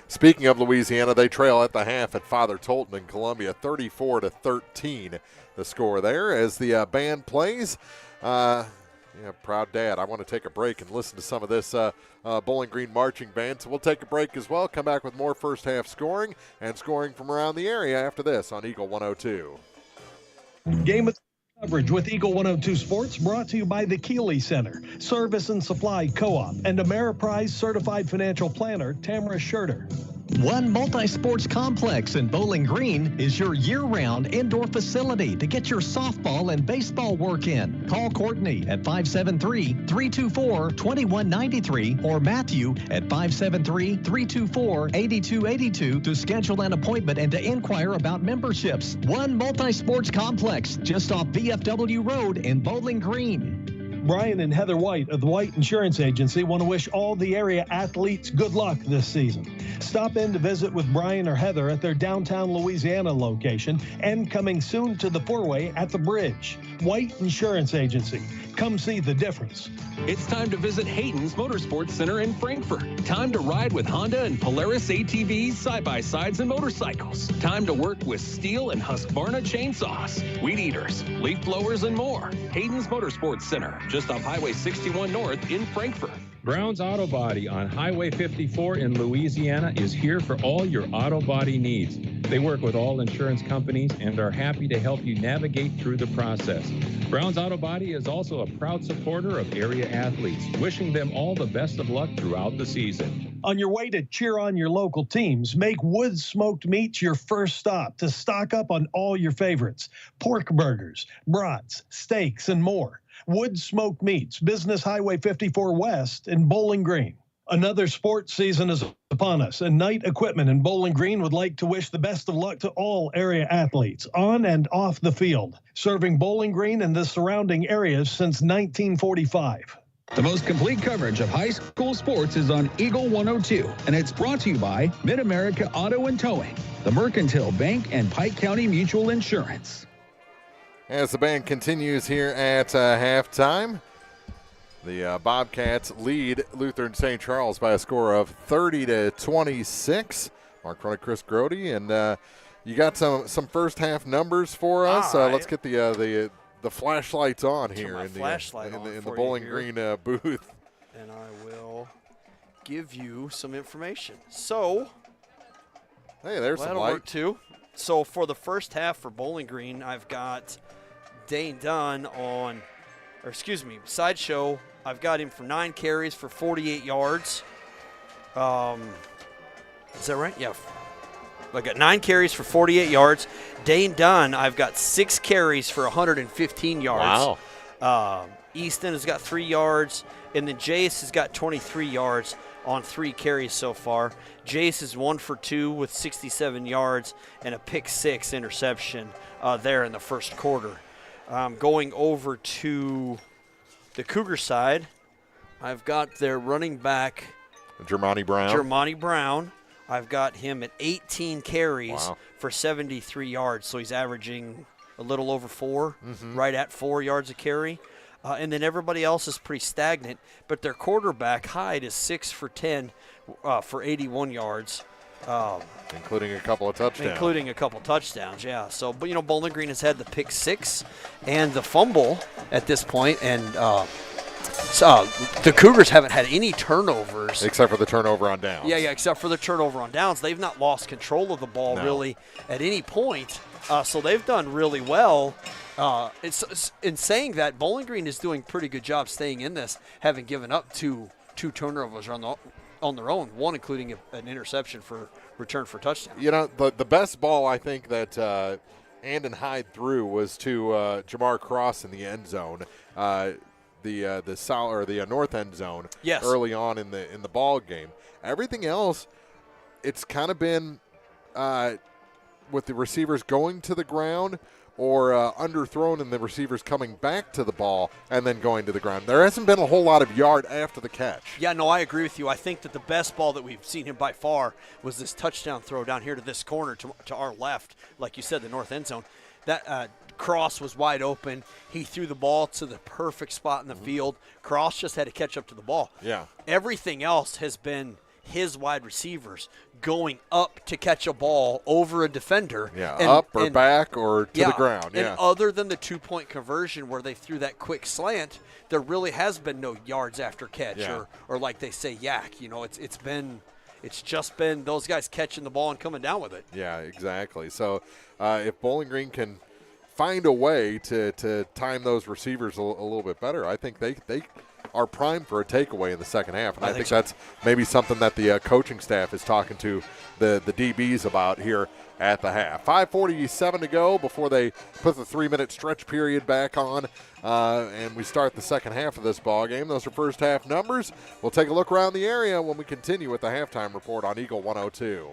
S2: Speaking of Louisiana, they trail at the half at Father Tolton in Columbia, 34-13. The score there as the band plays. Proud dad. I want to take a break and listen to some of this Bowling Green marching band. So we'll take a break as well. Come back with more first half scoring and scoring from around the area after this on Eagle 102.
S4: Game of coverage with Eagle 102 Sports brought to you by the Keeley Center, Service and Supply Co-op, and Ameriprise Certified Financial Planner, Tamara Scherter.
S23: One multi-sports complex in Bowling Green is your year-round indoor facility to get your softball and baseball work in. Call Courtney at 573-324-2193 or Matthew at 573-324-8282 to schedule an appointment and to inquire about memberships. One multi-sports complex just off VFW Road in Bowling Green.
S4: Brian and Heather White of the White Insurance Agency want to wish all the area athletes good luck this season. Stop in to visit with Brian or Heather at their downtown Louisiana location and coming soon to the four-way at the Bridge. White Insurance Agency. Come see the difference.
S1: It's time to visit Hayden's Motorsports Center in Frankfort. Time to ride with Honda and Polaris ATVs, side-by-sides, and motorcycles. Time to work with Steel and Husqvarna chainsaws, weed eaters, leaf blowers, and more. Hayden's Motorsports Center, just off Highway 61 North in Frankfort.
S18: Brown's Auto Body on Highway 54 in Louisiana is here for all your auto body needs. They work with all insurance companies and are happy to help you navigate through the process. Brown's Auto Body is also a proud supporter of area athletes, wishing them all the best of luck throughout the season.
S4: On your way to cheer on your local teams, make Wood Smoked Meats your first stop to stock up on all your favorites. Pork burgers, brats, steaks, and more. Wood Smoked Meats, Business Highway 54 West in Bowling Green. Another sports season is upon us, and Knight Equipment in Bowling Green would like to wish the best of luck to all area athletes on and off the field, serving Bowling Green and the surrounding areas since 1945.
S19: The most complete coverage of high school sports is on Eagle 102, and it's brought to you by Mid-America Auto and Towing, the Mercantile Bank, and Pike County Mutual Insurance.
S2: As the band continues here at halftime, the Bobcats lead Lutheran St. Charles by a score of 30-26. Mark Runner, Chris Grody, and you got some first half numbers for us.
S3: Right.
S2: Let's get the flashlights on here in the Bowling Green booth.
S3: And I will give you some information. So,
S2: hey, there's some light.
S3: That'll work too. So for the first half for Bowling Green, I've got Dane Dunn Sideshow. I've got him for 9 carries for 48 yards. Is that right? Yeah. I've got 9 carries for 48 yards. Dane Dunn, I've got 6 carries for 115 yards.
S2: Wow.
S3: Easton has got 3 yards, and then Jace has got 23 yards on 3 carries so far. Jace is 1 for 2 with 67 yards and a pick-6 interception there in the first quarter. Going over to the Cougar side, I've got their running back,
S2: Jermani
S3: Brown. I've got him at 18 carries for 73 yards, so he's averaging a little over 4, right at 4 yards a carry. And then everybody else is pretty stagnant, but their quarterback, Hyde, is 6 for 10 for 81 yards.
S2: Including a couple of touchdowns.
S3: Yeah. So, but, Bowling Green has had the pick 6 and the fumble at this point, and the Cougars haven't had any turnovers.
S2: Except for the turnover on downs.
S3: Yeah, except for the turnover on downs. They've not lost control of the ball really at any point, so they've done really well. In saying that, Bowling Green is doing a pretty good job staying in this, having given up two turnovers on their own, one including an interception for return for touchdown.
S2: The best ball I think that Andon Hyde threw was to Jamar Cross in the end zone, the north end zone.
S3: Yes.
S2: Early on in the ball game. Everything else, it's kind of been with the receivers going to the ground or underthrown and the receivers coming back to the ball and then going to the ground. There hasn't been a whole lot of yard after the catch.
S3: Yeah, no, I agree with you. I think that the best ball that we've seen him by far was this touchdown throw down here to this corner to our left, like you said, the north end zone. That Cross was wide open. He threw the ball to the perfect spot in the field. Cross just had to catch up to the ball.
S2: Yeah.
S3: Everything else has been his wide receivers going up to catch a ball over a defender.
S2: Yeah, up or back or to the ground. Yeah.
S3: And other than the 2-point conversion where they threw that quick slant, there really has been no yards after catch or like they say, yak. It's just been those guys catching the ball and coming down with it.
S2: Yeah, exactly. So if Bowling Green can find a way to time those receivers a little bit better, I think they are primed for a takeaway in the second half. And I think that's maybe something that the coaching staff is talking to the DBs about here at the half. 5:47 to go before they put the 3-minute stretch period back on, and we start the second half of this ball game. Those are first half numbers. We'll take a look around the area when we continue with the halftime report on Eagle 102.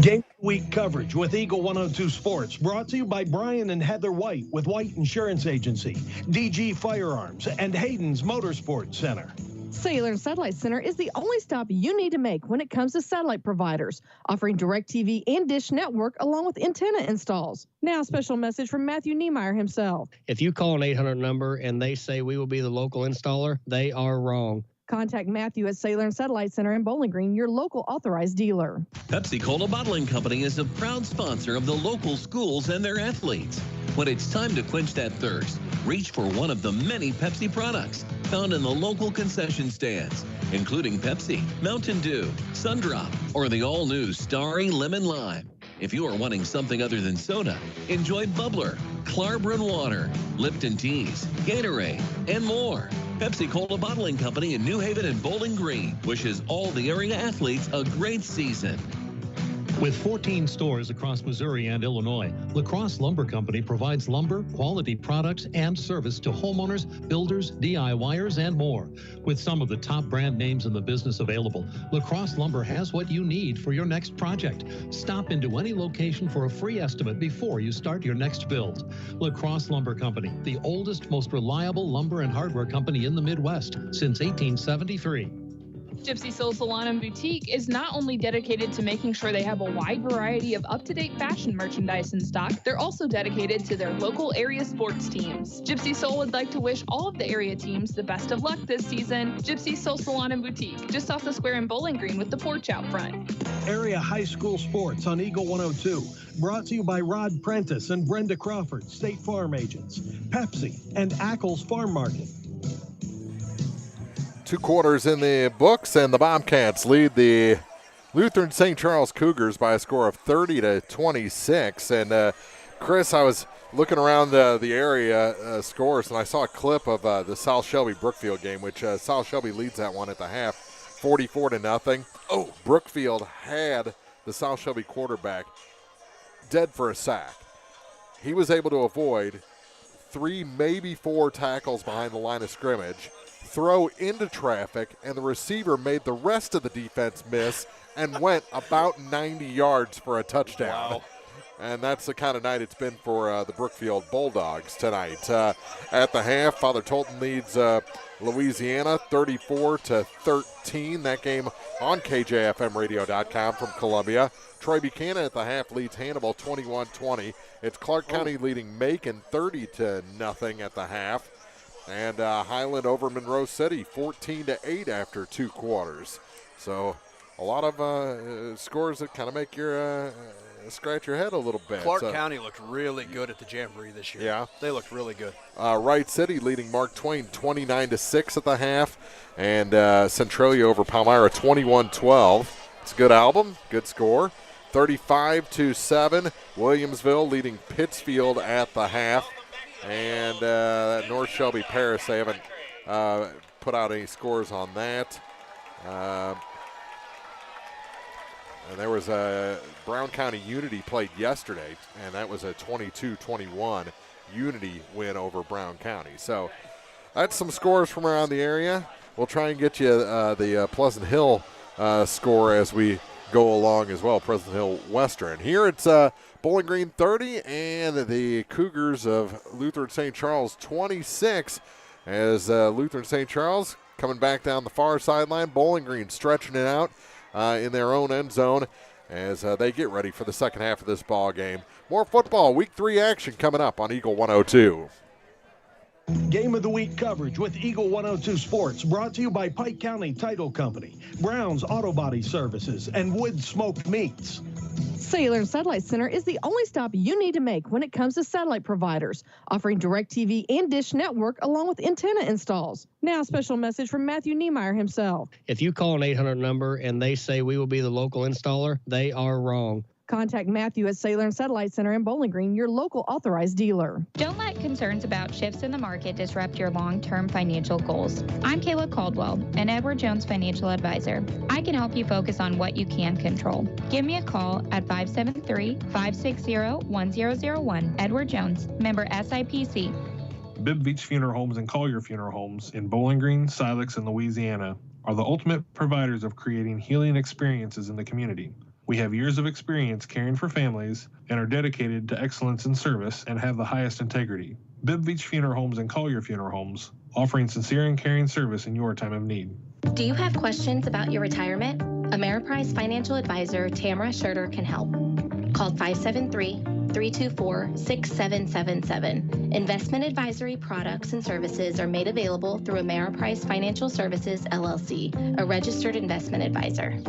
S4: Game week coverage with Eagle 102 Sports, brought to you by Brian and Heather White with White Insurance Agency, DG Firearms, and Hayden's Motorsports Center.
S10: Cellular Satellite Center is the only stop you need to make when it comes to satellite providers, offering DirecTV and Dish Network along with antenna installs. Now, a special message from Matthew Niemeyer himself.
S11: If you call an 800 number and they say we will be the local installer, they are wrong.
S10: Contact Matthew at Cellular Satellite Center in Bowling Green, your local authorized dealer.
S6: Pepsi Cola Bottling Company is a proud sponsor of the local schools and their athletes. When it's time to quench that thirst, reach for one of the many Pepsi products found in the local concession stands, including Pepsi, Mountain Dew, Sundrop, or the all-new Starry Lemon Lime. If you are wanting something other than soda, enjoy Bubbler, Clarbrun Water, Lipton Teas, Gatorade, and more. Pepsi Cola Bottling Company in New Haven and Bowling Green wishes all the area athletes a great season.
S9: With 14 stores across Missouri and Illinois, La Crosse Lumber Company provides lumber, quality products, and service to homeowners, builders, DIYers, and more. With some of the top brand names in the business available, La Crosse Lumber has what you need for your next project. Stop into any location for a free estimate before you start your next build. La Crosse Lumber Company, the oldest, most reliable lumber and hardware company in the Midwest since 1873.
S13: Gypsy Soul Salon and Boutique is not only dedicated to making sure they have a wide variety of up-to-date fashion merchandise in stock, they're also dedicated to their local area sports teams. Gypsy Soul would like to wish all of the area teams the best of luck this season. Gypsy Soul Salon and Boutique, just off the square in Bowling Green with the porch out front.
S4: Area high school sports on Eagle 102, brought to you by Rod Prentice and Brenda Crawford, State Farm Agents, Pepsi, and Ackles Farm Market.
S2: 2 quarters in the books, and the Bobcats lead the Lutheran St. Charles Cougars by a score of 30-26. And Chris, I was looking around the area scores, and I saw a clip of the South Shelby Brookfield game, which South Shelby leads that one at the half, 44-0. Oh, Brookfield had the South Shelby quarterback, dead for a sack. He was able to avoid 3, maybe 4 tackles behind the line of scrimmage, throw into traffic, and the receiver made the rest of the defense miss and went about 90 yards for a touchdown.
S3: Wow.
S2: And that's the kind of night it's been for the Brookfield Bulldogs tonight. At the half, Father Tolton leads Louisiana 34-13. That game on KJFMradio.com from Columbia. Troy Buchanan at the half leads Hannibal 21-20. It's Clark County leading Macon 30-0 at the half. And Highland over Monroe City 14-8 after 2 quarters. So a lot of scores that kind of make your scratch your head a little bit.
S3: Clark County looked really good at the Jamboree this year.
S2: Yeah.
S3: They looked really good.
S2: Wright City leading Mark Twain 29-6 at the half. And Centralia over Palmyra 21-12. It's a good album, good score. 35-7. Williamsville leading Pittsfield at the half. And North Shelby Paris, they haven't put out any scores on that. And there was a Brown County Unity played yesterday, and that was a 22-21 Unity win over Brown County. So that's some scores from around the area. We'll try and get you the Pleasant Hill score as we go along as well, Pleasant Hill Western. Here it's Bowling Green 30 and the Cougars of Lutheran St. Charles 26 as Lutheran St. Charles coming back down the far sideline. Bowling Green stretching it out in their own end zone as they get ready for the second half of this ball game. More football, Week 3 action coming up on Eagle 102.
S4: Game of the Week coverage with Eagle 102 Sports, brought to you by Pike County Title Company, Brown's Auto Body Services, and Wood Smoked Meats.
S10: Cellular Satellite Center is the only stop you need to make when it comes to satellite providers, offering DirecTV and Dish Network along with antenna installs. Now, a special message from Matthew Niemeyer himself.
S11: If you call an 800 number and they say we will be the local installer, they are wrong.
S10: Contact Matthew at Cellular Satellite Center in Bowling Green, your local authorized dealer.
S17: Don't let concerns about shifts in the market disrupt your long-term financial goals. I'm Kayla Caldwell, an Edward Jones financial advisor. I can help you focus on what you can control. Give me a call at 573-560-1001. Edward Jones, member SIPC.
S5: Bibb Beach Funeral Homes and Collier Funeral Homes in Bowling Green, Silex, and Louisiana are the ultimate providers of creating healing experiences in the community. We have years of experience caring for families and are dedicated to excellence in service and have the highest integrity. Bibb Beach Funeral Homes and Collier Funeral Homes, offering sincere and caring service in your time of need.
S8: Do you have questions about your retirement? Ameriprise Financial Advisor Tamara Schurter can help. Call 573-324-6777. Investment advisory products and services are made available through Ameriprise Financial Services, LLC, a registered investment advisor.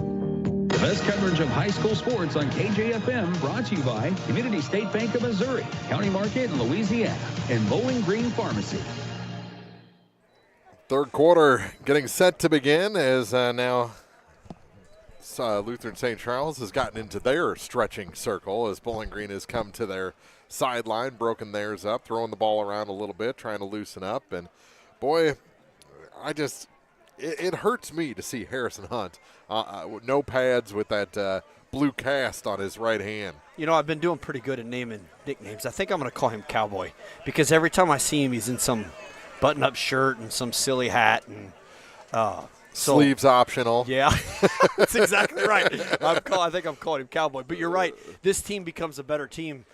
S19: The best coverage of high school sports on KJFM, brought to you by Community State Bank of Missouri, County Market, Louisiana, and Bowling Green Pharmacy.
S2: Third quarter getting set to begin as now Lutheran St. Charles has gotten into their stretching circle as Bowling Green has come to their sideline, broken theirs up, throwing the ball around a little bit, trying to loosen up. And, boy, it hurts me to see Harrison Hunt with no pads with that blue cast on his right hand.
S3: You know, I've been doing pretty good at naming nicknames. I think I'm going to call him Cowboy because every time I see him, he's in some button-up shirt and some silly hat and
S2: sleeves optional.
S3: Yeah, that's exactly right. I think I'm calling him Cowboy. But you're right. This team becomes a better team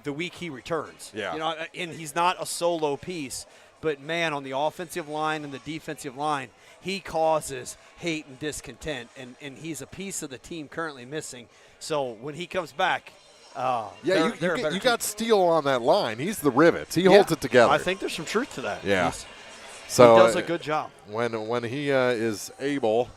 S3: the week he returns.
S2: Yeah.
S3: You know, and he's not a solo piece. But, man, on the offensive line and the defensive line, he causes hate and discontent, and he's a piece of the team currently missing. So when he comes back,
S2: you got Steele on that line. He's the rivets. He holds it together.
S3: I think there's some truth to that.
S2: Yeah.
S3: So he does a good job.
S2: When he is able,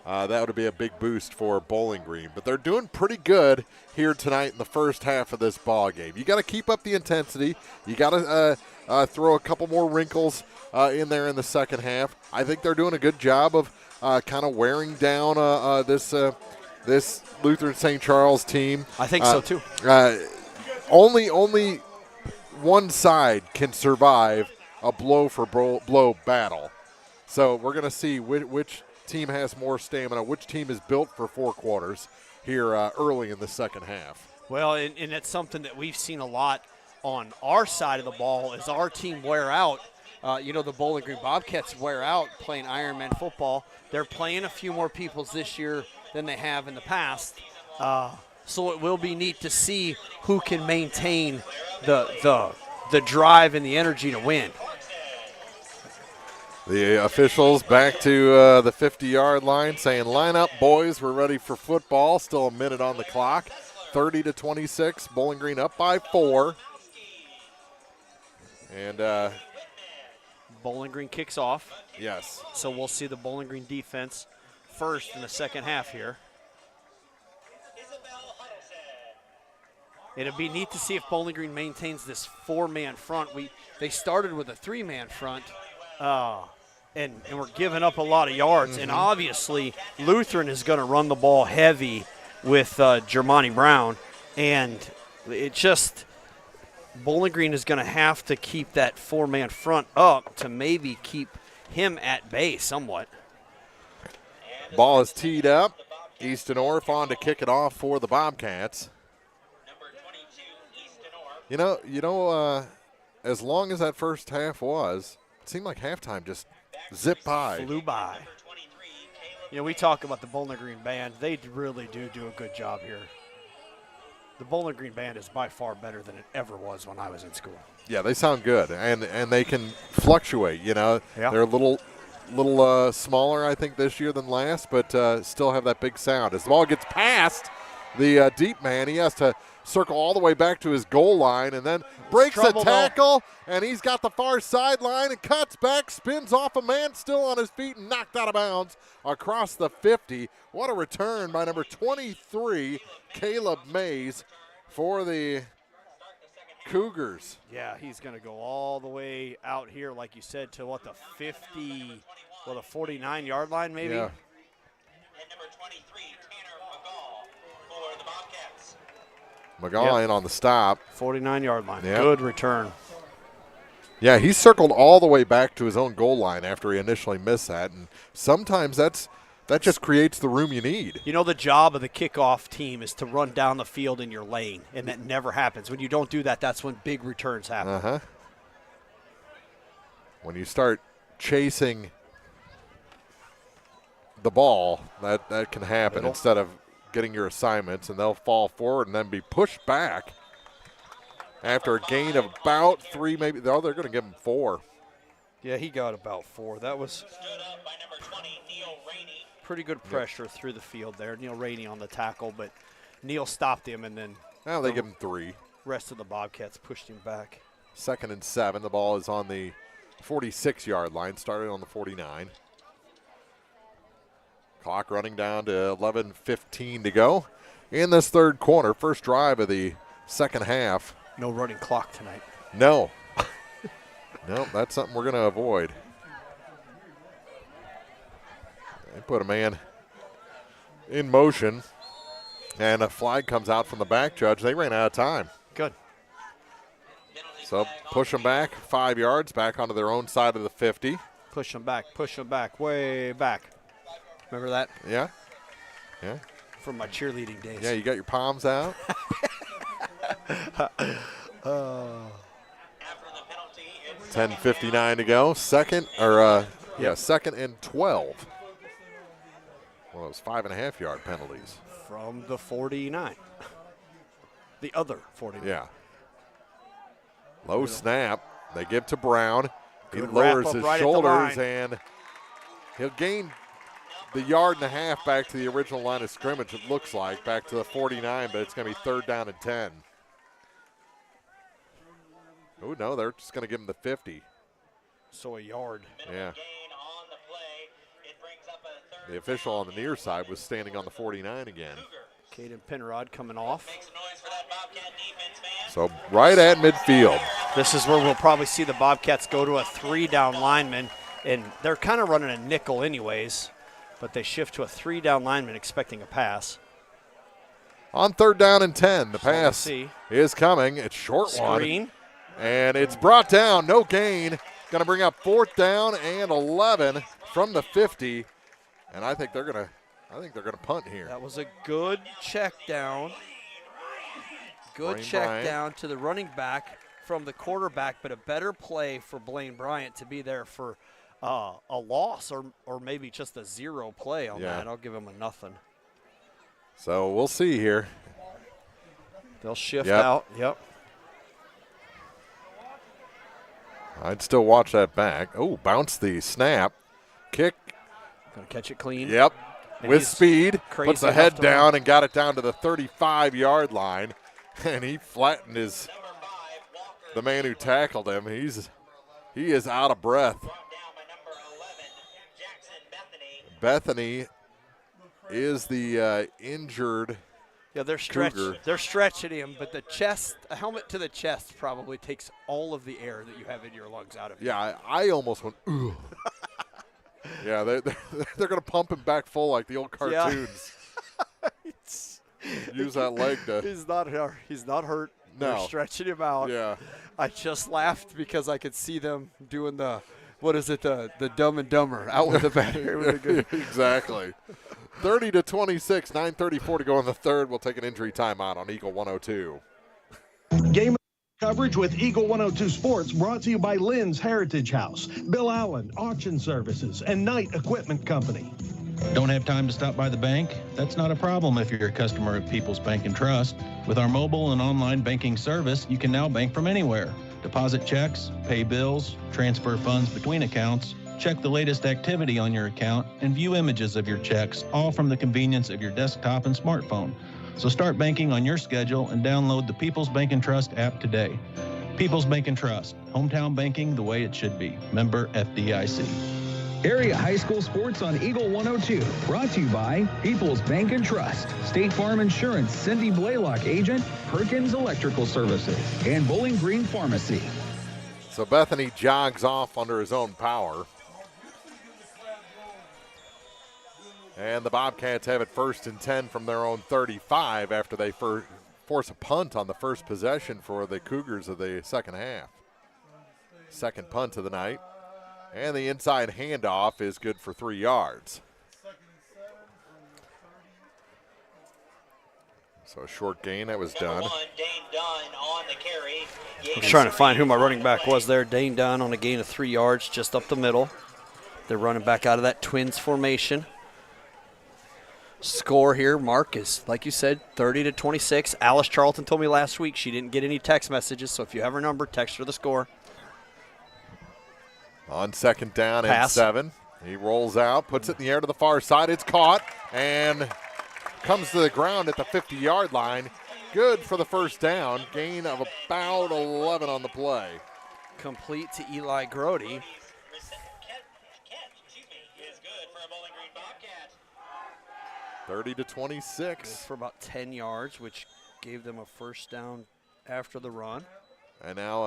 S2: that would be a big boost for Bowling Green. But they're doing pretty good here tonight in the first half of this ball game. You got to keep up the intensity. You got to throw a couple more wrinkles in there in the second half. I think they're doing a good job of kind of wearing down this Lutheran St. Charles team.
S3: I think so too.
S2: Only one side can survive a blow for blow battle. So we're going to see which team has more stamina, which team is built for 4 quarters. here early in the second half.
S3: Well, and it's something that we've seen a lot on our side of the ball as our team wear out. The Bowling Green Bobcats wear out playing Ironman football. They're playing a few more peoples this year than they have in the past. So it will be neat to see who can maintain the drive and the energy to win.
S2: The officials back to the 50-yard line saying, line up, boys. We're ready for football. Still a minute on the clock. 30-26. Bowling Green up by 4. And
S3: Bowling Green kicks off.
S2: Yes.
S3: So we'll see the Bowling Green defense first in the second half here. It'll be neat to see if Bowling Green maintains this 4-man front. They started with a 3-man front, and we're giving up a lot of yards.
S2: Mm-hmm.
S3: And obviously, Lutheran is going to run the ball heavy with Jermani Brown. And it just – Bowling Green is going to have to keep that 4-man front up to maybe keep him at bay somewhat.
S2: Ball is teed up. Easton Orff on to kick it off for the Bobcats. As long as that first half was, it seemed like halftime just zipped by.
S3: Flew by. We talk about the Bowling Green Band. They really do a good job here. The Bowling Green Band is by far better than it ever was when I was in school.
S2: Yeah, they sound good, and they can fluctuate. Yeah. They're a little smaller, I think, this year than last, but still have that big sound. As the ball gets past the deep man, he has to circle all the way back to his goal line and then breaks a tackle, and he's got the far sideline and cuts back, spins off a man still on his feet and knocked out of bounds across the 50. What a return by number 23, Caleb Mays, for the Cougars.
S3: Yeah, he's going to go all the way out here, like you said, to the 50, the 49-yard line maybe?
S2: Yeah.
S12: And number 23, Tanner McGall for the Bobcats.
S2: McGall in on the stop.
S3: 49-yard line.
S2: Yep.
S3: Good return.
S2: Yeah, he circled all the way back to his own goal line after he initially missed that, and sometimes that just creates the room you need.
S3: The job of the kickoff team is to run down the field in your lane, and that never happens. When you don't do that, that's when big returns happen.
S2: Uh-huh. When you start chasing the ball, that can happen instead of getting your assignments, and they'll fall forward and then be pushed back after a gain of about 3, maybe. They're going to give him 4.
S3: Yeah, he got about 4. That was pretty good pressure through the field there. Neil Rainey on the tackle, but Neil stopped him, and then
S2: now they give him 3.
S3: Rest of the Bobcats pushed him back.
S2: 2nd and 7. The ball is on the 46-yard line, started on the 49. Clock running down to 11:15 to go in this third quarter. First drive of the second half.
S3: No running clock tonight.
S2: No. No, that's something we're going to avoid. They put a man in motion, and a flag comes out from the back judge. They ran out of time.
S3: Good.
S2: So push them back 5 yards, back onto their own side of the 50.
S3: Push them back, way back. Remember that?
S2: Yeah. Yeah.
S3: From my cheerleading days.
S2: Yeah, you got your palms out. 10:59 to go. Second and 12. Well, it was 5.5-yard penalties.
S3: From the 49. The other 49.
S2: Yeah. Low snap. They give to Brown. He
S3: Good
S2: lowers his
S3: right
S2: shoulders, and he'll gain the 1.5 yards back to the original line of scrimmage, it looks like, back to the 49, but it's going to be 3rd down and 10. Oh, no, they're just going to give him the 50.
S3: So a yard.
S2: Yeah. The official on the near side was standing on the 49 again.
S3: Caden Penrod coming off.
S2: So right at midfield.
S3: This is where we'll probably see the Bobcats go to a 3-down lineman, and they're kind of running a nickel anyways, but they shift to a 3-down lineman expecting a pass.
S2: On 3rd down and 10, the pass is coming. It's short
S3: Screen.
S2: And it's brought down, no gain. Going to bring up 4th down and 11 from the 50. And I think they're going to I think they're going to punt here.
S3: That was a good check down. Good check down to the running back from the quarterback, but a better play for Blaine Bryant to be there for a loss or maybe just a 0 play on that. I'll give him a nothing.
S2: So we'll see here.
S3: They'll shift out. Yep.
S2: I'd still watch that back. Oh, bounce the snap. Kick.
S3: Going to catch it clean.
S2: Yep. And with speed. Puts the head down and got it down to the 35-yard line. And he flattened the man who tackled him. He is out of breath. Bethany is the injured.
S3: Yeah, they're stretching him, but a helmet to the chest probably takes all of the air that you have in your lungs out of you.
S2: Yeah, I almost went, ooh. Yeah, they're going to pump him back full like the old cartoons.
S3: Yeah.
S2: Use that leg to.
S3: He's not hurt.
S2: No.
S3: They're stretching him out.
S2: Yeah. I
S3: just laughed because I could see them doing the Dumb and Dumber out with the battery.
S2: Exactly. 30-26, 9:34 to go in the third. We'll take an injury timeout on Eagle 102.
S4: Game coverage with Eagle 102 Sports brought to you by Lynn's Heritage House, Bill Allen Auction Services, and Knight Equipment Company.
S15: Don't have time to stop by the bank? That's not a problem if you're a customer of People's Bank and Trust. With our mobile and online banking service, you can now bank from anywhere. Deposit checks, pay bills, transfer funds between accounts, check the latest activity on your account, and view images of your checks, all from the convenience of your desktop and smartphone. So start banking on your schedule and download the People's Bank and Trust app today. People's Bank and Trust, hometown banking the way it should be. Member FDIC.
S19: Area high school sports on Eagle 102. Brought to you by People's Bank and Trust, State Farm Insurance, Cindy Blaylock agent, Perkins Electrical Services, and Bowling Green Pharmacy.
S2: So Bethany jogs off under his own power. And the Bobcats have it 1st and 10 from their own 35 after they force a punt on the first possession for the Cougars of the second half. Second punt of the night. And the inside handoff is good for 3 yards. So a short gain, that was done.
S3: I was trying to find who my running back was there. Dane Dunn on a gain of 3 yards just up the middle. They're running back out of that Twins formation. Score here, Mark, is, like you said, 30-26. Alice Charlton told me last week she didn't get any text messages, so if you have her number, text her the score.
S2: On second down and 7. He rolls out, puts it in the air to the far side. It's caught and comes to the ground at the 50-yard line. Good for the first down. Gain of about 11 on the play.
S3: Complete to Eli Grody.
S2: 30-26.
S3: For about 10 yards, which gave them a first down after the run.
S2: And now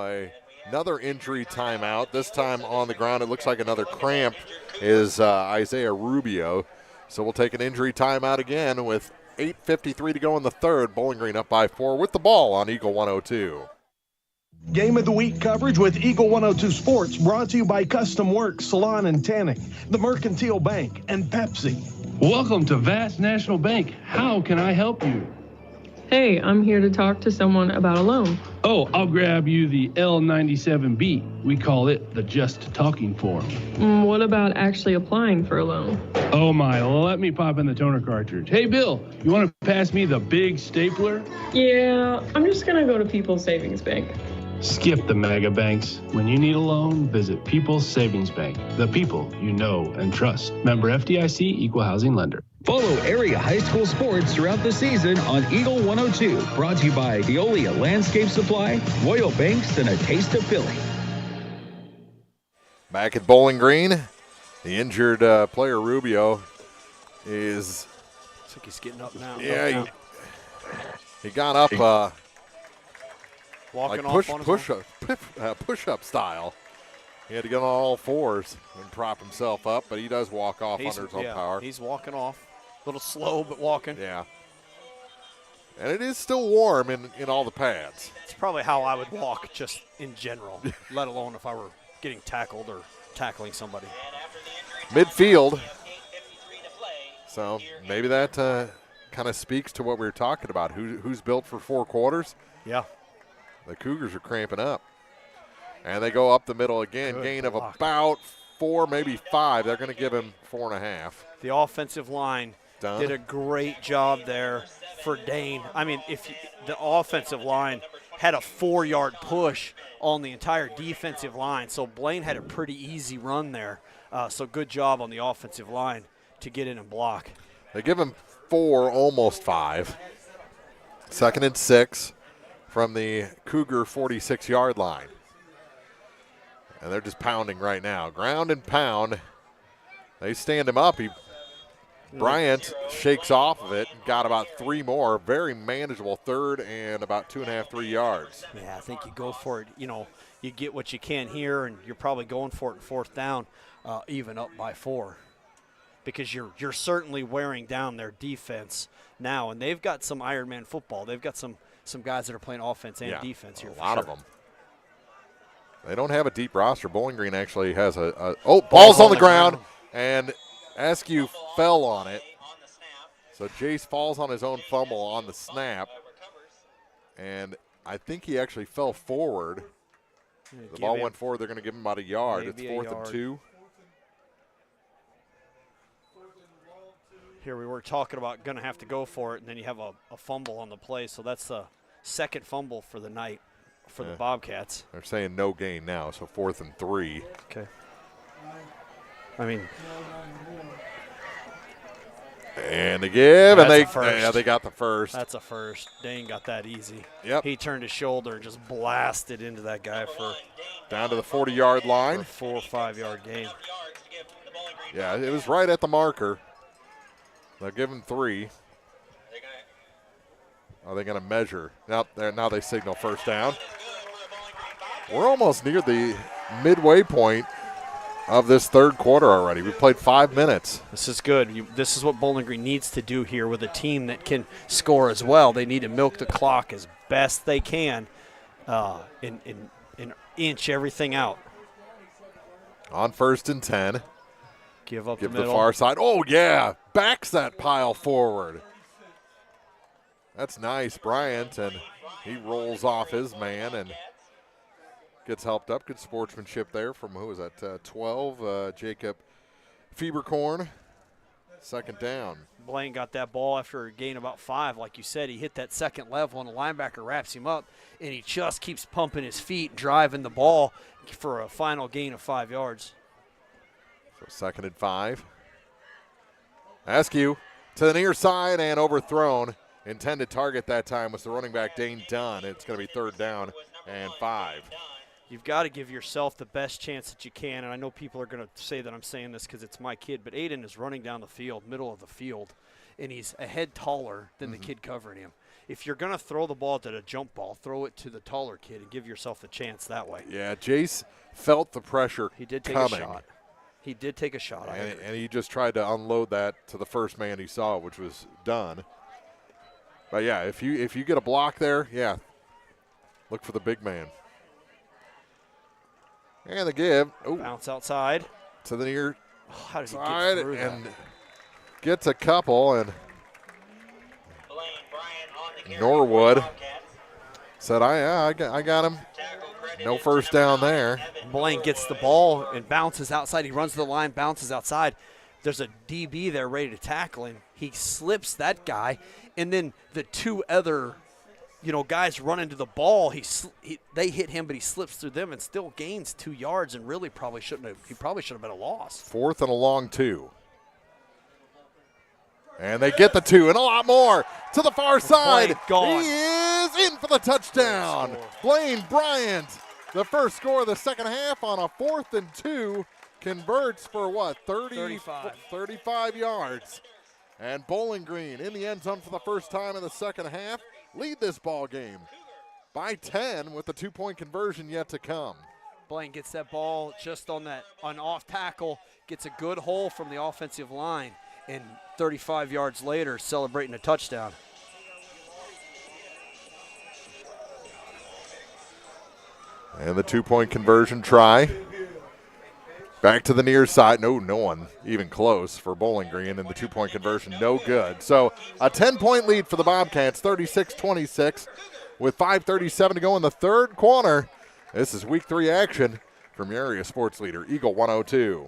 S2: another injury timeout, this time on the ground. It looks like another cramp is Isaiah Rubio. So we'll take an injury timeout again with 8:53 to go in the third. Bowling Green up by 4 with the ball on Eagle 102.
S4: Game of the Week coverage with Eagle 102 Sports brought to you by Custom Works Salon and Tanning, the Mercantile Bank, and Pepsi.
S20: Welcome to Vast National Bank. How can I help you?
S21: Hey, I'm here to talk to someone about a loan.
S20: Oh, I'll grab you the L97B. We call it the Just Talking form.
S21: What about actually applying for a loan?
S20: Oh my, let me pop in the toner cartridge. Hey Bill, you want to pass me the big stapler?
S21: Yeah, I'm just going to go to People's Savings Bank.
S20: Skip the mega banks. When you need a loan, visit People's Savings Bank. The people you know and trust. Member FDIC, Equal Housing Lender.
S19: Follow area high school sports throughout the season on Eagle 102. Brought to you by Veolia Landscape Supply, Royal Banks, and a taste of Philly.
S2: Back at Bowling Green, the injured player Rubio is.
S3: Looks like he's getting up now.
S2: Yeah, he got up.
S3: Walking
S2: like
S3: off
S2: push-up style. He had to get on all fours and prop himself up, but he does walk off under his own power.
S3: He's walking off. A little slow, but walking.
S2: Yeah. And it is still warm in all the pads.
S3: It's probably how I would walk just in general, let alone if I were getting tackled or tackling somebody.
S2: Midfield. So maybe that kind of speaks to what we were talking about. Who's built for 4 quarters?
S3: Yeah.
S2: The Cougars are cramping up. And they go up the middle again.
S3: Good
S2: gain
S3: block.
S2: of about 4, maybe 5. They're going to give him 4.5.
S3: The offensive line
S2: Done.
S3: did a great job there for Dane. I mean, the offensive line had a 4-yard push on the entire defensive line, so Blaine had a pretty easy run there. So good job on the offensive line to get in and block.
S2: They give him 4, almost 5. 2nd and 6 from the Cougar 46-yard line. And they're just pounding right now. Ground and pound. They stand him up. Bryant shakes off of it. Got about 3 more. Very manageable 3rd and about 2.5, 3 yards.
S3: Yeah, I think you go for it. You get what you can here, and you're probably going for it in 4th down, even up by 4. Because you're certainly wearing down their defense now. And they've got some Ironman football. They've got some guys that are playing offense and defense here.
S2: A lot of them. They don't have a deep roster. Bowling Green actually has ball's on the ground, and Askew fell on it. So Jace falls on his own fumble on the snap, and I think he actually fell forward. The ball went forward. They're going to give him about a yard. It's 4th and 2.
S3: Here we were talking about going to have to go for it, and then you have a fumble on the play. So that's the 2nd fumble for the night for the Bobcats.
S2: They're saying no gain now, so 4th and 3.
S3: Okay. I mean.
S2: And they give, and they got the first.
S3: That's a first. Dane got that easy.
S2: Yep.
S3: He turned his shoulder and just blasted into that guy for
S2: down to the 40-yard line.
S3: For a 4 or 5 yard gain.
S2: Yeah, it was right at the marker. They'll give him 3. Are they going to measure? Now they signal 1st down. We're almost near the midway point of this 3rd quarter already. We played 5 minutes.
S3: This is good. This is what Bowling Green needs to do here with a team that can score as well. They need to milk the clock as best they can and inch everything out.
S2: On 1st and 10.
S3: Give up
S2: the
S3: middle.
S2: Far side. Oh, yeah. Backs that pile forward. That's nice, Bryant, and he rolls off his man and gets helped up. Good sportsmanship there from, who was that, 12, Jacob Fieberkorn. 2nd down.
S3: Blaine got that ball after a gain about 5. Like you said, he hit that 2nd level, and the linebacker wraps him up, and he just keeps pumping his feet, driving the ball for a final gain of 5 yards.
S2: So 2nd and 5. Askew to the near side and overthrown. Intended target that time was the running back, Dane Dunn. It's going to be 3rd down and 5.
S3: You've got to give yourself the best chance that you can, and I know people are going to say that I'm saying this because it's my kid, but Aiden is running down the field, middle of the field, and he's a head taller than the kid covering him. If you're going to throw the ball to the jump ball, throw it to the taller kid and give yourself the chance that way.
S2: Yeah, Jace felt the pressure
S3: He did take
S2: coming.
S3: a shot. He did take a shot.
S2: And he just tried to unload that to the first man he saw, which was Dunn. But, yeah, if you get a block there, yeah, look for the big man. And the give. Ooh.
S3: Bounce outside.
S2: To the near
S3: how did he
S2: side
S3: get through
S2: and
S3: that?
S2: Gets a couple. And Norwood said, I got him. No 1st down there.
S3: Blaine gets the ball and bounces outside. He runs to the line, bounces outside. There's a DB there ready to tackle him. He slips that guy, and then the 2 other guys run into the ball. They hit him, but he slips through them and still gains 2 yards and really probably shouldn't have. He probably should have been a loss.
S2: 4th and a long 2. And they get the 2 and a lot more to the far side. He is in for the touchdown. Blaine Bryant, the first score of the 2nd half on a 4th and 2, converts for what, 35 yards. And Bowling Green in the end zone for the first time in the 2nd half. Lead this ball game by 10 with the 2-point conversion yet to come.
S3: Blaine gets that ball just on off tackle, gets a good hole from the offensive line, and 35 yards later celebrating a touchdown.
S2: And the 2-point conversion try. Back to the near side. No one even close for Bowling Green, and the two-point conversion no good. So a 10-point lead for the Bobcats, 36-26, with 5:37 to go in the third quarter. This is Week 3 action from your area sports leader, Eagle 102.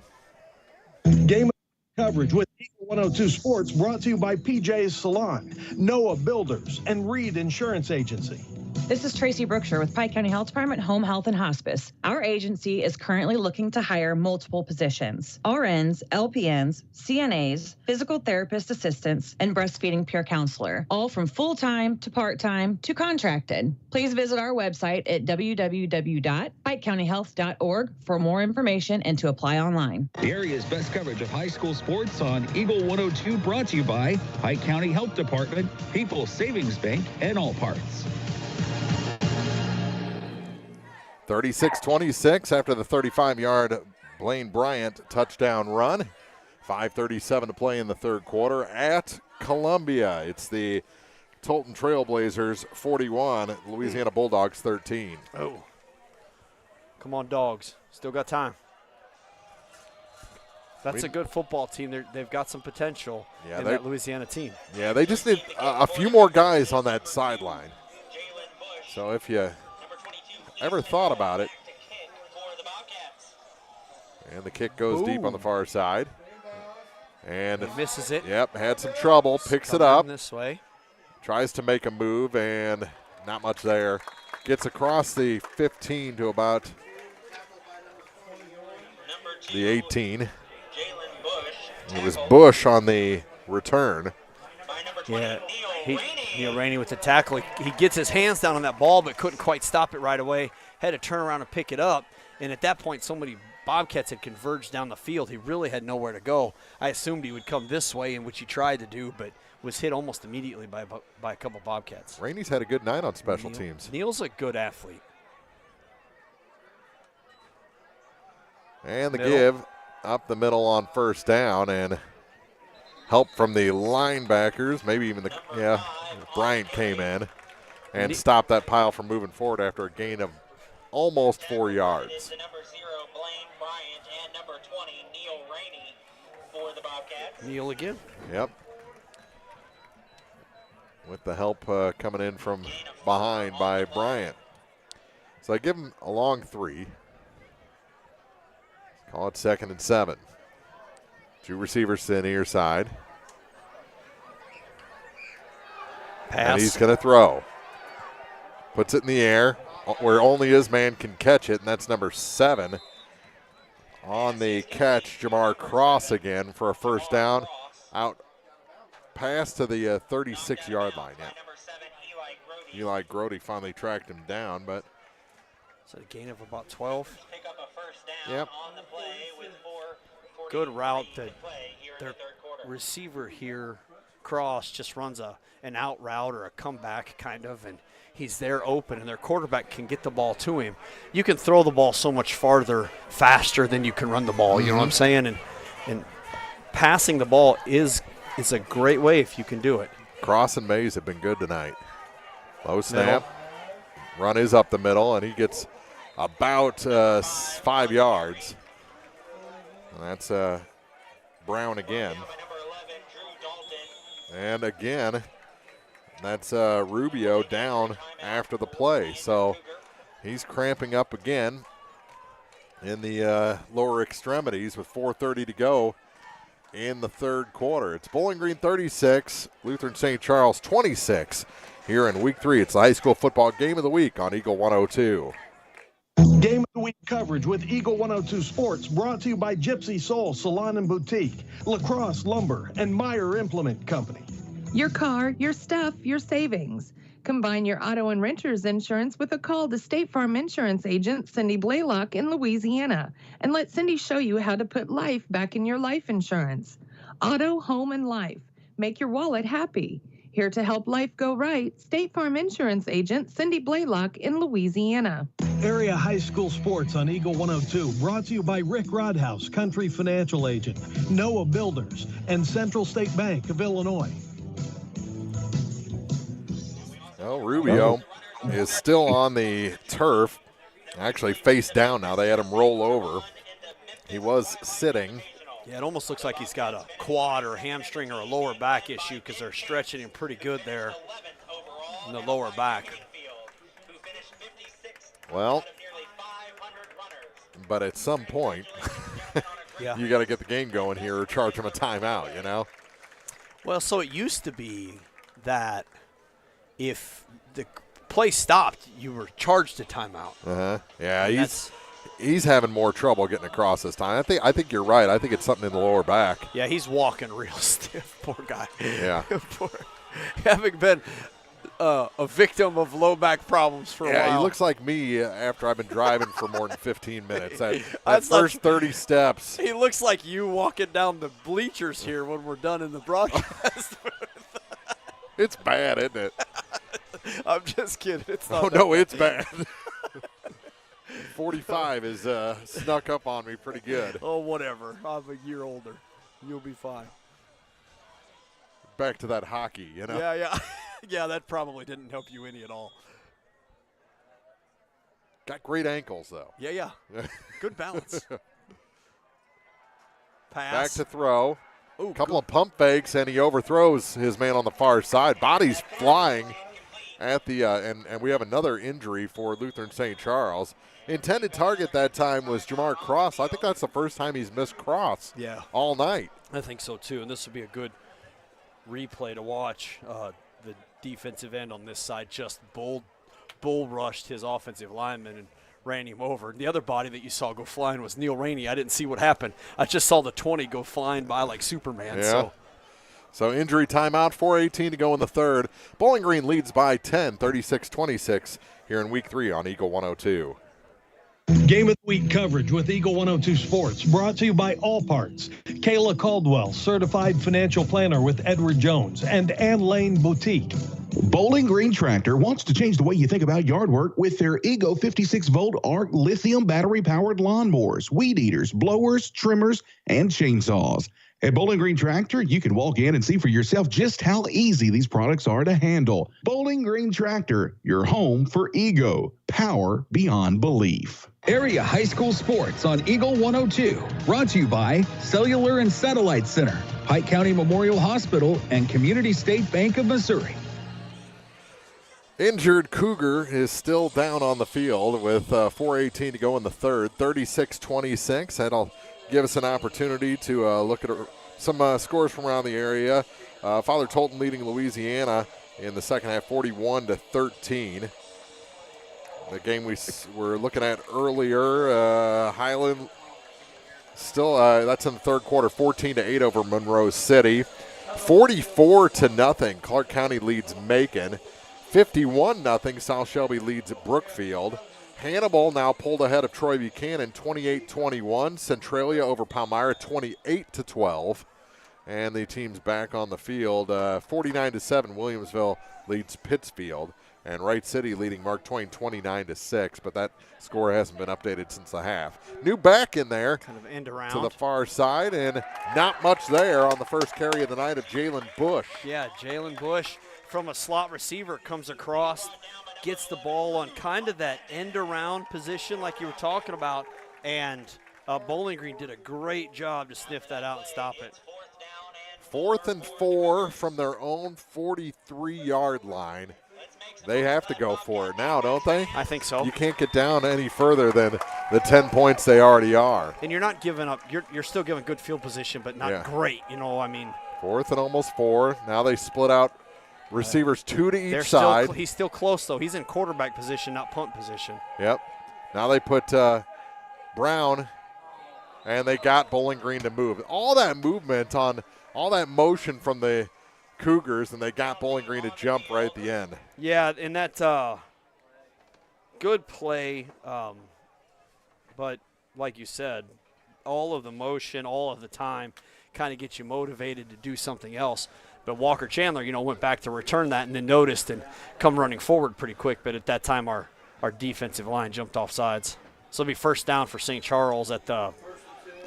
S4: Game coverage with Eagle 102 Sports brought to you by PJ's Salon, Noah Builders, and Reed Insurance Agency.
S14: This is Tracy Brookshire with Pike County Health Department Home Health and Hospice. Our agency is currently looking to hire multiple positions: RNs, LPNs, CNAs, physical therapist assistants, and breastfeeding peer counselor, all from full-time to part-time to contracted. Please visit our website at www.pikecountyhealth.org for more information and to apply online.
S19: The area's best coverage of high school sports on Eagle 102, brought to you by Pike County Health Department, People's Savings Bank, and All Parts.
S2: 36-26 after the 35-yard Blaine Bryant touchdown run. 5:37 to play in the third quarter at Columbia. It's the Tolton Trailblazers 41, Louisiana Bulldogs 13.
S3: Oh. Come on, Dogs. Still got time. That's a good football team. They've got some potential in that Louisiana team.
S2: Yeah, they just need a few more guys on that sideline. So if you ever thought about it. And the kick goes deep on the far side. And
S3: he misses it.
S2: Yep, had some trouble. Picks it up.
S3: This way.
S2: Tries to make a move, and not much there. Gets across the 15 to about the 18. It was Bush on the return.
S3: Yeah, Neil Rainey with the tackle. He gets his hands down on that ball but couldn't quite stop it right away. Had to turn around and pick it up. And at that point, so many Bobcats had converged down the field. He really had nowhere to go. I assumed he would come this way, in which he tried to do, but was hit almost immediately by a couple Bobcats.
S2: Rainey's had a good night on special teams.
S3: Neil's a good athlete.
S2: And the give up the middle on first down, and help from the linebackers, maybe even Bryant came in and stopped that pile from moving forward after a gain of almost 4 yards.
S3: Neil again.
S2: Yep. With the help coming in from behind by Bryant. So I give him a long 3. Call it 2nd and 7. 2 receivers to the near side.
S3: Pass.
S2: And he's going to throw. Puts it in the air where only his man can catch it, and that's number 7. On the catch, Jamar Cross again for a first down. Out pass to the 36-yard line. Yeah. Eli Grody finally tracked him down, but.
S3: So a gain of about 12.
S2: Yep.
S3: Good route. Their receiver here, Cross, just runs an out route or a comeback kind of, and he's there open, and their quarterback can get the ball to him. You can throw the ball so much farther, faster than you can run the ball. You know what I'm saying? And passing the ball is a great way if you can do it.
S2: Cross and Mays have been good tonight. Low snap. Run is up the middle, and he gets about 5 yards. And that's Brown again. And again, that's Rubio down after the play. So he's cramping up again in the lower extremities with 4:30 to go in the third quarter. It's Bowling Green 36, Lutheran St. Charles 26 here in Week 3. It's the high school football game of the week on Eagle 102.
S4: Game of the week coverage with Eagle 102 Sports brought to you by Gypsy Soul Salon and Boutique, Lacrosse Lumber, and Meyer Implement Company.
S10: Your car, your stuff, your savings. Combine your auto and renter's insurance with a call to State Farm Insurance agent Cindy Blaylock in Louisiana, and let Cindy show you how to put life back in your life insurance. Auto, home, and life. Make your wallet happy. Here to help life go right, State Farm Insurance agent Cindy Blaylock in Louisiana.
S4: Area high school sports on Eagle 102 brought to you by Rick Rodhouse, Country Financial Agent, Noah Builders, and Central State Bank of Illinois.
S2: Well, Rubio is still on the turf, actually face down now. They had him roll over. He was sitting.
S3: Yeah, it almost looks like he's got a quad or a hamstring or a lower back issue because they're stretching him pretty good there in the lower back.
S2: Well, but at some point,
S3: yeah,
S2: you got to get the game going here or charge him a timeout, you know?
S3: Well, so it used to be that if the play stopped, you were charged a timeout.
S2: Yeah, he's having more trouble getting across this time. I think you're right. I think it's something in the lower back.
S3: Yeah, he's walking real stiff. Poor guy.
S2: Yeah.
S3: Having been a victim of low back problems for a while.
S2: Yeah, he looks like me after I've been driving for more than 15 minutes. That first 30 steps.
S3: He looks like you walking down the bleachers here when we're done in the broadcast.
S2: It's bad, isn't it?
S3: I'm just kidding. It's not
S2: it's bad. 45 is snuck up on me pretty good.
S3: Oh, whatever. I'm a year older. You'll be fine.
S2: Back to that hockey, you know?
S3: Yeah. Yeah, that probably didn't help you any at all.
S2: Got great ankles, though.
S3: Yeah. Good balance. Pass.
S2: Back to throw.
S3: Ooh,
S2: couple of pump fakes, and he overthrows his man on the far side. Bodies flying at the and we have another injury for Lutheran St. Charles. Intended target that time was Jamar Cross. I think that's the first time he's missed Cross all night.
S3: I think so, too, and this would be a good replay to watch. The defensive end on this side just bull rushed his offensive lineman and ran him over. And the other body that you saw go flying was Neil Rainey. I didn't see what happened. I just saw the 20 go flying by like Superman.
S2: Yeah. So injury timeout, 4:18 to go in the third. Bowling Green leads by 10, 36-26 here in Week 3 on Eagle 102.
S4: Game of the Week coverage with Eagle 102 Sports, brought to you by All Parts, Kayla Caldwell, certified financial planner with Edward Jones, and Ann Lane Boutique.
S7: Bowling Green Tractor wants to change the way you think about yard work with their Ego 56-volt ARC lithium battery-powered lawnmowers, weed eaters, blowers, trimmers, and chainsaws. At Bowling Green Tractor, you can walk in and see for yourself just how easy these products are to handle. Bowling Green Tractor, your home for Ego. Power beyond belief.
S19: Area high school sports on Eagle 102. Brought to you by Cellular and Satellite Center, Pike County Memorial Hospital, and Community State Bank of Missouri.
S2: Injured Cougar is still down on the field with 4:18 to go in the third, 36-26. That'll give us an opportunity to look at some scores from around the area. Father Tolton leading Louisiana in the second half, 41-13. The game we were looking at earlier, Highland still, that's in the third quarter, 14-8 over Monroe City. 44-0, Clark County leads Macon. 51-0, South Shelby leads Brookfield. Hannibal now pulled ahead of Troy Buchanan, 28-21. Centralia over Palmyra, 28-12. And the team's back on the field. 49-7, Williamsville leads Pittsfield. And Wright City leading Mark Twain 29-6, but that score hasn't been updated since the half. New back in there,
S3: kind of end around
S2: to the far side, and not much there on the first carry of the night of Jalen Bush.
S3: Yeah, Jalen Bush from a slot receiver comes across, gets the ball on kind of that end around position like you were talking about, and Bowling Green did a great job to sniff that out and stop it.
S2: 4th and 4 from their own 43-yard line. They have to go for it now, don't they?
S3: I think so.
S2: You can't get down any further than the 10 points they already are.
S3: And you're not giving up. You're still giving good field position, but not great. You know, I mean.
S2: 4th and almost 4. Now they split out receivers 2 to each side.
S3: He's still close, though. He's in quarterback position, not punt position.
S2: Yep. Now they put Brown, and they got Bowling Green to move. All that movement on all that motion from the Cougars, and they got Bowling Green to jump right at the end.
S3: Yeah, and that's good play. But like you said, all of the motion, all of the time kind of gets you motivated to do something else. But Walker Chandler, went back to return that and then noticed and come running forward pretty quick. But at that time, our defensive line jumped off sides. So it'll be first down for St. Charles at the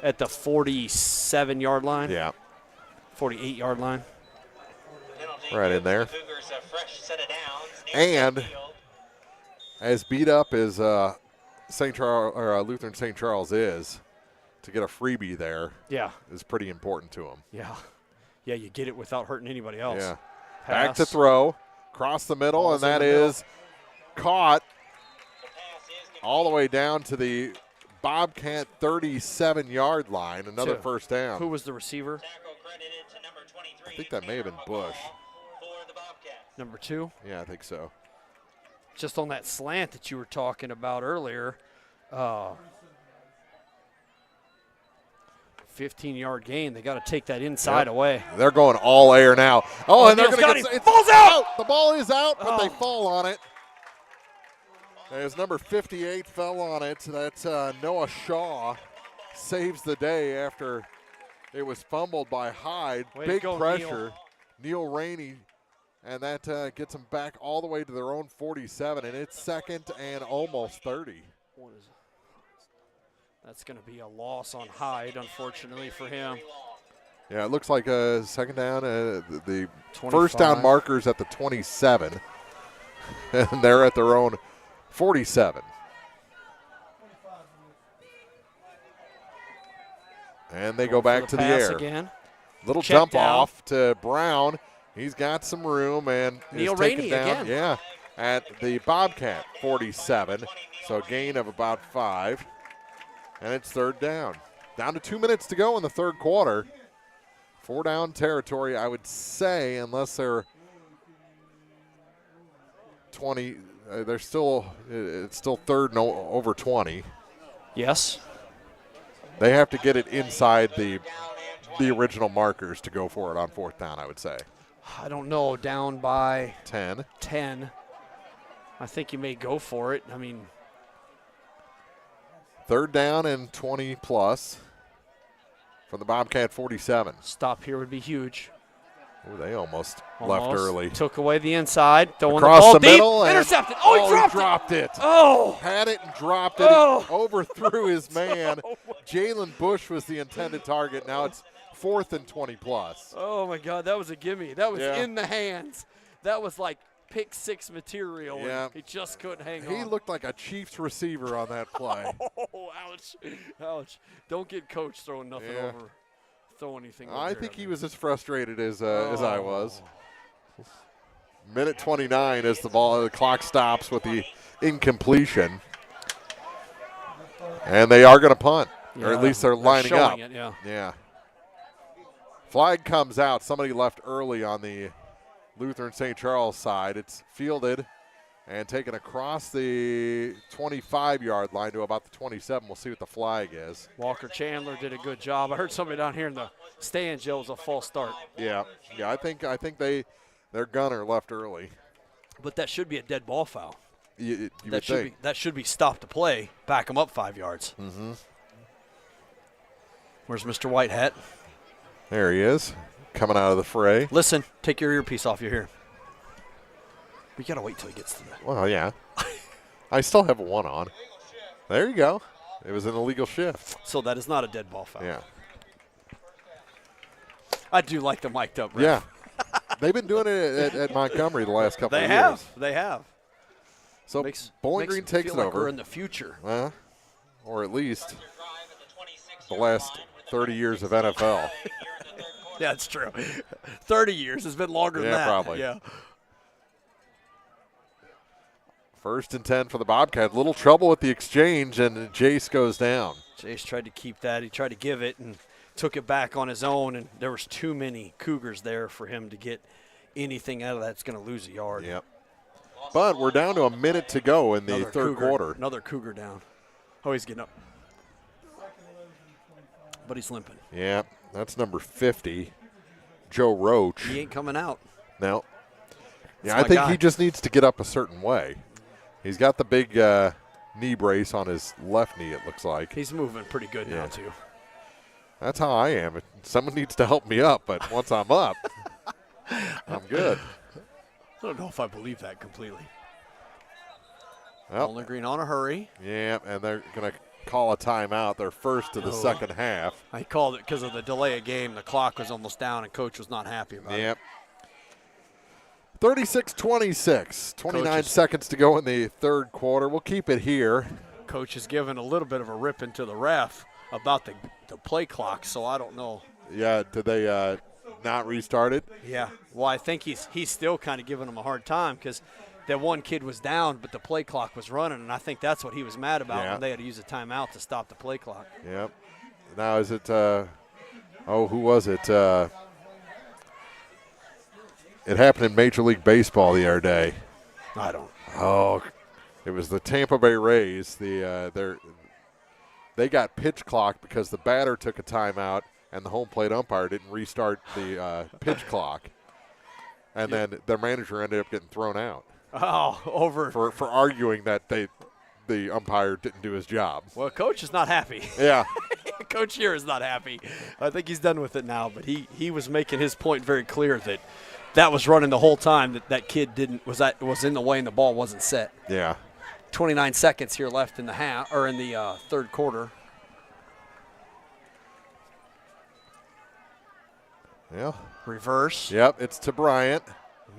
S3: 47-yard line.
S2: Yeah.
S3: 48-yard line.
S2: Right in there. And as beat up as Lutheran St. Charles is, to get a freebie there is pretty important to him.
S3: Yeah. Yeah, you get it without hurting anybody else.
S2: Yeah.
S3: Pass.
S2: Back to throw. Across the middle,
S3: Ball's
S2: and that
S3: in the middle.
S2: is caught all the way down to the Bobcat 37-yard line. Another first down.
S3: Who was the receiver?
S2: I think that may have been Bush.
S3: Number 2?
S2: Yeah, I think so.
S3: Just on that slant that you were talking about earlier. 15-yard gain. They got to take that inside away.
S2: They're going all air now. Oh, and they're going to
S3: get
S2: it.
S3: Falls out.
S2: The ball is out, but they fall on it. As number 58 fell on it. That's Noah Shaw saves the day after it was fumbled by Hyde. Big pressure. Neil Rainey. And that gets them back all the way to their own 47, and it's 2nd and almost 30.
S3: That's going to be a loss on Hyde, unfortunately for him.
S2: Yeah, it looks like a second down. The
S3: 25.
S2: First down markers at the 27, and they're at their own 47. And they go back to the air.
S3: Again.
S2: Little
S3: Check
S2: dump
S3: down.
S2: off to Brown. He's got some room and
S3: Neil
S2: is taken
S3: Rainey
S2: down.
S3: again.
S2: Yeah, at the Bobcat 47. So a gain of about 5. And it's third down. Down to 2 minutes to go in the third quarter. 4 down territory, I would say, unless they're 20. They're still, it's still third and over 20.
S3: Yes.
S2: They have to get it inside the original markers to go for it on 4th down, I would say.
S3: I don't know, down by
S2: 10.
S3: I think you may go for it. I mean,
S2: third down and 20 plus from the Bobcat 47.
S3: Stop here would be huge.
S2: Oh, they almost left early.
S3: Took away the inside. Throwing
S2: Across
S3: the ball
S2: the
S3: deep.
S2: middle. And
S3: Intercepted. He
S2: dropped it.
S3: Oh.
S2: Had it and dropped it. He overthrew his man. Jalen Bush was the intended target. Now it's 4th and 20 plus.
S3: Oh, my God. That was a gimme. That was
S2: Yeah.
S3: in the hands. That was like pick 6 material.
S2: Yeah.
S3: And he just couldn't hang on.
S2: He looked like a Chiefs receiver on that play.
S3: Oh, ouch. Ouch. Don't get coach throwing nothing over. Throw anything over
S2: I
S3: here.
S2: think he was as frustrated as I was. Minute 29 as the clock stops with the incompletion. And they are going to punt, or at least they're lining up.
S3: It, yeah.
S2: Yeah. Flag comes out. Somebody left early on the Lutheran St. Charles side. It's fielded and taken across the 25-yard line to about the 27. We'll see what the flag is.
S3: Walker Chandler did a good job. I heard somebody down here in the stands yell it was a false start.
S2: Yeah. I think their gunner left early.
S3: But that should be a dead ball foul.
S2: You would think.
S3: That should be stop the play, back them up 5 yards.
S2: Mm-hmm.
S3: Where's Mr. Whitehat?
S2: There he is, coming out of the fray.
S3: Listen, take your earpiece off your ear. We got to wait till he gets to that.
S2: Well, yeah. I still have one on. There you go. It was an illegal shift.
S3: So that is not a dead ball foul.
S2: Yeah.
S3: I do like the mic'd up ref.
S2: Yeah. They've been doing it at Montgomery the last couple of years.
S3: They have.
S2: So Bowling Green takes it
S3: like
S2: over.
S3: We're in the future.
S2: Or at least the last 30 years of NFL.
S3: Yeah, it's true. 30 years has been longer than that.
S2: Probably.
S3: Yeah.
S2: 1st and 10 for the Bobcat. Little trouble with the exchange, and Jace goes down.
S3: Jace tried to keep that. He tried to give it and took it back on his own, and there was too many Cougars there for him to get anything out of that. It's going to lose a yard.
S2: Yep. But we're down to a minute to go in the third quarter.
S3: Another Cougar down. Oh, he's getting up. But he's limping.
S2: Yeah, that's number 50, Joe Roach.
S3: He ain't coming out.
S2: No. Yeah,
S3: That's
S2: I think
S3: my guy.
S2: he just needs to get up a certain way. He's got the big knee brace on his left knee, it looks like.
S3: He's moving pretty good now, too.
S2: That's how I am. Someone needs to help me up, but once I'm up, I'm good.
S3: I don't know if I believe that completely.
S2: Well,
S3: Bowling Green on a hurry.
S2: Yeah, and they're going to call a timeout. They're first of the second half.
S3: I called it because of the delay of game. The clock was almost down, and Coach was not happy about it.
S2: Yep. 36-26, 29 seconds to go in the third quarter. We'll keep it here.
S3: Coach is giving a little bit of a rip into the ref about the the play clock, so I don't know.
S2: Yeah, did they not restart it?
S3: Yeah, well, I think he's still kind of giving them a hard time because that one kid was down, but the play clock was running, and I think that's what he was mad about when they had to use a timeout to stop the play clock.
S2: Yep. Now is it who was it? It happened in Major League Baseball the other day.
S3: I don't.
S2: Oh, it was the Tampa Bay Rays. They got pitch clock because the batter took a timeout and the home plate umpire didn't restart the pitch clock, and then their manager ended up getting thrown out.
S3: Oh, over
S2: for arguing that the umpire didn't do his job.
S3: Well, Coach is not happy.
S2: Yeah.
S3: Coach here is not happy. I think he's done with it now, but he was making his point very clear that was running the whole time, that kid was in the way and the ball wasn't set.
S2: Yeah.
S3: 29 seconds here left in the third quarter.
S2: Yeah.
S3: Reverse.
S2: Yep, it's to Bryant.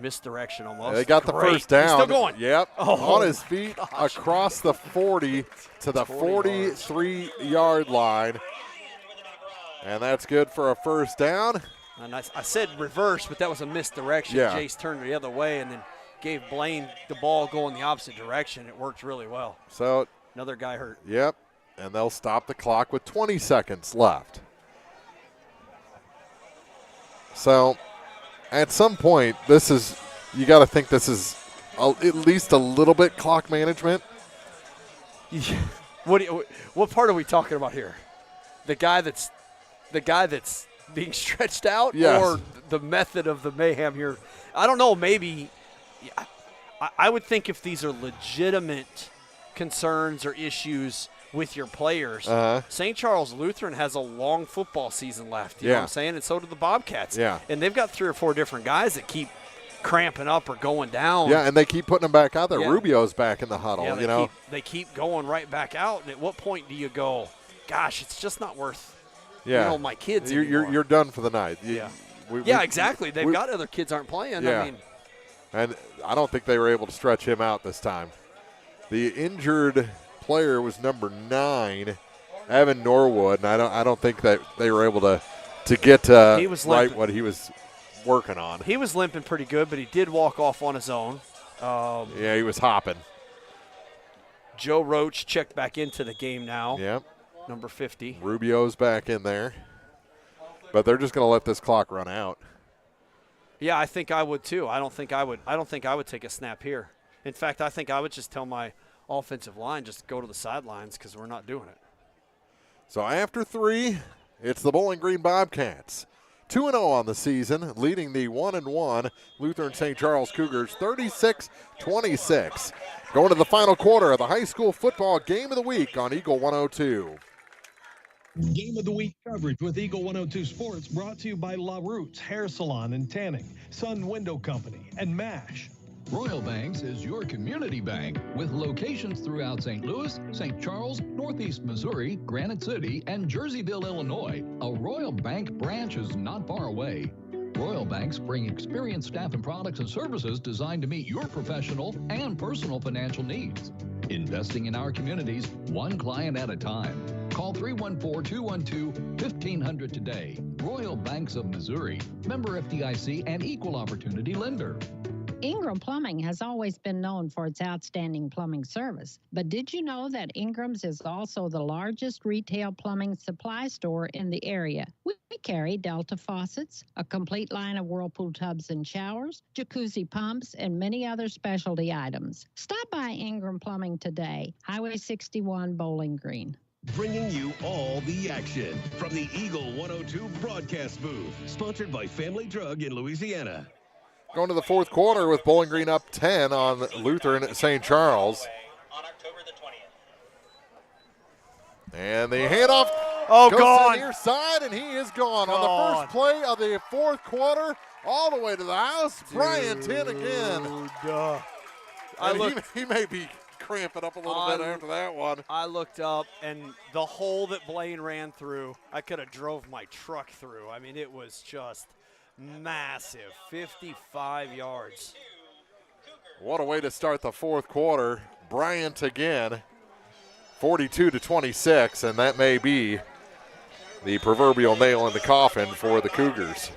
S3: Misdirection almost.
S2: They got the first down.
S3: He's still going.
S2: Yep.
S3: Oh,
S2: on his feet across the 40 to the 43-yard line. And that's good for a first down.
S3: And I said reverse, but that was a misdirection.
S2: Yeah.
S3: Jace turned the other way and then gave Blaine the ball going the opposite direction. It worked really well.
S2: So
S3: another guy hurt.
S2: Yep. And they'll stop the clock with 20 seconds left. So at some point, you got to think this is at least a little bit clock management.
S3: What part are we talking about here? The guy that's being stretched out,
S2: yes,
S3: or the method of the mayhem here? I don't know. Maybe I would think if these are legitimate concerns or issues with your players, St. Charles Lutheran has a long football season left. You know what I'm saying? And so do the Bobcats.
S2: Yeah.
S3: And they've got 3 or 4 different guys that keep cramping up or going down.
S2: Yeah, and they keep putting them back out there.
S3: Yeah.
S2: Rubio's back in the huddle.
S3: Yeah, they keep going right back out. And at what point do you go, gosh, it's just not worth my kids anymore.
S2: You're done for the night.
S3: Exactly. They've got other kids aren't playing.
S2: Yeah.
S3: I mean,
S2: and I don't think they were able to stretch him out this time. The injured player was number 9, Evan Norwood, and I don't think that they were able to get right what he was working on.
S3: He was limping pretty good, but he did walk off on his own.
S2: He was hopping.
S3: Joe Roach checked back into the game now.
S2: Yep.
S3: Number 50.
S2: Rubio's back in there. But they're just going to let this clock run out.
S3: Yeah, I think I would too. I don't think I would take a snap here. In fact, I think I would just tell my offensive line just go to the sidelines because we're not doing it.
S2: So after 3, it's the Bowling Green Bobcats. 2-0 on the season, leading the 1-1 Lutheran St. Charles Cougars 36-26. Going to the final quarter of the high school football game of the week on Eagle 102.
S4: Game of the Week coverage with Eagle 102 Sports brought to you by La Roots Hair Salon and Tanning, Sun Window Company, and MASH.
S16: Royal Banks is your community bank with locations throughout St. Louis, St. Charles, Northeast Missouri, Granite City, and Jerseyville, Illinois. A Royal Bank branch is not far away. Royal Banks bring experienced staff and products and services designed to meet your professional and personal financial needs. Investing in our communities, one client at a time. Call 314-212-1500 today. Royal Banks of Missouri, member FDIC and equal opportunity lender.
S22: Ingram Plumbing has always been known for its outstanding plumbing service. But did you know that Ingram's is also the largest retail plumbing supply store in the area? We carry Delta faucets, a complete line of Whirlpool tubs and showers, jacuzzi pumps, and many other specialty items. Stop by Ingram Plumbing today, Highway 61, Bowling Green.
S23: Bringing you all the action from the Eagle 102 broadcast booth, sponsored by Family Drug in Louisiana.
S2: Going to the fourth quarter with Bowling Green up 10 on Lutheran St. Charles. And the handoff goes to the near side, and he is gone. On the first play of the fourth quarter, all the way to the house. Brian Tin again. He may be cramping up a little bit after that one.
S3: I looked up, and the hole that Blaine ran through, I could have drove my truck through. I mean, it was just massive, 55 yards.
S2: What a way to start the fourth quarter. Bryant again, 42-26, and that may be the proverbial nail in the coffin for the Cougars.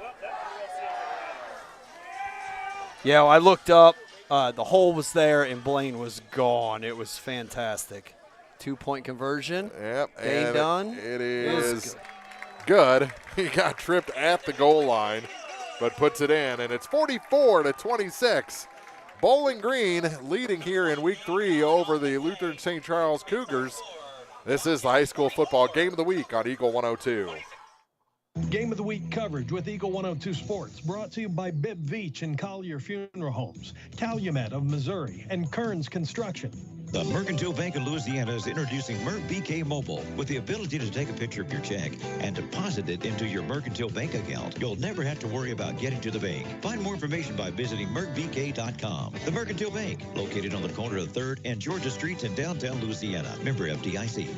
S3: Yeah, well, I looked up. The hole was there, and Blaine was gone. It was fantastic. 2-point conversion.
S2: Yep.
S3: Game done.
S2: It is good. He got tripped at the goal line, but puts it in, and it's 44-26. Bowling Green leading here in week 3 over the Lutheran St. Charles Cougars. This is the high school football game of the week on Eagle 102.
S4: Game of the Week coverage with Eagle 102 Sports, brought to you by Bibb Veach and Collier Funeral Homes, Calumet of Missouri, and Kearns Construction.
S1: The Mercantile Bank of Louisiana is introducing BK Mobile with the ability to take a picture of your check and deposit it into your Mercantile Bank account. You'll never have to worry about getting to the bank. Find more information by visiting mercbk.com. The Mercantile Bank, located on the corner of 3rd and Georgia Streets in downtown Louisiana. Member FDIC.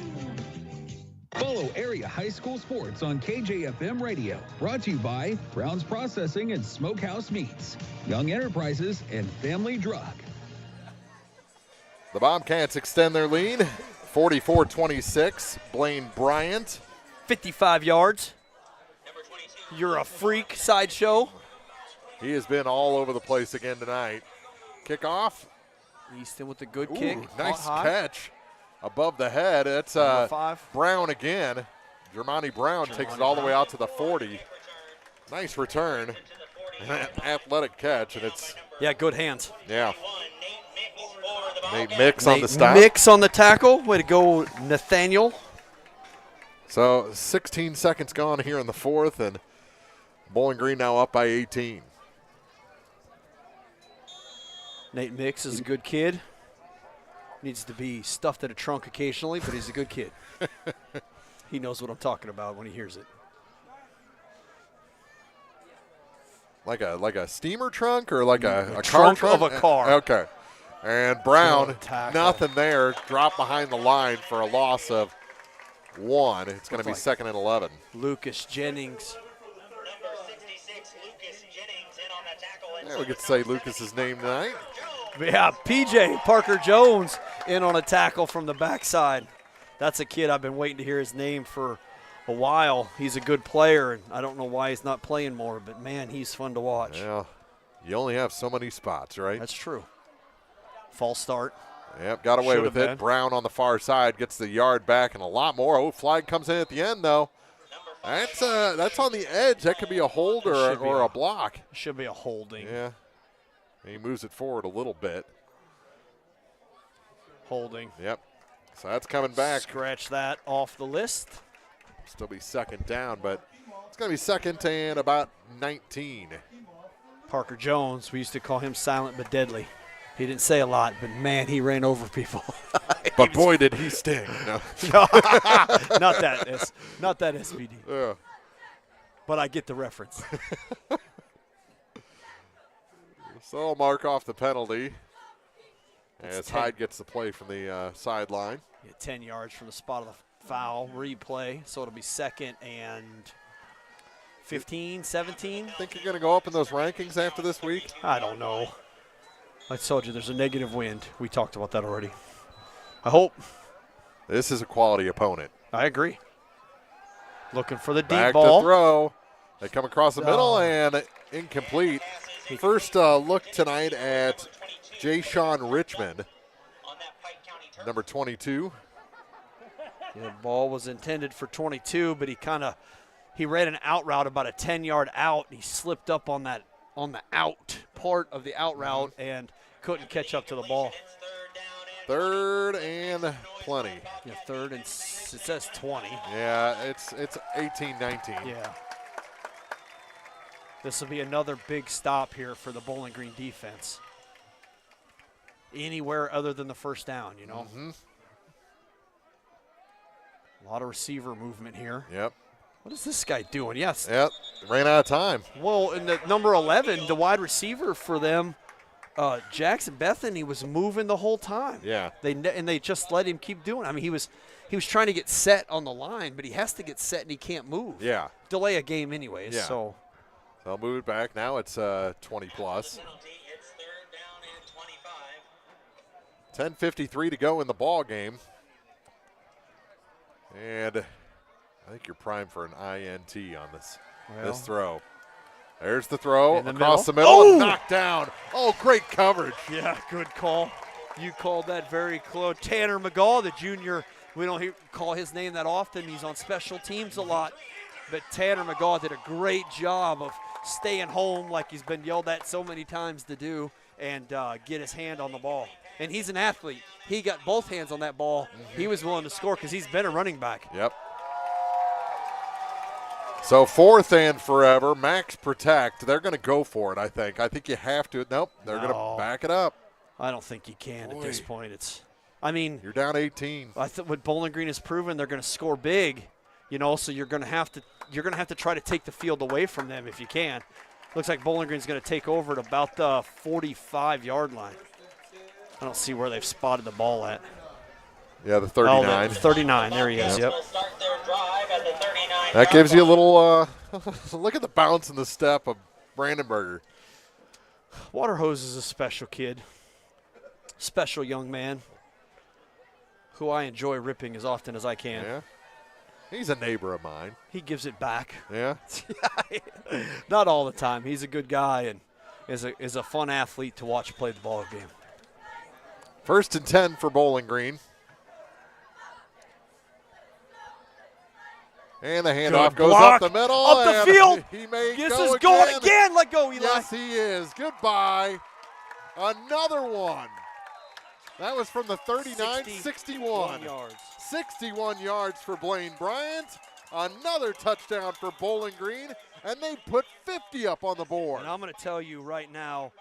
S19: Follow area high school sports on KJFM Radio. Brought to you by Brown's Processing and Smokehouse Meats, Young Enterprises, and Family Drug.
S2: The Bobcats extend their lead, 44-26. Blaine Bryant.
S3: 55 yards. You're a freak sideshow.
S2: He has been all over the place again tonight. Kickoff.
S3: Easton with a good kick.
S2: Nice catch above the head. That's Brown again. Germani Brown takes it all the way out to the 40. Nice return. Athletic catch, and it's
S3: good hands.
S2: Yeah. Nate Mix on the stop.
S3: Mix on the tackle. Way to go, Nathaniel.
S2: So 16 seconds gone here in the 4th, and Bowling Green now up by 18.
S3: Nate Mix is a good kid. Needs to be stuffed in a trunk occasionally, but he's a good kid. He knows what I'm talking about when he hears it.
S2: Like a steamer trunk or like a car
S3: trunk
S2: trunk?
S3: of a car.
S2: Okay. And Brown, nothing there, dropped behind the line for a loss of 1. It's going to be 2nd and 11.
S3: Lucas Jennings.
S2: Yeah, we get to say Lucas's name tonight.
S3: Yeah, PJ Parker Jones in on a tackle from the backside. That's a kid I've been waiting to hear his name for a while. He's a good player, and I don't know why he's not playing more, but, man, he's fun to watch.
S2: Yeah, you only have so many spots, right?
S3: That's true. False start.
S2: Yep, got away with it. Brown on the far side gets the yard back and a lot more. Oh, flag comes in at the end, though. That's on the edge. That could be a hold or a block.
S3: Should be a holding.
S2: Yeah. He moves it forward a little bit.
S3: Holding.
S2: Yep. So that's coming back.
S3: Scratch that off the list.
S2: Still be 2nd down, but it's going to be 2nd and about 19.
S3: Parker Jones, we used to call him silent but deadly. He didn't say a lot, but, man, he ran over people.
S2: But, boy, did he sting. No.
S3: No, not that SPD.
S2: Yeah.
S3: But I get the reference.
S2: So I'll mark off the penalty as Hyde gets the play from the sideline.
S3: 10 yards from the spot of the foul. Replay, so it'll be 2nd and 15, 17.
S2: Think you're going to go up in those rankings after this week?
S3: I don't know. I told you there's a negative wind. We talked about that already. I hope.
S2: This is a quality opponent.
S3: I agree. Looking for the deep
S2: Back
S3: ball.
S2: To throw. They come across the middle and incomplete. First look tonight at Jay-Sean Richmond, number 22.
S3: The ball was intended for 22, but he ran an out route about a 10-yard out, and he slipped up on the out part of the out route and couldn't catch up to the ball.
S2: 3rd and plenty.
S3: Yeah, 3rd and it says 20.
S2: Yeah, it's 18-19.
S3: Yeah. This will be another big stop here for the Bowling Green defense. Anywhere other than the 1st down, you know.
S2: Mm-hmm.
S3: A lot of receiver movement here.
S2: Yep.
S3: What is this guy doing? Yes.
S2: Yep. Ran out of time.
S3: Well, in the number 11, the wide receiver for them, Jackson Bethany, was moving the whole time.
S2: Yeah.
S3: They just let him keep doing it. I mean, he was trying to get set on the line, but he has to get set and he can't move.
S2: Yeah.
S3: Delay a game anyways.
S2: Yeah.
S3: So
S2: they'll move it back. Now it's 20 plus. 10:53 to go in the ball game. And I think you're primed for an INT on this throw. There's the throw across the middle and knocked down. Oh, great coverage.
S3: Yeah, good call. You called that very close. Tanner McGaw, the junior, we don't call his name that often. He's on special teams a lot. But Tanner McGaw did a great job of staying home like he's been yelled at so many times to do and get his hand on the ball. And he's an athlete. He got both hands on that ball. He was willing to score because he's been a running back.
S2: Yep. So 4th and forever, max protect. They're going to go for it, I think. I think you have to. Nope, they're going to back it up.
S3: I don't think you can at this point.
S2: You're down 18.
S3: I think what Bowling Green has proven, they're going to score big, so you're going to have to try to take the field away from them if you can. Looks like Bowling Green's going to take over at about the 45-yard line. I don't see where they've spotted the ball at.
S2: Yeah, the 39.
S3: 39, there he is, yep.
S2: That gives you a little look at the bounce and the step of Brandenburger.
S3: Waterhose is a special kid, special young man who I enjoy ripping as often as I can.
S2: Yeah. He's a neighbor of mine.
S3: He gives it back.
S2: Yeah.
S3: Not all the time. He's a good guy and is a fun athlete to watch play the ball game.
S2: 1st and 10 for Bowling Green. And the handoff goes up the middle.
S3: Up the field.
S2: He may
S3: this
S2: go
S3: is
S2: again.
S3: going again. Let go, Eli.
S2: Yes, he is. Goodbye. Another one. That was from the 39, 61. 61 yards for Blaine Bryant. Another touchdown for Bowling Green. And they put 50 up on the board.
S3: And I'm going to tell you right now,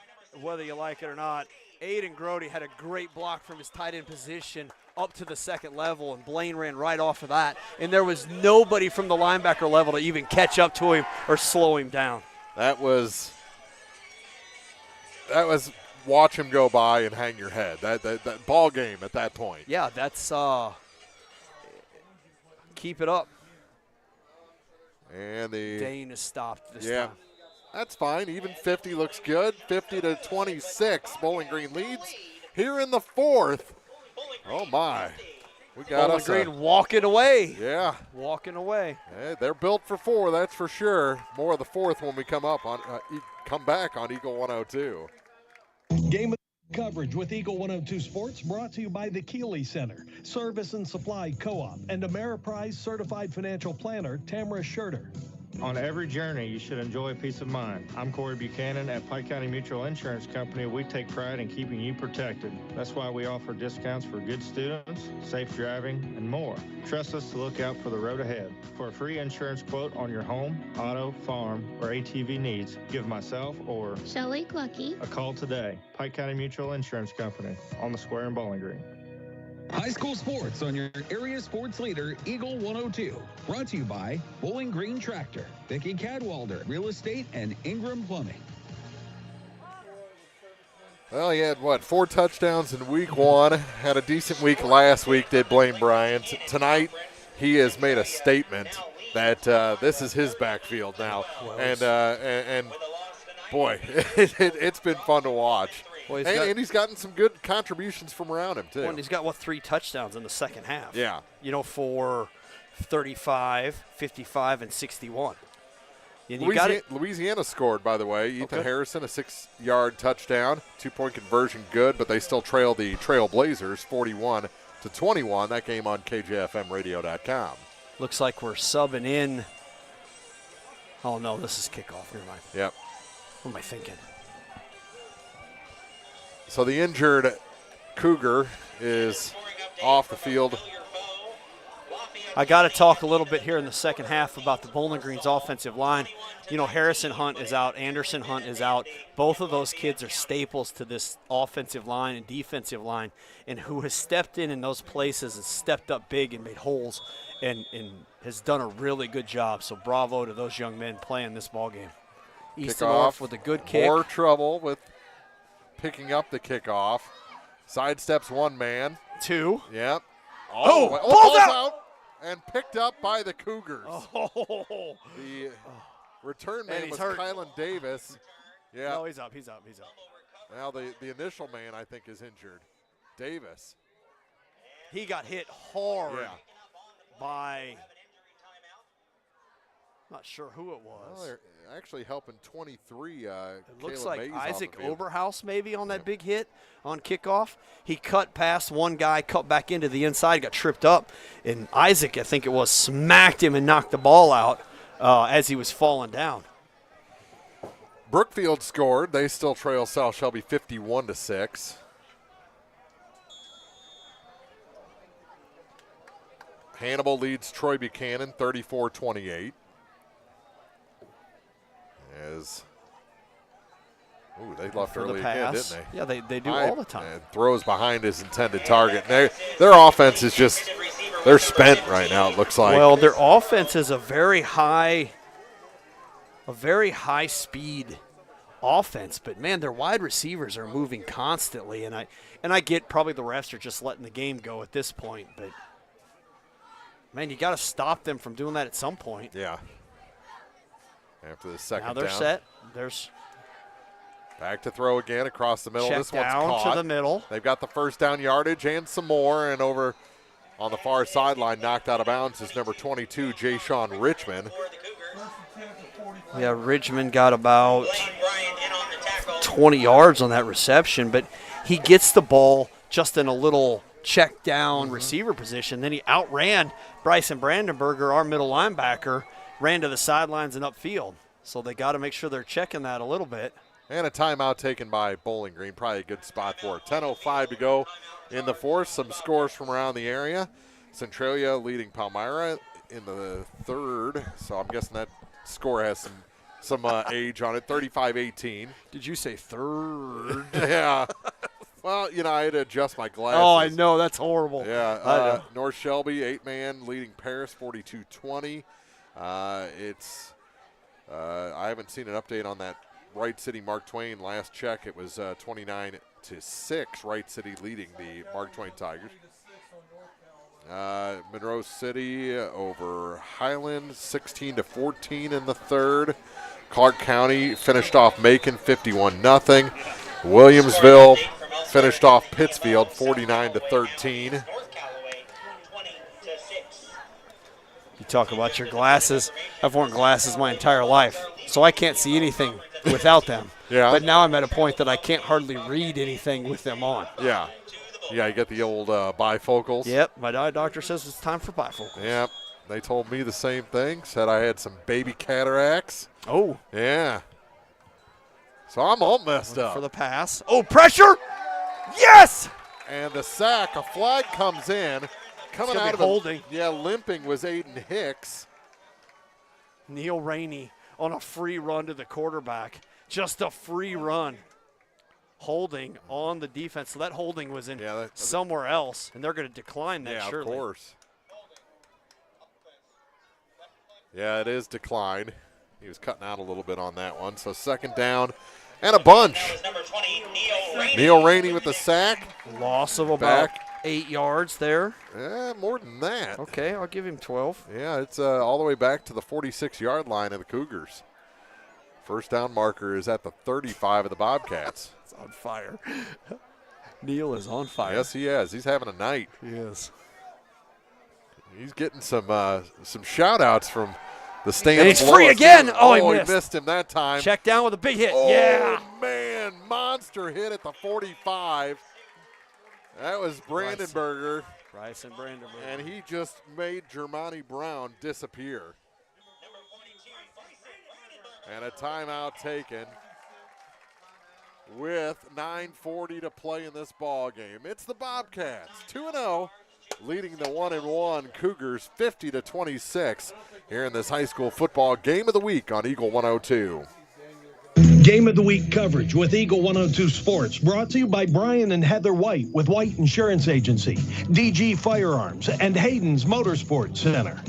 S3: whether you like it or not, Aiden Grody had a great block from his tight end position up to the 2nd level, and Blaine ran right off of that. And there was nobody from the linebacker level to even catch up to him or slow him down.
S2: That was watch him go by and hang your head. That ball game at that point.
S3: Yeah, that's keep it up.
S2: And the
S3: Dane is stopped this time.
S2: That's fine. Even 50 looks good. 50-26. Bowling Green leads here in the 4th. Oh, my. We got
S3: Bowling Green walking away.
S2: Yeah.
S3: Walking away.
S2: Yeah, they're built for 4, that's for sure. More of the 4th when we come back on Eagle 102.
S4: Game coverage with Eagle 102 Sports brought to you by the Keeley Center, Service and Supply Co-op, and Ameriprise Certified Financial Planner, Tamara Scherter.
S6: On every journey, you should enjoy peace of mind. I'm Corey Buchanan at Pike County Mutual Insurance Company. We take pride in keeping you protected. That's why we offer discounts for good students, safe driving, and more. Trust us to look out for the road ahead. For a free insurance quote on your home, auto, farm, or ATV needs, give myself or
S8: Shelley Glucky
S6: a call today. Pike County Mutual Insurance Company on the square in Bowling Green.
S19: High school sports on your area sports leader, Eagle 102. Brought to you by Bowling Green Tractor, Vicki Cadwalder Real Estate, and Ingram Plumbing.
S2: Well, he had, 4 touchdowns in week 1. Had a decent week last week, did Blaine Bryant. Tonight, he has made a statement that this is his backfield now. And boy, it's been fun to watch.
S3: Well,
S2: and he's gotten some good contributions from around him, too.
S3: And he's got, 3 touchdowns in the second half.
S2: Yeah.
S3: For 35, 55, and 61. And
S2: Louisiana scored, by the way. Ethan Harrison, a 6-yard touchdown. 2-point conversion good, but they still trail the Trailblazers 41-21. That game on KJFMradio.com.
S3: Looks like we're subbing in. Oh, no, this is kickoff. Never mind.
S2: Yep.
S3: What am I thinking?
S2: So the injured Cougar is off the field.
S3: I got to talk a little bit here in the second half about the Bowling Green's offensive line. Harrison Hunt is out. Anderson Hunt is out. Both of those kids are staples to this offensive line and defensive line, and who has stepped in those places and stepped up big and made holes and has done a really good job. So bravo to those young men playing this ball game. Easton Orff with a good kick.
S2: More trouble with picking up the kickoff. Sidesteps one man.
S3: 2.
S2: Yep.
S3: Ball's out!
S2: And picked up by the Cougars.
S3: Oh.
S2: The return man was
S3: hurt.
S2: Kylan Davis. Yeah.
S3: No, he's up.
S2: Now the initial man, I think, is injured. Davis.
S3: He got hit hard by Not sure who it was.
S2: Well, they're actually helping 23.
S3: It looks
S2: Caleb
S3: like
S2: Mays
S3: Isaac
S2: off the field.
S3: Oberhaus maybe on that big hit on kickoff. He cut past one guy, cut back into the inside, got tripped up, and Isaac, I think it was, smacked him and knocked the ball out as he was falling down.
S2: Brookfield scored. They still trail South Shelby 51-6. Hannibal leads Troy Buchanan 34-28. They left early again, didn't they?
S3: Yeah, they do all the time.
S2: And throws behind his intended target. And their offense is just, they're spent right now, it looks like.
S3: Well, their offense is a very high speed offense, but man, their wide receivers are moving constantly, and I get probably the refs are just letting the game go at this point, but man, you got to stop them from doing that at some point.
S2: Yeah. After the second down.
S3: Now they're set. There's
S2: back to throw again across the middle.
S3: Check
S2: this one's
S3: down
S2: caught.
S3: to the middle.
S2: They've got the first down yardage and some more, and over on the far sideline, knocked out of bounds is number 22, Jay-Sean Richmond.
S3: Yeah, Richmond got about 20 yards on that reception, but he gets the ball just in a little check down receiver position. Then he outran Bryson Brandenberger, our middle linebacker, ran to the sidelines and upfield. So they got to make sure they're checking that a little bit.
S2: And a timeout taken by Bowling Green. Probably a good spot for it. 10:05 to go in the fourth. Some scores from around the area. Centralia leading Palmyra in the third. So I'm guessing that score has some age on it. 35-18.
S3: Did you say third?
S2: Yeah. Well, I had to adjust my glasses.
S3: Oh, I know. That's horrible.
S2: Yeah. North Shelby, 8-man, leading Paris, 42-20. I haven't seen an update on that Wright City Mark Twain. Last check, it was 29-6. Wright City leading the Mark Twain Tigers. Monroe City over Highland, 16-14 in the third. Clark County finished off Macon, 51-0. Williamsville finished off Pittsfield, 49-13.
S3: You talk about your glasses. I've worn glasses my entire life, so I can't see anything without them.
S2: Yeah.
S3: But now I'm at a point that I can't hardly read anything with them on.
S2: Yeah. Yeah, you get the old bifocals.
S3: Yep, my eye doctor says it's time for bifocals.
S2: Yep, they told me the same thing, said I had some baby cataracts.
S3: Oh.
S2: Yeah. So I'm all messed up.
S3: For the pass. Oh, pressure! Yes!
S2: And the sack, a flag comes in. Coming out of
S3: holding.
S2: Limping was Aiden Hicks.
S3: Neil Rainey on a free run to the quarterback. Just a free run. Holding on the defense. So that holding was in somewhere else, and they're going to decline that, surely.
S2: Yeah, of course. Yeah, it is declined. He was cutting out a little bit on that one. So second down and a bunch. Neil Rainey with the sack.
S3: Loss of about 8 yards there.
S2: Yeah, more than that.
S3: Okay, I'll give him 12.
S2: Yeah, it's all the way back to the 46-yard line of the Cougars. First down marker is at the 35 of the Bobcats.
S3: It's on fire. Neil is on fire.
S2: Yes, he is. He's having a night.
S3: He is.
S2: He's getting some shout-outs from the stands.
S3: And he's free again. Oh, he
S2: missed him that time.
S3: Check down with a big hit.
S2: Oh,
S3: yeah.
S2: Man, monster hit at the 45. That was Brandenberger.
S3: Bryson Brandenberger.
S2: And he just made Germani Brown disappear. And a timeout taken with 9:40 to play in this ball game. It's the Bobcats, 2-0, leading the 1-1 Cougars 50-26 here in this high school football game of the week on Eagle 102.
S4: Game of the Week coverage with Eagle 102 Sports, brought to you by Brian and Heather White with White Insurance Agency, DG Firearms, and Hayden's Motorsports Center.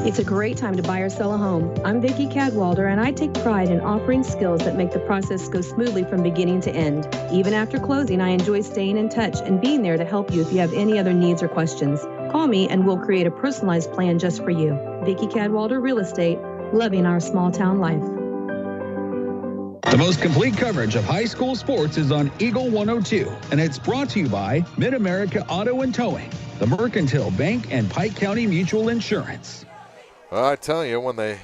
S9: It's a great time to buy or sell a home. I'm Vicki Cadwalder, and I take pride in offering skills that make the process go smoothly from beginning to end. Even after closing, I enjoy staying in touch and being there to help you if you have any other needs or questions. Call me and we'll create a personalized plan just for you. Vicki Cadwalder Real Estate, loving our small town life.
S19: The most complete coverage of high school sports is on Eagle 102, and it's brought to you by Mid-America Auto and Towing, the Mercantile Bank, and Pike County Mutual Insurance.
S2: Well, I tell you, when they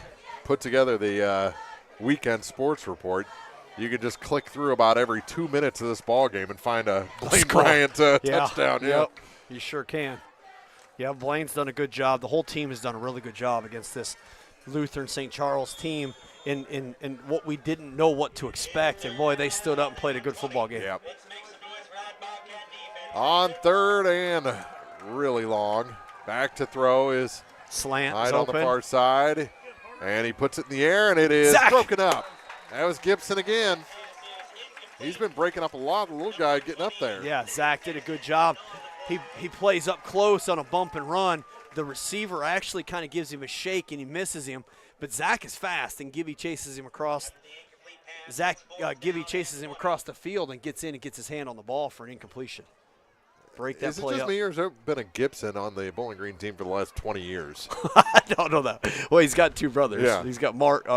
S2: put together the weekend sports report, you could just click through about every 2 minutes of this ball game and find a Blaine Bryant touchdown.
S3: Yep, you sure can. Yeah, Blaine's done a good job. The whole team has done a really good job against this Lutheran St. Charles team in what we didn't know what to expect. And, boy, they stood up and played a good football game.
S2: Yep. On third and really long. Back to throw is
S3: slant
S2: right on the far side. And he puts it in the air, and it is broken up. That was Gibson again. He's been breaking up a lot. The little guy getting up there.
S3: Yeah, Zach did a good job. He plays up close on a bump and run. The receiver actually kind of gives him a shake, and he misses him. But Zach is fast, and Gibby chases him across. Gibby chases him across the field and gets in and gets his hand on the ball for an incompletion. Break that play up.
S2: Is it just me, or has there been a Gibson on the Bowling Green team for the last 20 years?
S3: I don't know that. Well, he's got two brothers.
S2: Yeah.
S3: He's got Mark,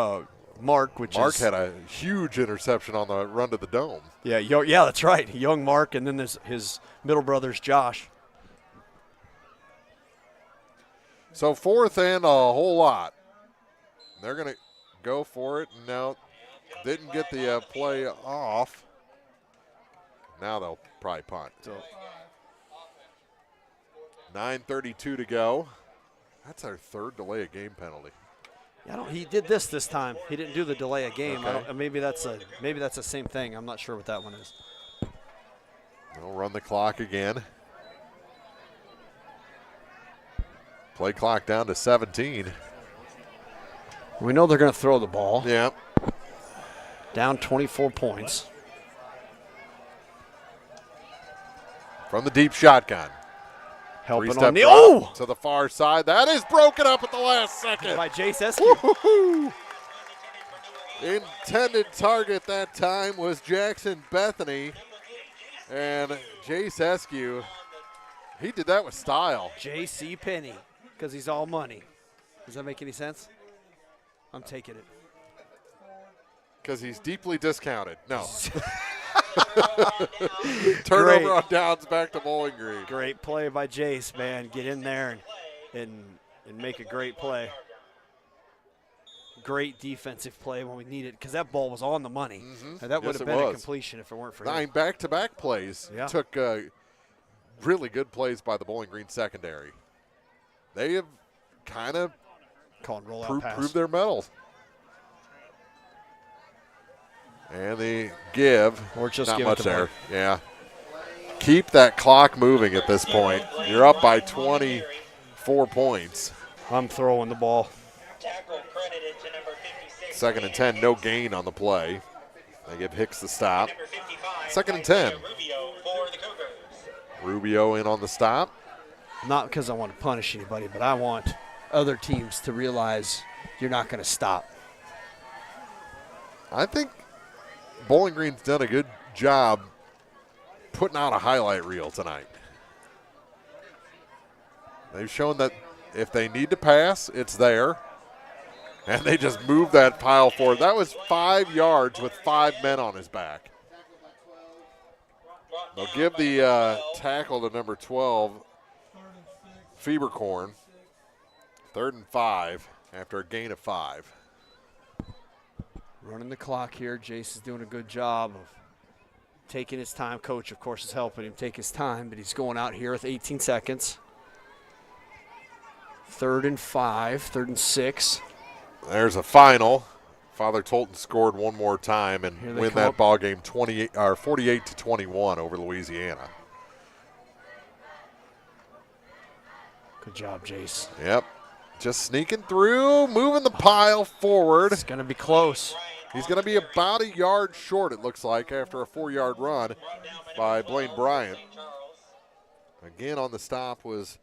S3: Mark
S2: had a huge interception on the run to the dome.
S3: Yeah, that's right. Young Mark, and then there's his middle brother's Josh.
S2: So fourth and a whole lot. They're going to go for it. Now, didn't get the play off. Now they'll probably punt. So 9:32 to go. That's our third delay of game penalty.
S3: Yeah, he did this time. He didn't do the delay of game.
S2: Okay.
S3: Maybe that's the same thing. I'm not sure what that one is.
S2: They'll run the clock again. Play clock down to 17.
S3: We know they're going to throw the ball.
S2: Yeah.
S3: Down 24 points.
S2: From the deep shotgun.
S3: Helping
S2: on
S3: the
S2: to the far side. That is broken up at the last second.
S3: By Jace Eskew.
S2: Intended target that time was Jackson Bethany. And Jace Eskew, he did that with style.
S3: J.C. Penney, because he's all money. Does that make any sense? I'm taking it.
S2: Because he's deeply discounted. No. Turnover on downs back to Bowling Green.
S3: Great play by Jace, man. Get in there and make a great play. Great defensive play when we need it, because that ball was on the money.
S2: Mm-hmm.
S3: And that would have been a completion if it weren't for
S2: 9
S3: him.
S2: back-to-back plays.
S3: Yeah.
S2: Took really good plays by the Bowling Green secondary. They have kind of proved their mettle. And they give.
S3: Or just
S2: not
S3: give
S2: much
S3: it to
S2: there.
S3: Mark.
S2: Yeah. Keep that clock moving at this point. You're up by 24 points.
S3: I'm throwing the ball.
S2: 2nd and 10, no gain on the play. They give Hicks the stop. 2nd and 10. Rubio in on the stop.
S3: Not because I want to punish anybody, but I want other teams to realize you're not going to stop.
S2: I think Bowling Green's done a good job putting out a highlight reel tonight. They've shown that if they need to pass, it's there. And they just move that pile forward. That was 5 yards with 5 men on his back. They'll give the tackle to number 12, Fieberkorn. 3rd and 5 after a gain of 5.
S3: Running the clock here. Jace is doing a good job of taking his time. Coach, of course, is helping him take his time, but he's going out here with 18 seconds. 3rd and 5, 3rd and 6.
S2: There's a final. Father Tolton scored one more time and win that ball game 48-21 over Louisiana.
S3: Good job, Jace.
S2: Yep. Just sneaking through, moving the pile forward.
S3: It's going to be close.
S2: He's going to be about a yard short, it looks like, after a 4-yard run by Blaine Bryant. Again on the stop was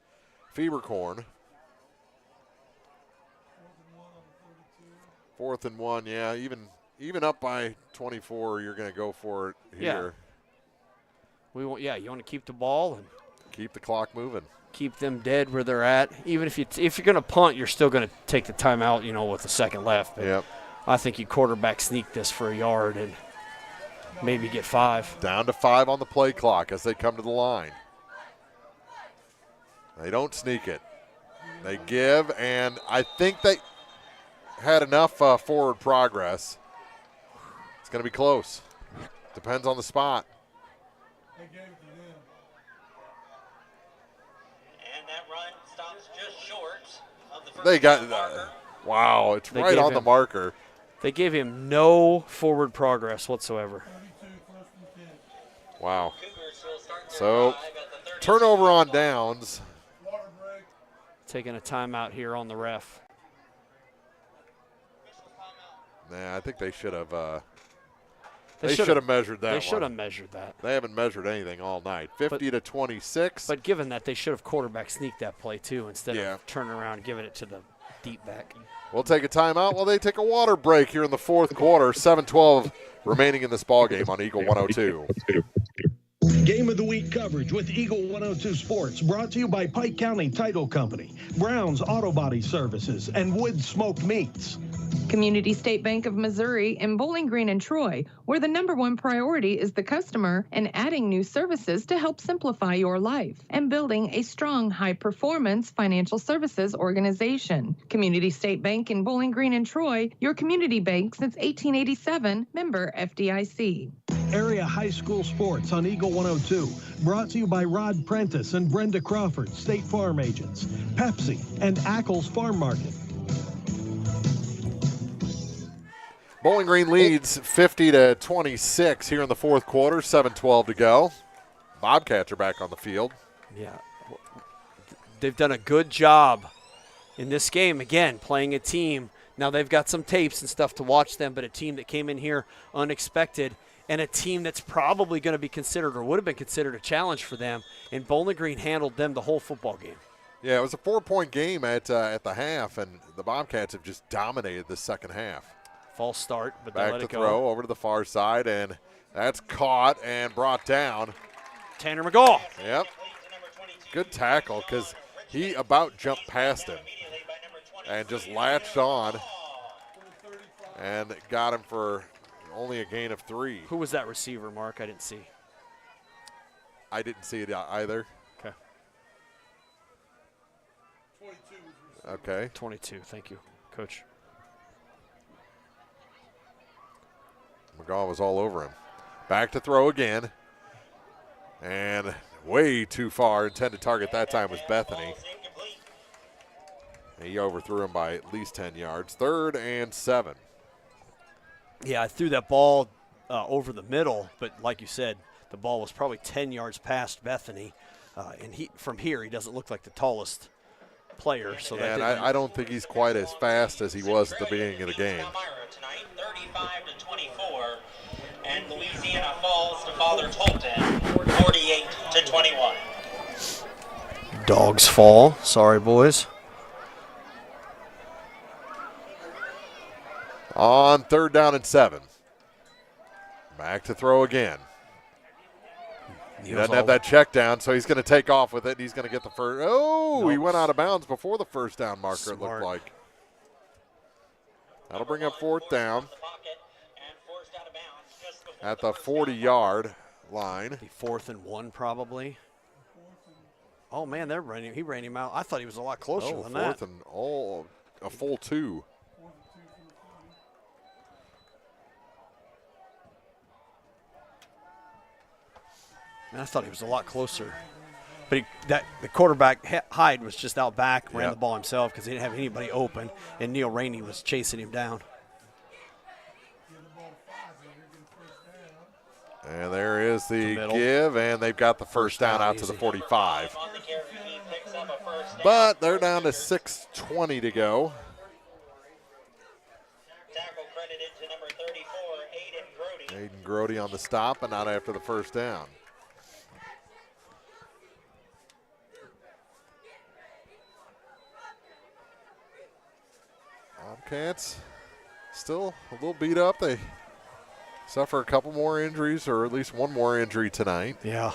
S2: Fieberkorn. 4th and 1, yeah, even up by 24, you're going to go for it here.
S3: You want to keep the ball and
S2: keep the clock moving.
S3: Keep them dead where they're at. Even if you're going to punt, you're still going to take the timeout, with a second left. But
S2: yep.
S3: I think you quarterback sneak this for a yard and maybe get 5.
S2: Down to 5 on the play clock as they come to the line. They don't sneak it. They give, and I think they had enough forward progress. It's going to be close. Depends on the spot.
S12: And that run stops just short of the first
S2: They got
S12: marker.
S2: wow, it's right on the marker.
S3: They gave him no forward progress whatsoever.
S2: Wow. So, turnover on downs.
S3: Taking a timeout here on the ref.
S2: Nah, I think they should have.
S3: They
S2: They
S3: should've-
S2: should have measured that.
S3: they
S2: one.
S3: should have measured that.
S2: They haven't measured anything all night. 50-26.
S3: But given that, they should have quarterback sneaked that play too instead
S2: Yeah.
S3: of turning around and giving it to the deep back.
S2: We'll take a timeout while they take a water break here in the fourth quarter. 7-12 remaining in this ball game on Eagle 102.
S4: Game of the Week coverage with Eagle 102 Sports, brought to you by Pike County Title Company, Brown's Auto Body Services, and Wood Smoked Meats.
S10: Community State Bank of Missouri in Bowling Green and Troy, where the #1 priority is the customer and adding new services to help simplify your life and building a strong, high-performance financial services organization. Community State Bank in Bowling Green and Troy, your community bank since 1887, member FDIC.
S4: Area high school sports on Eagle 102, brought to you by Rod Prentice and Brenda Crawford, State Farm agents, Pepsi, and Ackles Farm Market.
S2: Bowling Green leads 50-26 here in the fourth quarter. 7-12 to go. Bobcats are back on the field.
S3: Yeah, they've done a good job in this game. Again, playing a team. Now they've got some tapes and stuff to watch them, but a team that came in here unexpected and a team that's probably going to be considered or would have been considered a challenge for them. And Bowling Green handled them the whole football game.
S2: Yeah, it was a 4-point game at the half, and the Bobcats have just dominated the second half.
S3: False start, but they
S2: back
S3: let
S2: to
S3: it go.
S2: throw over to the far side, and that's caught and brought down.
S3: Tanner McGaw.
S2: Yep. Good tackle because he about jumped past him and just latched on and got him for only a gain of 3.
S3: Who was that receiver, Mark? I didn't see.
S2: I didn't see it either.
S3: Okay.
S2: Okay.
S3: 22. Thank you, Coach.
S2: McGaw was all over him. Back to throw again. And way too far. Intended target that time was Bethany. He overthrew him by at least 10 yards. 3rd and 7.
S3: Yeah, I threw that ball over the middle, but like you said, the ball was probably 10 yards past Bethany. And from here, he doesn't look like the tallest player. So
S2: yeah, and I don't think he's quite as fast as he was at the beginning of the game.
S12: 35-24, and Louisiana falls to Father Tolton, 48-21.
S3: Dogs fall. Sorry, boys.
S2: On 3rd down and 7. Back to throw again. He doesn't have that check down, so he's going to take off with it. He's going to get the first. Oh, he went out of bounds before the first down marker,
S3: Smart.
S2: it looked like. That'll bring up 4th down at the 40-yard line.
S3: 4th and 1 probably. Oh, man, he ran him out. I thought he was a lot closer than that.
S2: 4th and a full 2.
S3: Man, I thought he was a lot closer. But the quarterback, Hyde, was just out back, ran the ball himself because he didn't have anybody open, and Neil Rainey was chasing him down.
S2: And there is the give, and they've got the first down out to the 45. But they're down to 6:20 to go.
S12: Tackle credited to number 34,
S2: Aiden Grody on the stop, but not after the first down. Bobcats still a little beat up. They suffer a couple more injuries, or at least one more injury tonight.
S3: Yeah.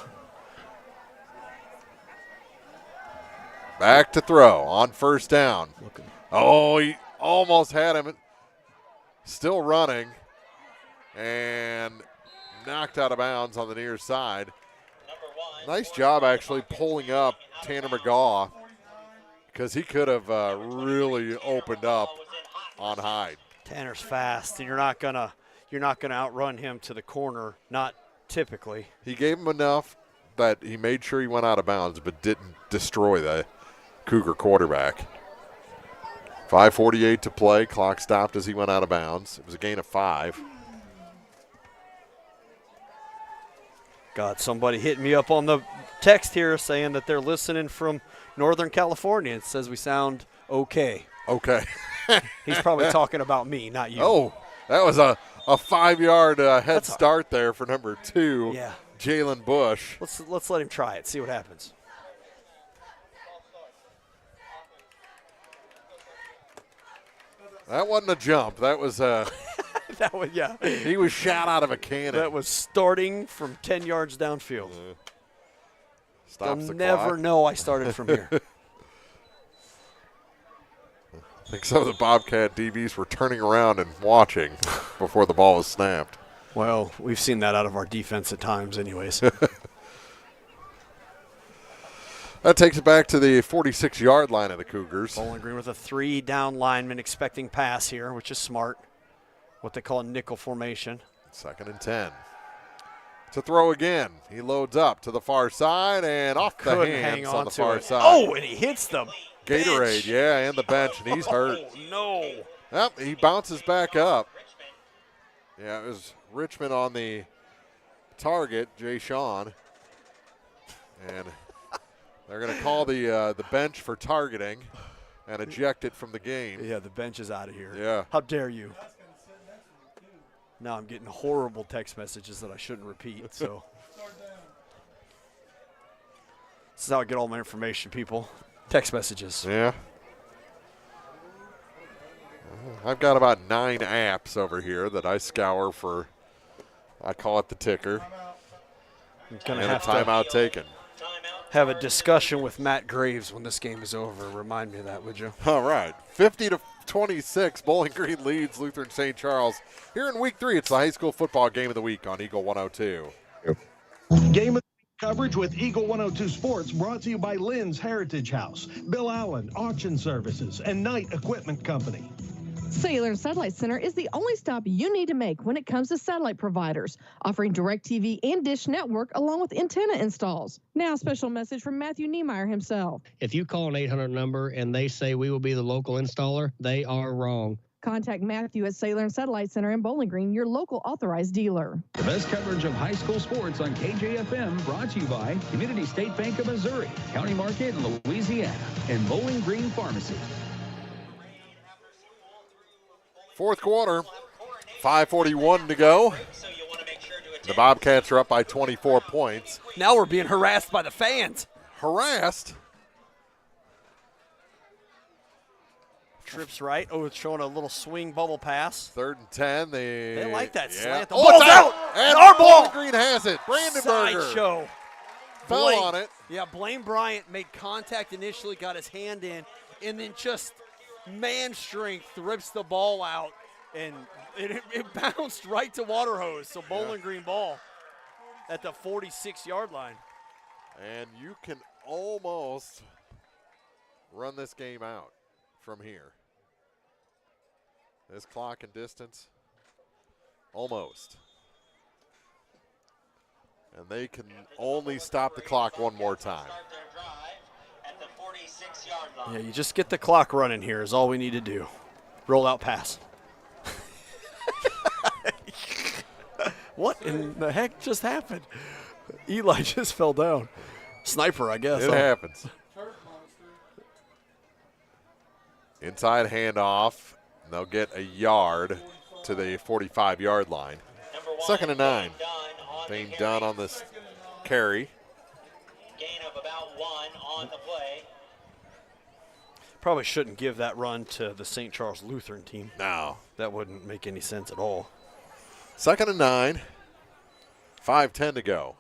S2: Back to throw on first down. Oh, he almost had him. Still running. And knocked out of bounds on the near side. Nice job actually pulling up Tanner McGaw, because he could have really opened up on Hyde.
S3: Tanner's fast, and you're not gonna outrun him to the corner. Not typically.
S2: He gave him enough that he made sure he went out of bounds, but didn't destroy the Cougar quarterback. 5:48 to play. Clock stopped as he went out of bounds. It was a gain of 5.
S3: God, somebody hit me up on the text here saying that they're listening from Northern California. It says we sound okay.
S2: Okay.
S3: He's probably talking about me, not you.
S2: Oh, that was a 5-yard head start there for number 2,
S3: Yeah.
S2: Jalen Bush.
S3: Let's let him try it, see what happens.
S2: That wasn't a jump. That was
S3: That was, yeah.
S2: He was shot out of a cannon.
S3: That was starting from 10 yards downfield.
S2: Stops
S3: They'll
S2: the
S3: never
S2: clock.
S3: know I started from here.
S2: I think some of the Bobcat DBs were turning around and watching before the ball was snapped.
S3: Well, we've seen that out of our defense at times anyways.
S2: That takes it back to the 46-yard line of the Cougars.
S3: Bowling Green with a 3-down lineman expecting pass here, which is smart. What they call a nickel formation.
S2: 2nd and 10. To throw again. He loads up to the far side and off the
S3: Couldn't
S2: hands
S3: hang
S2: on the
S3: to
S2: far
S3: it.
S2: side.
S3: Oh, and he hits the
S2: Gatorade,
S3: bench.
S2: yeah, and the bench, and he's hurt.
S3: Oh, no.
S2: Yep, he bounces back up. Yeah, it was Richmond on the target, Jay Sean. And they're going to call the bench for targeting and eject it from the game.
S3: Yeah, the bench is out of here.
S2: Yeah.
S3: How dare you? Now I'm getting horrible text messages that I shouldn't repeat. So this is how I get all my information, people. Text messages.
S2: Yeah. I've got about 9 apps over here that I scour for, I call it the ticker.
S3: I'm gonna
S2: and
S3: have
S2: a timeout taken.
S3: Have a discussion with Matt Graves when this game is over. Remind me of that, would you?
S2: All right. 50-26, Bowling Green leads Lutheran St. Charles. Here in week 3, it's the high school football game of the week on Eagle 102.
S4: Game of coverage with Eagle 102 Sports brought to you by Lynn's Heritage House, Bill Allen Auction Services, and Knight Equipment Company.
S11: Cellular and Satellite Center is the only stop you need to make when it comes to satellite providers, offering DirecTV and Dish Network along with antenna installs. Now, a special message from Matthew Niemeyer himself.
S13: If you call an 800 number and they say we will be the local installer, they are wrong.
S11: Contact Matthew at Cellular and Satellite Center in Bowling Green, your local authorized dealer.
S19: The best coverage of high school sports on KJFM, brought to you by Community State Bank of Missouri, County Market in Louisiana, and Bowling Green Pharmacy.
S2: Fourth quarter, 5:41 to go. The Bobcats are up by 24 points.
S3: Now we're being harassed by the fans.
S2: Harassed?
S3: Trips right. Oh, it's showing a little swing bubble pass.
S2: 3rd and 10.
S3: They like that slant. The
S2: Oh,
S3: ball's
S2: it's
S3: out.
S2: And
S3: our ball.
S2: Bowling Green has it. Brandenburger
S3: Sideshow.
S2: fell on it.
S3: Yeah, Blaine Bryant made contact initially, got his hand in, and then just man strength rips the ball out, and it bounced right to Waterhose. So Bowling Green ball at the 46-yard line.
S2: And you can almost run this game out from here. This clock and distance, almost. And they can only stop the clock one more time.
S3: Yeah, you just get the clock running here is all we need to do. Roll out pass. What in the heck just happened? Eli just fell down. Sniper, I guess.
S2: It happens. Inside handoff. And they'll get a yard to the 45-yard line. 2nd and 9. Dane Dunn on this carry.
S12: Gain of about 1 on the play.
S3: Probably shouldn't give that run to the St. Charles Lutheran team.
S2: No.
S3: That wouldn't make any sense at all.
S2: 2nd and 9. 5:10 to go.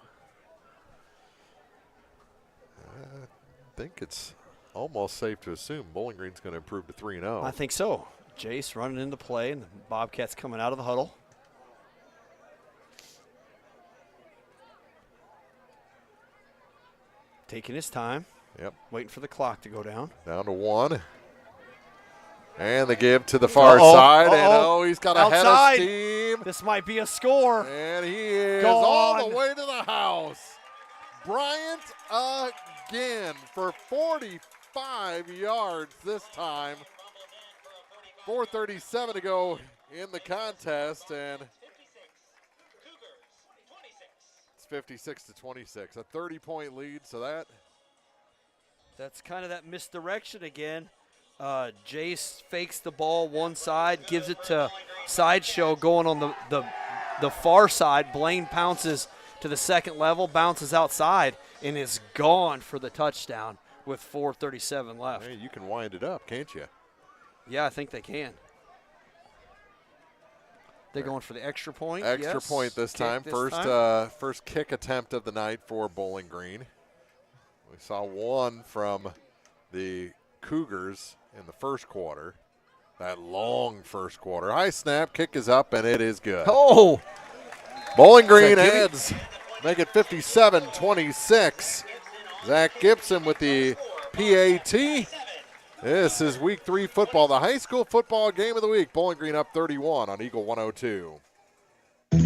S2: I think it's almost safe to assume Bowling Green's going to improve to 3-0.
S3: I think so. Jace running into play, and the Bobcats coming out of the huddle. Taking his time.
S2: Yep.
S3: Waiting for the clock to go down.
S2: Down to 1. And the give to the far side. And he's got a head of steam.
S3: This might be a score.
S2: And he is all the way to the house. Bryant again for 45 yards this time. 4:37 to go in the contest, and it's 56-26, a 30-point lead. So
S3: that's kind of that misdirection again. Jace fakes the ball one side, gives it to Sideshow going on the far side. Blaine pounces to the second level, bounces outside, and is gone for the touchdown with 4:37 left.
S2: Hey, you can wind it up, can't you?
S3: Yeah, I think they can. They're going for the extra point.
S2: Extra point this time. First kick attempt of the night for Bowling Green. We saw one from the Cougars in the first quarter. That long first quarter. High snap, kick is up, and it is good.
S3: Oh!
S2: Bowling Green heads, make it 57-26. Zach Gibson with the PAT. This is week 3 football, the high school football game of the week. Bowling Green up 31 on Eagle 102.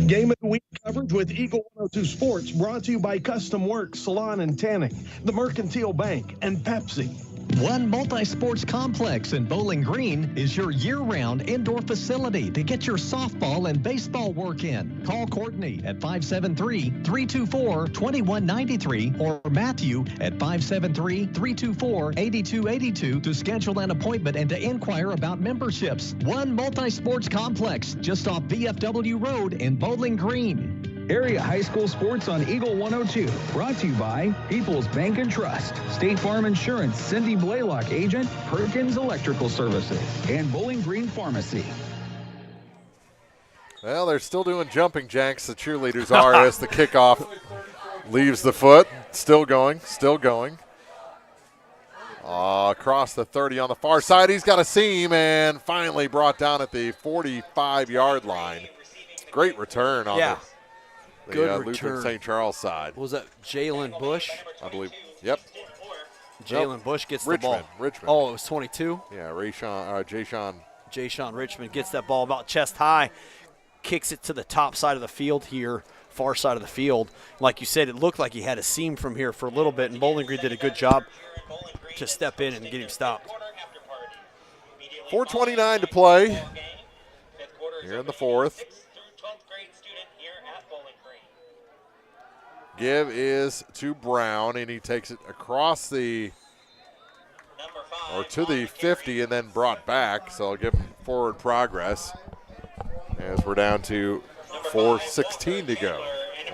S4: Game of the week coverage with Eagle 102 Sports, brought to you by Custom Works Salon and Tanning, the Mercantile Bank, and Pepsi.
S5: One multi-sports complex in Bowling Green is your year-round indoor facility to get your softball and baseball work in. Call Courtney at 573-324-2193 or Matthew at 573-324-8282 to schedule an appointment and to inquire about memberships. One multi-sports complex just off VFW Road in Bowling Green.
S19: Area high school sports on Eagle 102. Brought to you by People's Bank and Trust, State Farm Insurance, Cindy Blaylock agent, Perkins Electrical Services, and Bowling Green Pharmacy.
S2: Well, they're still doing jumping jacks. The cheerleaders are as the kickoff leaves the foot. Still going, still going. Across the 30 on the far side. He's got a seam and finally brought down at the 45-yard line. Great return on the Lutheran St. Charles side.
S3: Was that Jalen Bush?
S2: I believe. Yep.
S3: Jalen Bush gets the ball.
S2: Richmond.
S3: Oh, it was 22?
S2: Yeah, Jayshawn
S3: Richmond gets that ball about chest high, kicks it to the top side of the field here, far side of the field. Like you said, it looked like he had a seam from here for a little bit, and Bowling Green did a good job to step in and get him stopped.
S2: 4:29 to play here in the fourth. Give is to Brown, and he takes it across to the 50 and then brought back. So I'll give him forward progress as we're down to 4:16 to go.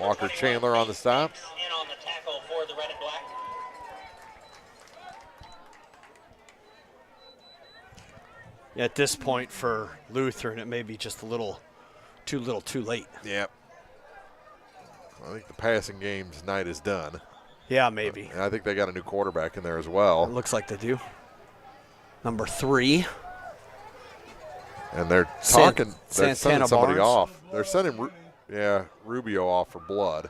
S2: Walker Chandler on the stop.
S3: At this point for Lutheran, it may be just a little too late.
S2: Yep. I think the passing game tonight is done.
S3: Yeah, maybe.
S2: I think they got a new quarterback in there as well.
S3: It looks like they do. Number 3.
S2: And they're talking. They're sending somebody
S3: Barnes.
S2: off. They're sending, Rubio off for blood.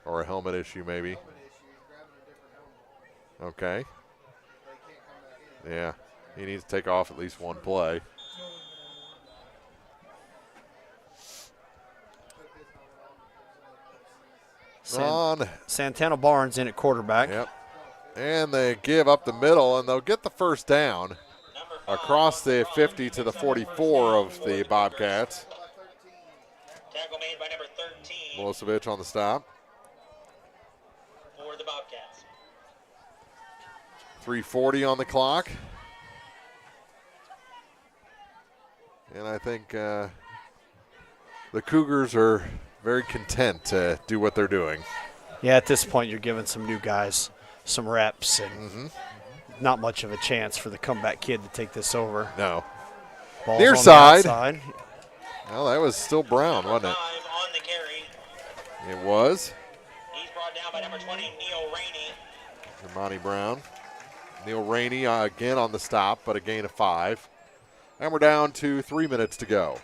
S2: Or a helmet issue, maybe. Okay. Yeah, he needs to take off at least one play.
S3: Santana Barnes in at quarterback.
S2: Yep. And they give up the middle, and they'll get the first down across the 50 to the 44 of the Bobcats.
S12: Tackle made by number 13.
S2: Milosevic on the stop.
S12: For the Bobcats.
S2: 3:40 on the clock. And I think the Cougars are very content to do what they're doing.
S3: Yeah, at this point you're giving some new guys some reps and not much of a chance for the comeback kid to take this over.
S2: No.
S3: Ball's
S2: Near
S3: on
S2: side.
S3: The outside.
S2: Well, that was still Brown, wasn't it?
S12: On the carry.
S2: It was.
S12: He's brought down by number 20, Neil Rainey.
S2: Monty Brown. Neil Rainey again on the stop, but a gain of 5. And we're down to 3 minutes to go.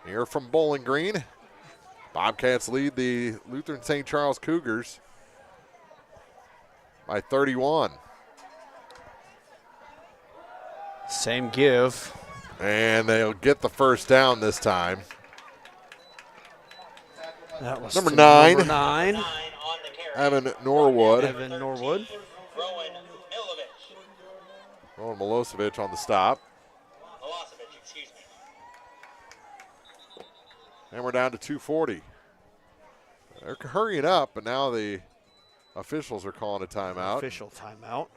S2: Here from Bowling Green, Bobcats lead the Lutheran St. Charles Cougars by 31.
S3: Same give.
S2: And they'll get the first down this time.
S3: That was
S2: number 9.
S3: Number 9.
S2: Evan Norwood. Rowan Milosevic on the stop. And we're down to 2:40. They're hurrying up, but now the officials are calling a timeout.
S3: Official timeout.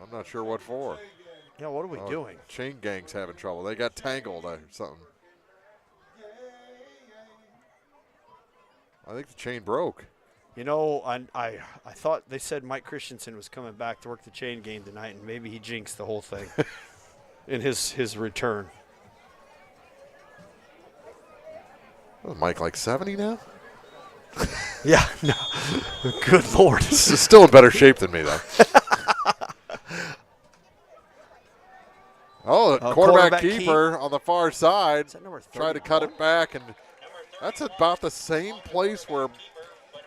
S2: I'm not sure what for.
S3: Yeah, what are we doing?
S2: Chain gang's having trouble. They got tangled or something. I think the chain broke.
S3: You know, I thought they said Mike Christensen was coming back to work the chain game tonight, and maybe he jinxed the whole thing in his return.
S2: Is Mike like 70 now?
S3: Yeah, no. Good Lord.
S2: He's still in better shape than me, though. Quarterback keeper on the far side. Tried to cut it back, and that's about the same place where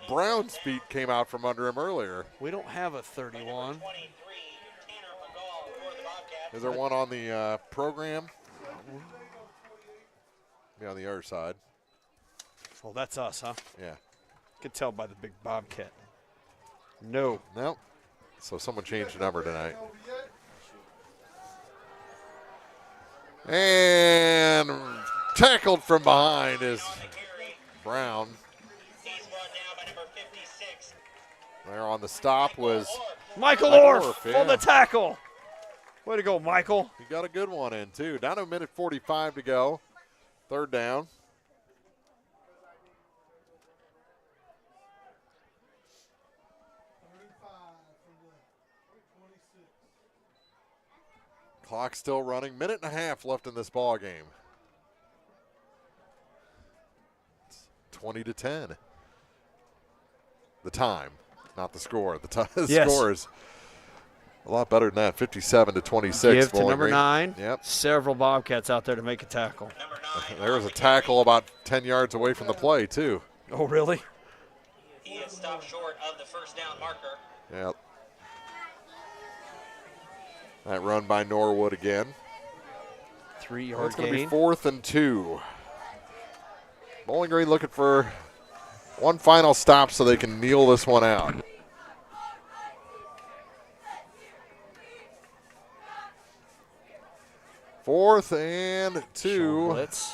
S2: Brown's feet came out from under him earlier.
S3: We don't have a 31.
S2: Is there one on the program? Be on the other side.
S3: Oh, that's us, huh?
S2: Yeah.
S3: Could tell by the big Bobcat. No.
S2: Nope. So someone changed the number tonight. And tackled from behind is Brown. There on the stop was
S3: Michael Orff for the tackle. Way to go, Michael.
S2: He got a good one in, too. Down to a minute 45 to go. Third down. Clock still running. Minute and a half left in this ball game. It's 20-10. The time, not the score. The score is a lot better than that. 57-26.
S3: Give to number 9.
S2: Yep.
S3: Several Bobcats out there to make a tackle.
S2: There was a tackle about 10 yards away from the play, too.
S3: Oh, really?
S12: He is stopped short of the first down marker.
S2: Yep. That run by Norwood again.
S3: 3-yard
S2: It's going to be
S3: gain.
S2: 4th and 2. Bowling Green looking for one final stop so they can kneel this one out. Fourth and 2.
S3: Blitz.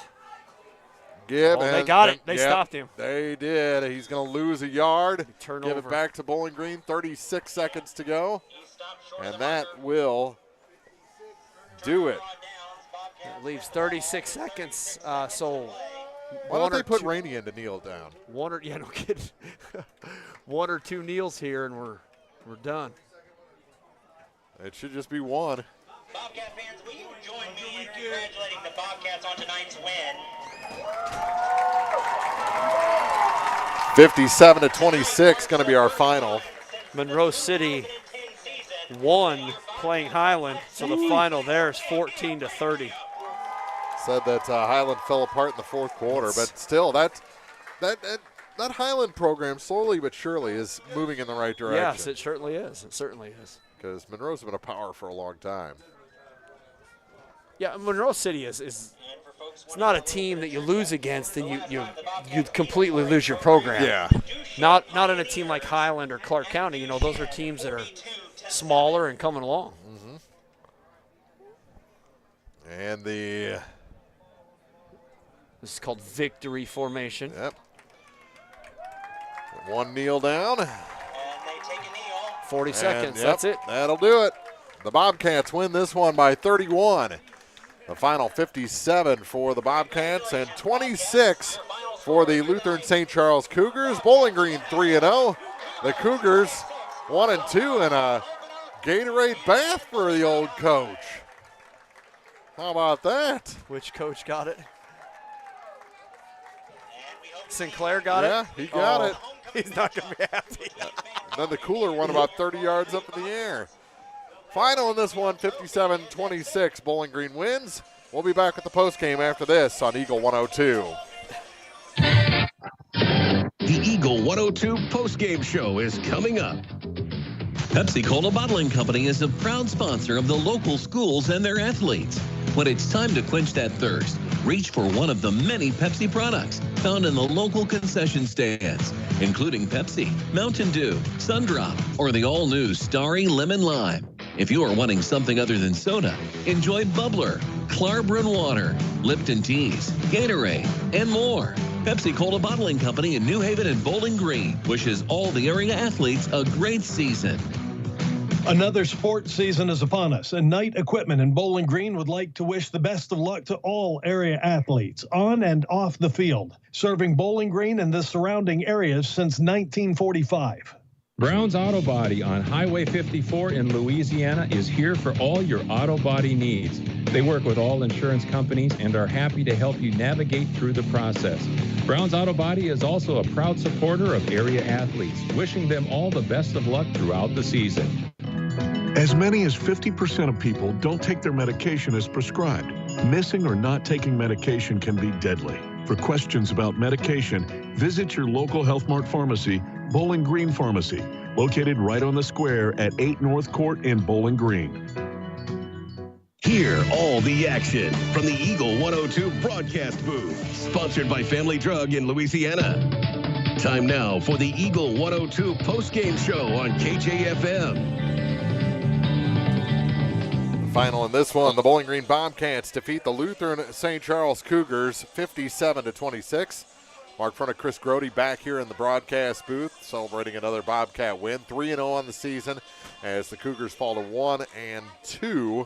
S2: Give
S3: they got it. They stopped him.
S2: They did. He's going to lose a yard.
S3: Turnover.
S2: Give it back to Bowling Green. 36 seconds to go. And that will do it.
S3: It leaves 36 seconds. So
S2: why don't they put Rainey in to kneel down?
S3: No kidding. 1 or 2 kneels here, and we're done.
S2: It should just be 1.
S12: Bobcat fans, will you join me in congratulating the Bobcats on tonight's win?
S2: 57-26 going to be our final.
S3: Monroe City won playing Highland, so the final there is 14-30.
S2: Said that Highland fell apart in the fourth quarter, but still, that Highland program slowly but surely is moving in the right direction.
S3: Yes, it certainly is. It certainly is.
S2: Because Monroe's been a power for a long time.
S3: Yeah, Monroe City is it's not a team that you lose against and you completely lose your program.
S2: Yeah.
S3: Not in a team like Highland or Clark County. You know, those are teams that are smaller and coming along.
S2: Mm-hmm. And this
S3: is called victory formation.
S2: Yep. One kneel down.
S3: 40 seconds.
S2: Yep,
S3: that's it.
S2: That'll do it. The Bobcats win this one by 31. The final 57 for the Bobcats and 26 for the Lutheran St. Charles Cougars. Bowling Green 3-0. The Cougars 1-2 and a Gatorade bath for the old coach. How about that?
S3: Which coach got it? Sinclair got it?
S2: Yeah, he got it.
S3: He's not going to be happy.
S2: Then the cooler one about 30 yards up in the air. Final in this one, 57-26. Bowling Green wins. We'll be back with the postgame after this on Eagle 102.
S23: The Eagle 102 postgame show is coming up.
S15: Pepsi-Cola Bottling Company is a proud sponsor of the local schools and their athletes. When it's time to quench that thirst, reach for one of the many Pepsi products found in the local concession stands, including Pepsi, Mountain Dew, Sundrop, or the all-new Starry Lemon Lime. If you are wanting something other than soda, enjoy Bubbler, Clarbrun Water, Lipton Teas, Gatorade, and more. Pepsi-Cola Bottling Company in New Haven and Bowling Green wishes all the area athletes a great season.
S4: Another sports season is upon us, and Knight Equipment in Bowling Green would like to wish the best of luck to all area athletes on and off the field, serving Bowling Green and the surrounding areas since 1945.
S17: Brown's Auto Body on Highway 54 in Louisiana is here for all your auto body needs. They work with all insurance companies and are happy to help you navigate through the process. Brown's Auto Body is also a proud supporter of area athletes, wishing them all the best of luck throughout the season.
S18: As many as 50% of people don't take their medication as prescribed. Missing or not taking medication can be deadly. For questions about medication, visit your local Health Mart pharmacy, Bowling Green Pharmacy, located right on the square at 8 North Court in Bowling Green.
S23: Hear all the action from the Eagle 102 broadcast booth, sponsored by Family Drug in Louisiana. Time now for the Eagle 102 postgame show on KJFM.
S2: Final in this one, the Bowling Green Bobcats defeat the Lutheran St. Charles Cougars 57-26. Mark Front, Chris Grody back here in the broadcast booth, celebrating another Bobcat win, 3-0 on the season, as the Cougars fall to 1-2,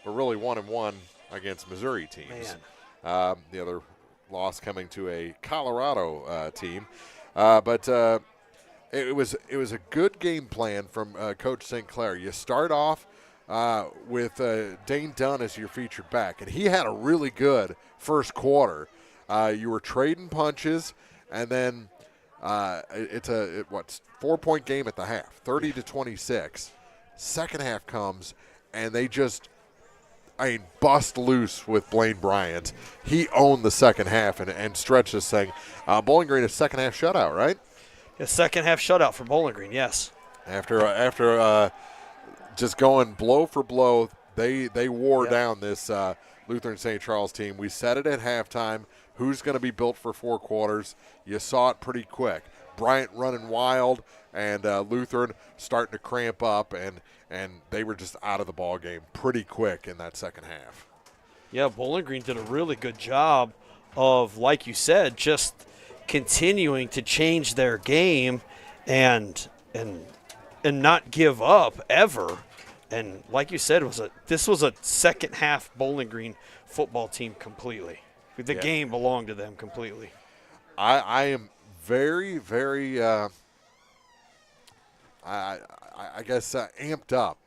S2: but really 1-1 against Missouri teams. The other loss coming to a Colorado team, but it was a good game plan from Coach St. Clair. You start off with Dane Dunn as your featured back, and he had a really good first quarter. You were trading punches, and then it's a 4-point game at the half, 30-26. Second half comes, and they just, bust loose with Blaine Bryant. He owned the second half and stretched this thing. Bowling Green, a second half shutout, right?
S3: A second half shutout for Bowling Green, yes.
S2: After just going blow for blow, they wore down this Lutheran St. Charles team. We said it at halftime. Who's going to be built for 4 quarters? You saw it pretty quick. Bryant running wild, and Lutheran starting to cramp up, and they were just out of the ball game pretty quick in that second half.
S3: Yeah, Bowling Green did a really good job of, like you said, just continuing to change their game and not give up ever. And like you said, this was a second half Bowling Green football team completely. The game belonged to them completely.
S2: I am very, very, I guess, amped up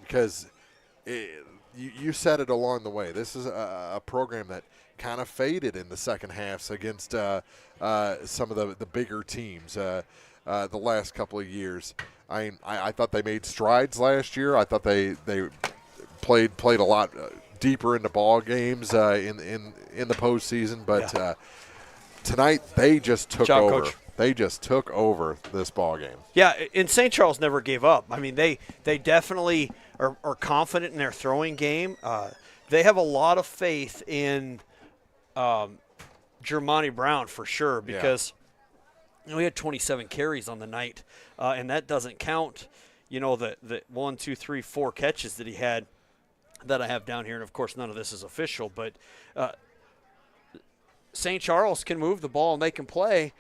S2: because you said it along the way. This is a program that kind of faded in the second halves against some of the bigger teams the last couple of years. I thought they made strides last year. I thought they played a lot deeper into ball games in the postseason, but tonight they just took over. Coach. They just took over this ball game.
S3: Yeah, and St. Charles never gave up. I mean, they definitely are confident in their throwing game. They have a lot of faith in Jermani Brown for sure because we had 27 carries on the night, and that doesn't count, the 1, 2, 3, 4 catches that he had that I have down here. And, of course, none of this is official. But St. Charles can move the ball and they can play.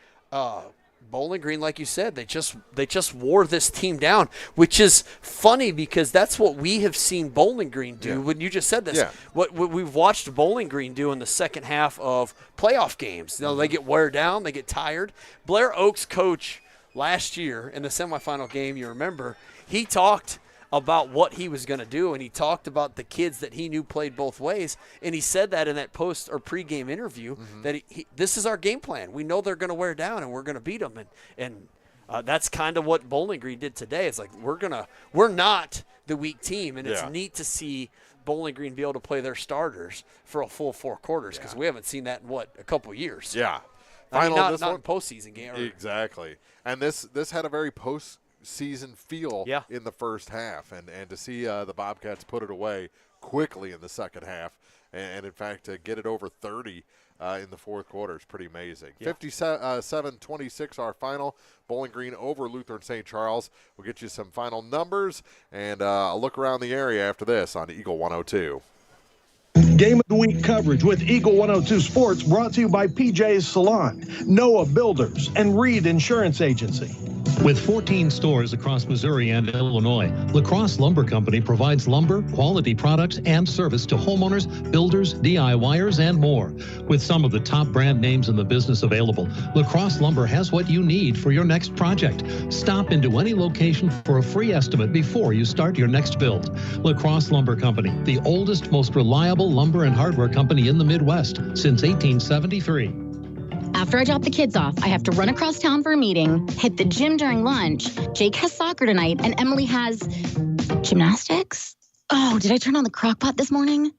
S3: Bowling Green, like you said, they just wore this team down, which is funny because that's what we have seen Bowling Green do. When you just said this, what we've watched Bowling Green do in the second half of playoff games. They get wear down, they get tired. Blair Oaks' coach last year in the semifinal game, you remember, he talked about what he was going to do, and he talked about the kids that he knew played both ways, and he said that in that post or pregame interview that this is our game plan. We know they're going to wear down, and we're going to beat them, and that's kind of what Bowling Green did today. It's like we're not the weak team, and it's neat to see Bowling Green be able to play their starters for a full 4 quarters because we haven't seen that in a couple years.
S2: Yeah,
S3: not in postseason game.
S2: Exactly, and this had a very season feel
S3: Yeah.
S2: in the first half, and to see the Bobcats put it away quickly in the second half, and in fact to get it over 30 in the fourth quarter is pretty amazing.
S3: Yeah.
S2: 57-26 our final. Bowling Green over Lutheran St. Charles. We'll get you some final numbers and a look around the area after this on Eagle 102.
S4: Game of the Week coverage with Eagle 102 Sports brought to you by PJ's Salon, Noah Builders, and Reed Insurance Agency.
S5: With 14 stores across Missouri and Illinois, La Crosse Lumber Company provides lumber, quality products, and service to homeowners, builders, DIYers, and more. With some of the top brand names in the business available, La Crosse Lumber has what you need for your next project. Stop into any location for a free estimate before you start your next build. La Crosse Lumber Company, the oldest, most reliable lumber and hardware company in the Midwest since 1873.
S14: After I drop the kids off, I have to run across town for a meeting, hit the gym during lunch. Jake has soccer tonight, and Emily has gymnastics. Oh, did I turn on the crock pot this morning?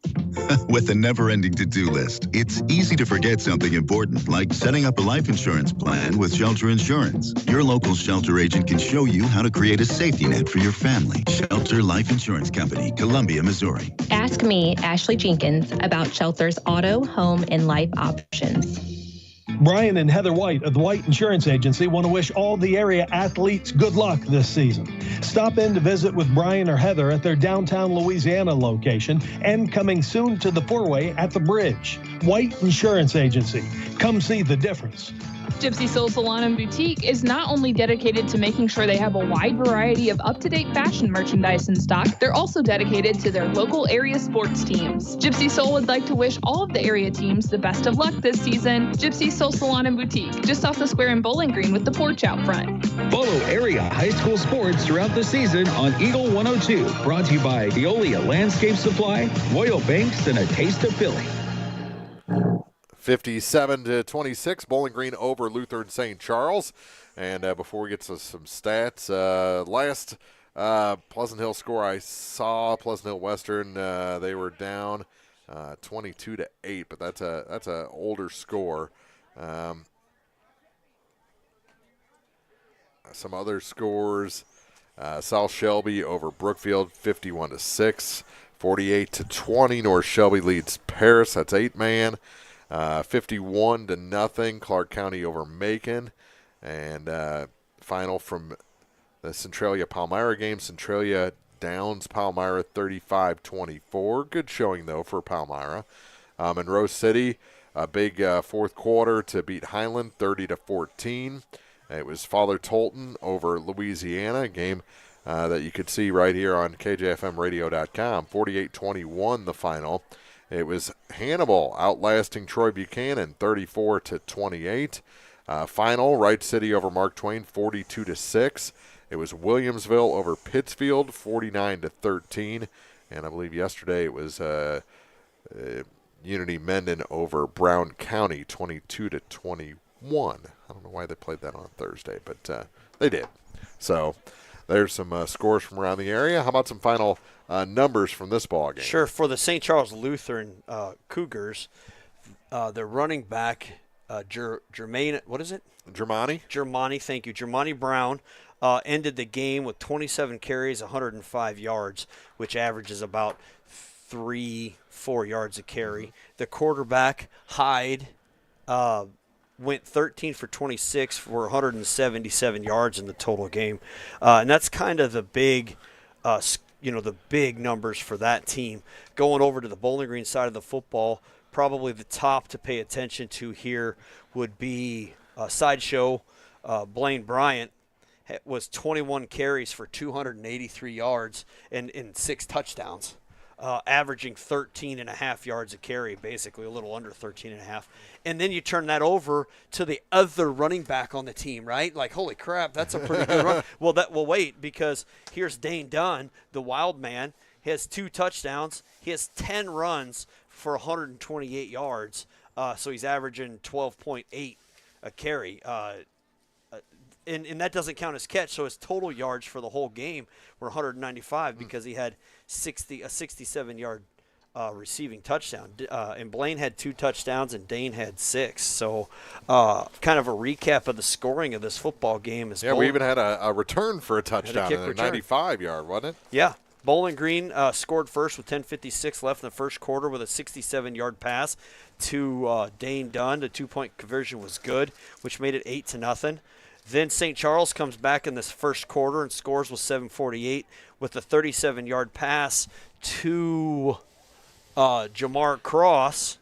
S20: With a never-ending to-do list, it's easy to forget something important, like setting up a life insurance plan with Shelter Insurance. Your local Shelter agent can show you how to create a safety net for your family. Shelter Life Insurance Company, Columbia, Missouri.
S8: Ask me, Ashley Jenkins, about Shelter's auto, home, and life options.
S4: Brian and Heather White of the White Insurance Agency want to wish all the area athletes good luck this season. Stop in to visit with Brian or Heather at their downtown Louisiana location and coming soon to the four-way at the bridge. White Insurance Agency. Come see the difference.
S21: Gypsy Soul Salon and Boutique is not only dedicated to making sure they have a wide variety of up-to-date fashion merchandise in stock, they're also dedicated to their local area sports teams. Gypsy Soul would like to wish all of the area teams the best of luck this season. Gypsy Soul Salon and Boutique, just off the square in Bowling Green with the porch out front.
S19: Follow area high school sports throughout the season on Eagle 102. Brought to you by Veolia Landscape Supply, Royal Banks, and a taste of Philly.
S2: 57-26, Bowling Green over Lutheran St. Charles. And before we get to some stats, last Pleasant Hill score I saw, Pleasant Hill Western, they were down 22-8, but that's a older score. Some other scores: South Shelby over Brookfield, 51-6, 48-20. North Shelby leads Paris. That's 8-man. 51-0. Clark County over Macon. And final from the Centralia-Palmyra game. Centralia downs Palmyra 35-24. Good showing, though, for Palmyra. Monroe City, a big fourth quarter to beat Highland 30-14. It was Father Tolton over Louisiana, a game that you could see right here on KJFMradio.com. 48-21 the final. It was Hannibal outlasting Troy Buchanan 34-28. Final, Wright City over Mark Twain 42-6. It was Williamsville over Pittsfield 49-13. And I believe yesterday it was Unity Mendon over Brown County 22-21. I don't know why they played that on Thursday, but they did. So there's some scores from around the area. How about some final numbers from this ball game?
S3: Sure. For the St. Charles Lutheran Cougars, their running back, Jermaine, what is it?
S2: Germani,
S3: thank you. Germani Brown ended the game with 27 carries, 105 yards, which averages about 3-4 yards a carry. The quarterback, Hyde, went 13 for 26 for 177 yards in the total game. And that's kind of the big, the big numbers for that team. Going over to the Bowling Green side of the football, probably the top to pay attention to here would be Sideshow. Blaine Bryant was 21 carries for 283 yards and 6 touchdowns. Averaging 13.5 yards a carry, basically a little under 13.5. And then you turn that over to the other running back on the team, right? Like, holy crap, that's a pretty good run. Well, wait, because here's Dane Dunn, the wild man. He has 2 touchdowns. He has 10 runs for 128 yards. So he's averaging 12.8 a carry. And that doesn't count his catch, so his total yards for the whole game were 195 because he had a 67-yard receiving touchdown. And Blaine had 2 touchdowns and Dane had 6. So kind of a recap of the scoring of this football game.
S2: We even had a return for a touchdown, a 95-yard, wasn't it?
S3: Yeah. Bowling Green scored first with 10:56 left in the first quarter with a 67-yard pass to Dane Dunn. The 2-point conversion was good, which made it 8-0. Then St. Charles comes back in this first quarter and scores with 7:48 with a 37-yard pass to Jamar Cross.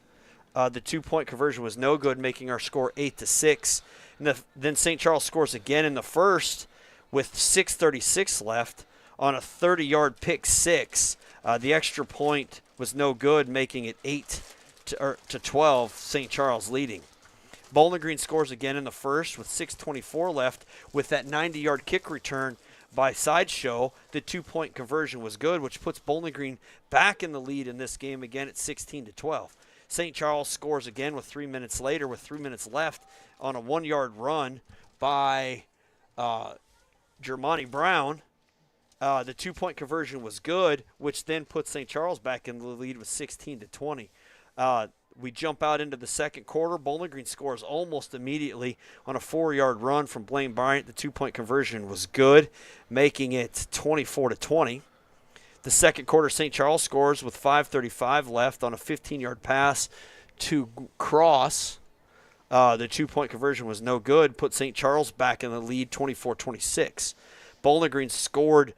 S3: The 2-point conversion was no good, making our score 8-6. And then St. Charles scores again in the first with 6:36 left on a 30-yard pick six. The extra point was no good, making it 8-12, St. Charles leading. Bowling Green scores again in the first with 6:24 left with that 90-yard kick return by Sideshow. The 2-point conversion was good, which puts Bowling Green back in the lead in this game again at 16-12. St. Charles scores again with 3 minutes later with 3 minutes left on a 1-yard run by Jermani Brown. The 2-point conversion was good, which then puts St. Charles back in the lead with 16-20. We jump out into the second quarter. Bowling Green scores almost immediately on a 4-yard run from Blaine Bryant. The 2-point conversion was good, making it 24-20. The second quarter, St. Charles scores with 5:35 left on a 15-yard pass to Cross. The 2-point conversion was no good, put St. Charles back in the lead 24-26. Bowling Green scored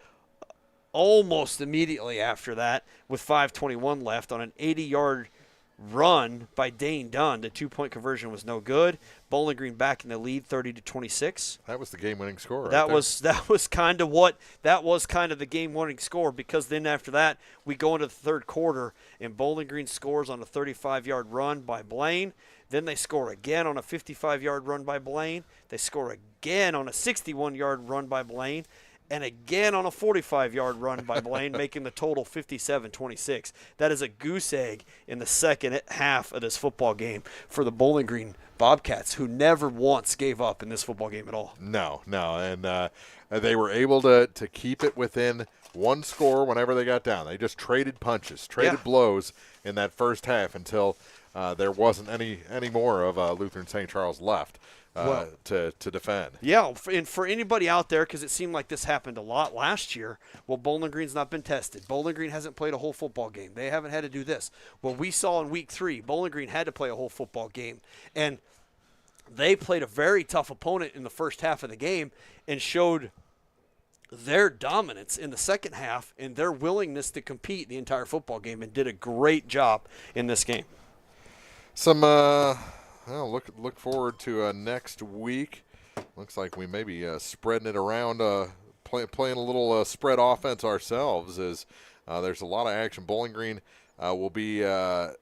S3: almost immediately after that with 5:21 left on an 80-yard run by Dane Dunn. The 2-point conversion was no good. Bowling Green back in the lead 30-26.
S2: That was the game-winning score.
S3: That was kind of the game-winning score, because then after that we go into the third quarter and Bowling Green scores on a 35-yard run by Blaine. Then they score again on a 55-yard run by Blaine. They score again on a 61-yard run by Blaine. And again on a 45-yard run by Blaine, making the total 57-26. That is a goose egg in the second half of this football game for the Bowling Green Bobcats, who never once gave up in this football game at all.
S2: No. And they were able to keep it within one score whenever they got down. They just traded punches, blows in that first half until there wasn't any more of Lutheran St. Charles left. To defend.
S3: Yeah, and for anybody out there, because it seemed like this happened a lot last year, Bowling Green's not been tested. Bowling Green hasn't played a whole football game. They haven't had to do this. Well, we saw in week 3, Bowling Green had to play a whole football game, and they played a very tough opponent in the first half of the game and showed their dominance in the second half and their willingness to compete the entire football game, and did a great job in this game.
S2: Look forward to next week. Looks like we may be spreading it around, playing a little spread offense ourselves, as there's a lot of action. Bowling Green will be at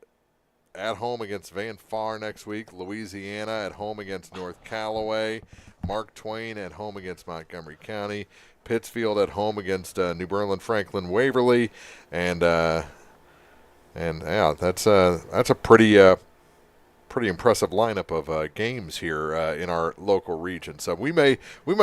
S2: home against Van Far next week. Louisiana at home against North Callaway. Mark Twain at home against Montgomery County. Pittsfield at home against New Berlin Franklin Waverly. And that's a pretty impressive lineup of games here in our local region. So we may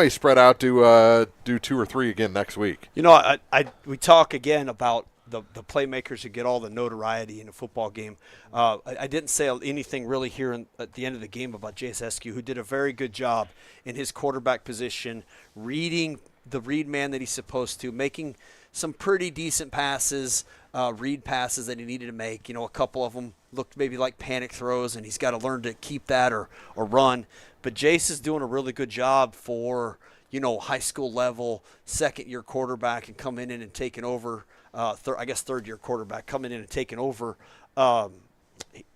S2: spread out to do 2 or 3 again next week.
S3: We talk again about the playmakers who get all the notoriety in a football game. I didn't say anything really here at the end of the game about Jace Eskew, who did a very good job in his quarterback position, reading the read man that he's supposed to, making some pretty decent passes, read passes that he needed to make. A couple of them looked maybe like panic throws, and he's got to learn to keep that or run. But Jace is doing a really good job for, high school level, second-year quarterback, and coming in and taking over, third-year quarterback coming in and taking over.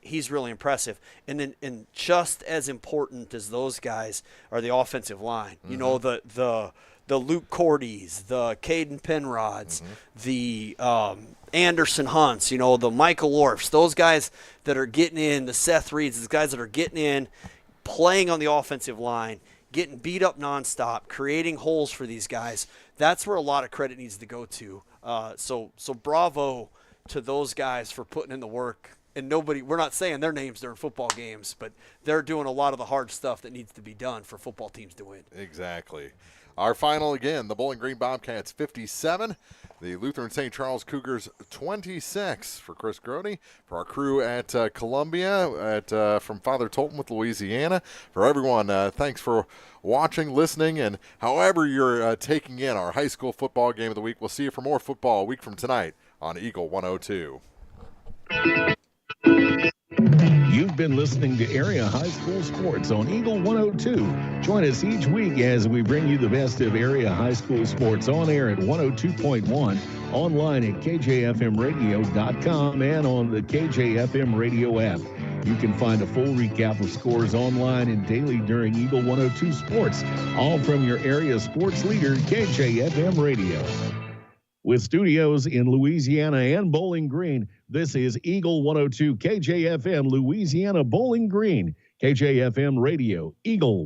S3: He's really impressive. And just as important as those guys are the offensive line. Mm-hmm. The Luke Cordys, the Caden Penrods, the Anderson Hunts, the Michael Orfs, those guys that are getting in, the Seth Reeds, the guys that are getting in, playing on the offensive line, getting beat up nonstop, creating holes for these guys. That's where a lot of credit needs to go to. So bravo to those guys for putting in the work. And we're not saying their names during football games, but they're doing a lot of the hard stuff that needs to be done for football teams to win.
S2: Exactly. Our final again, the Bowling Green Bobcats 57, the Lutheran St. Charles Cougars 26. For Chris Grody, for our crew at Columbia, from Father Tolton with Louisiana, for everyone, thanks for watching, listening, and however you're taking in our high school football game of the week. We'll see you for more football a week from tonight on Eagle 102.
S18: You've been listening to Area High School Sports on Eagle 102. Join us each week as we bring you the best of area high school sports on air at 102.1, online at kjfmradio.com, and on the KJFM radio app. You can find a full recap of scores online and daily during Eagle 102 Sports, all from your area sports leader, KJFM Radio. With studios in Louisiana and Bowling Green, this is Eagle 102 KJFM Louisiana Bowling Green, KJFM Radio, Eagle 102.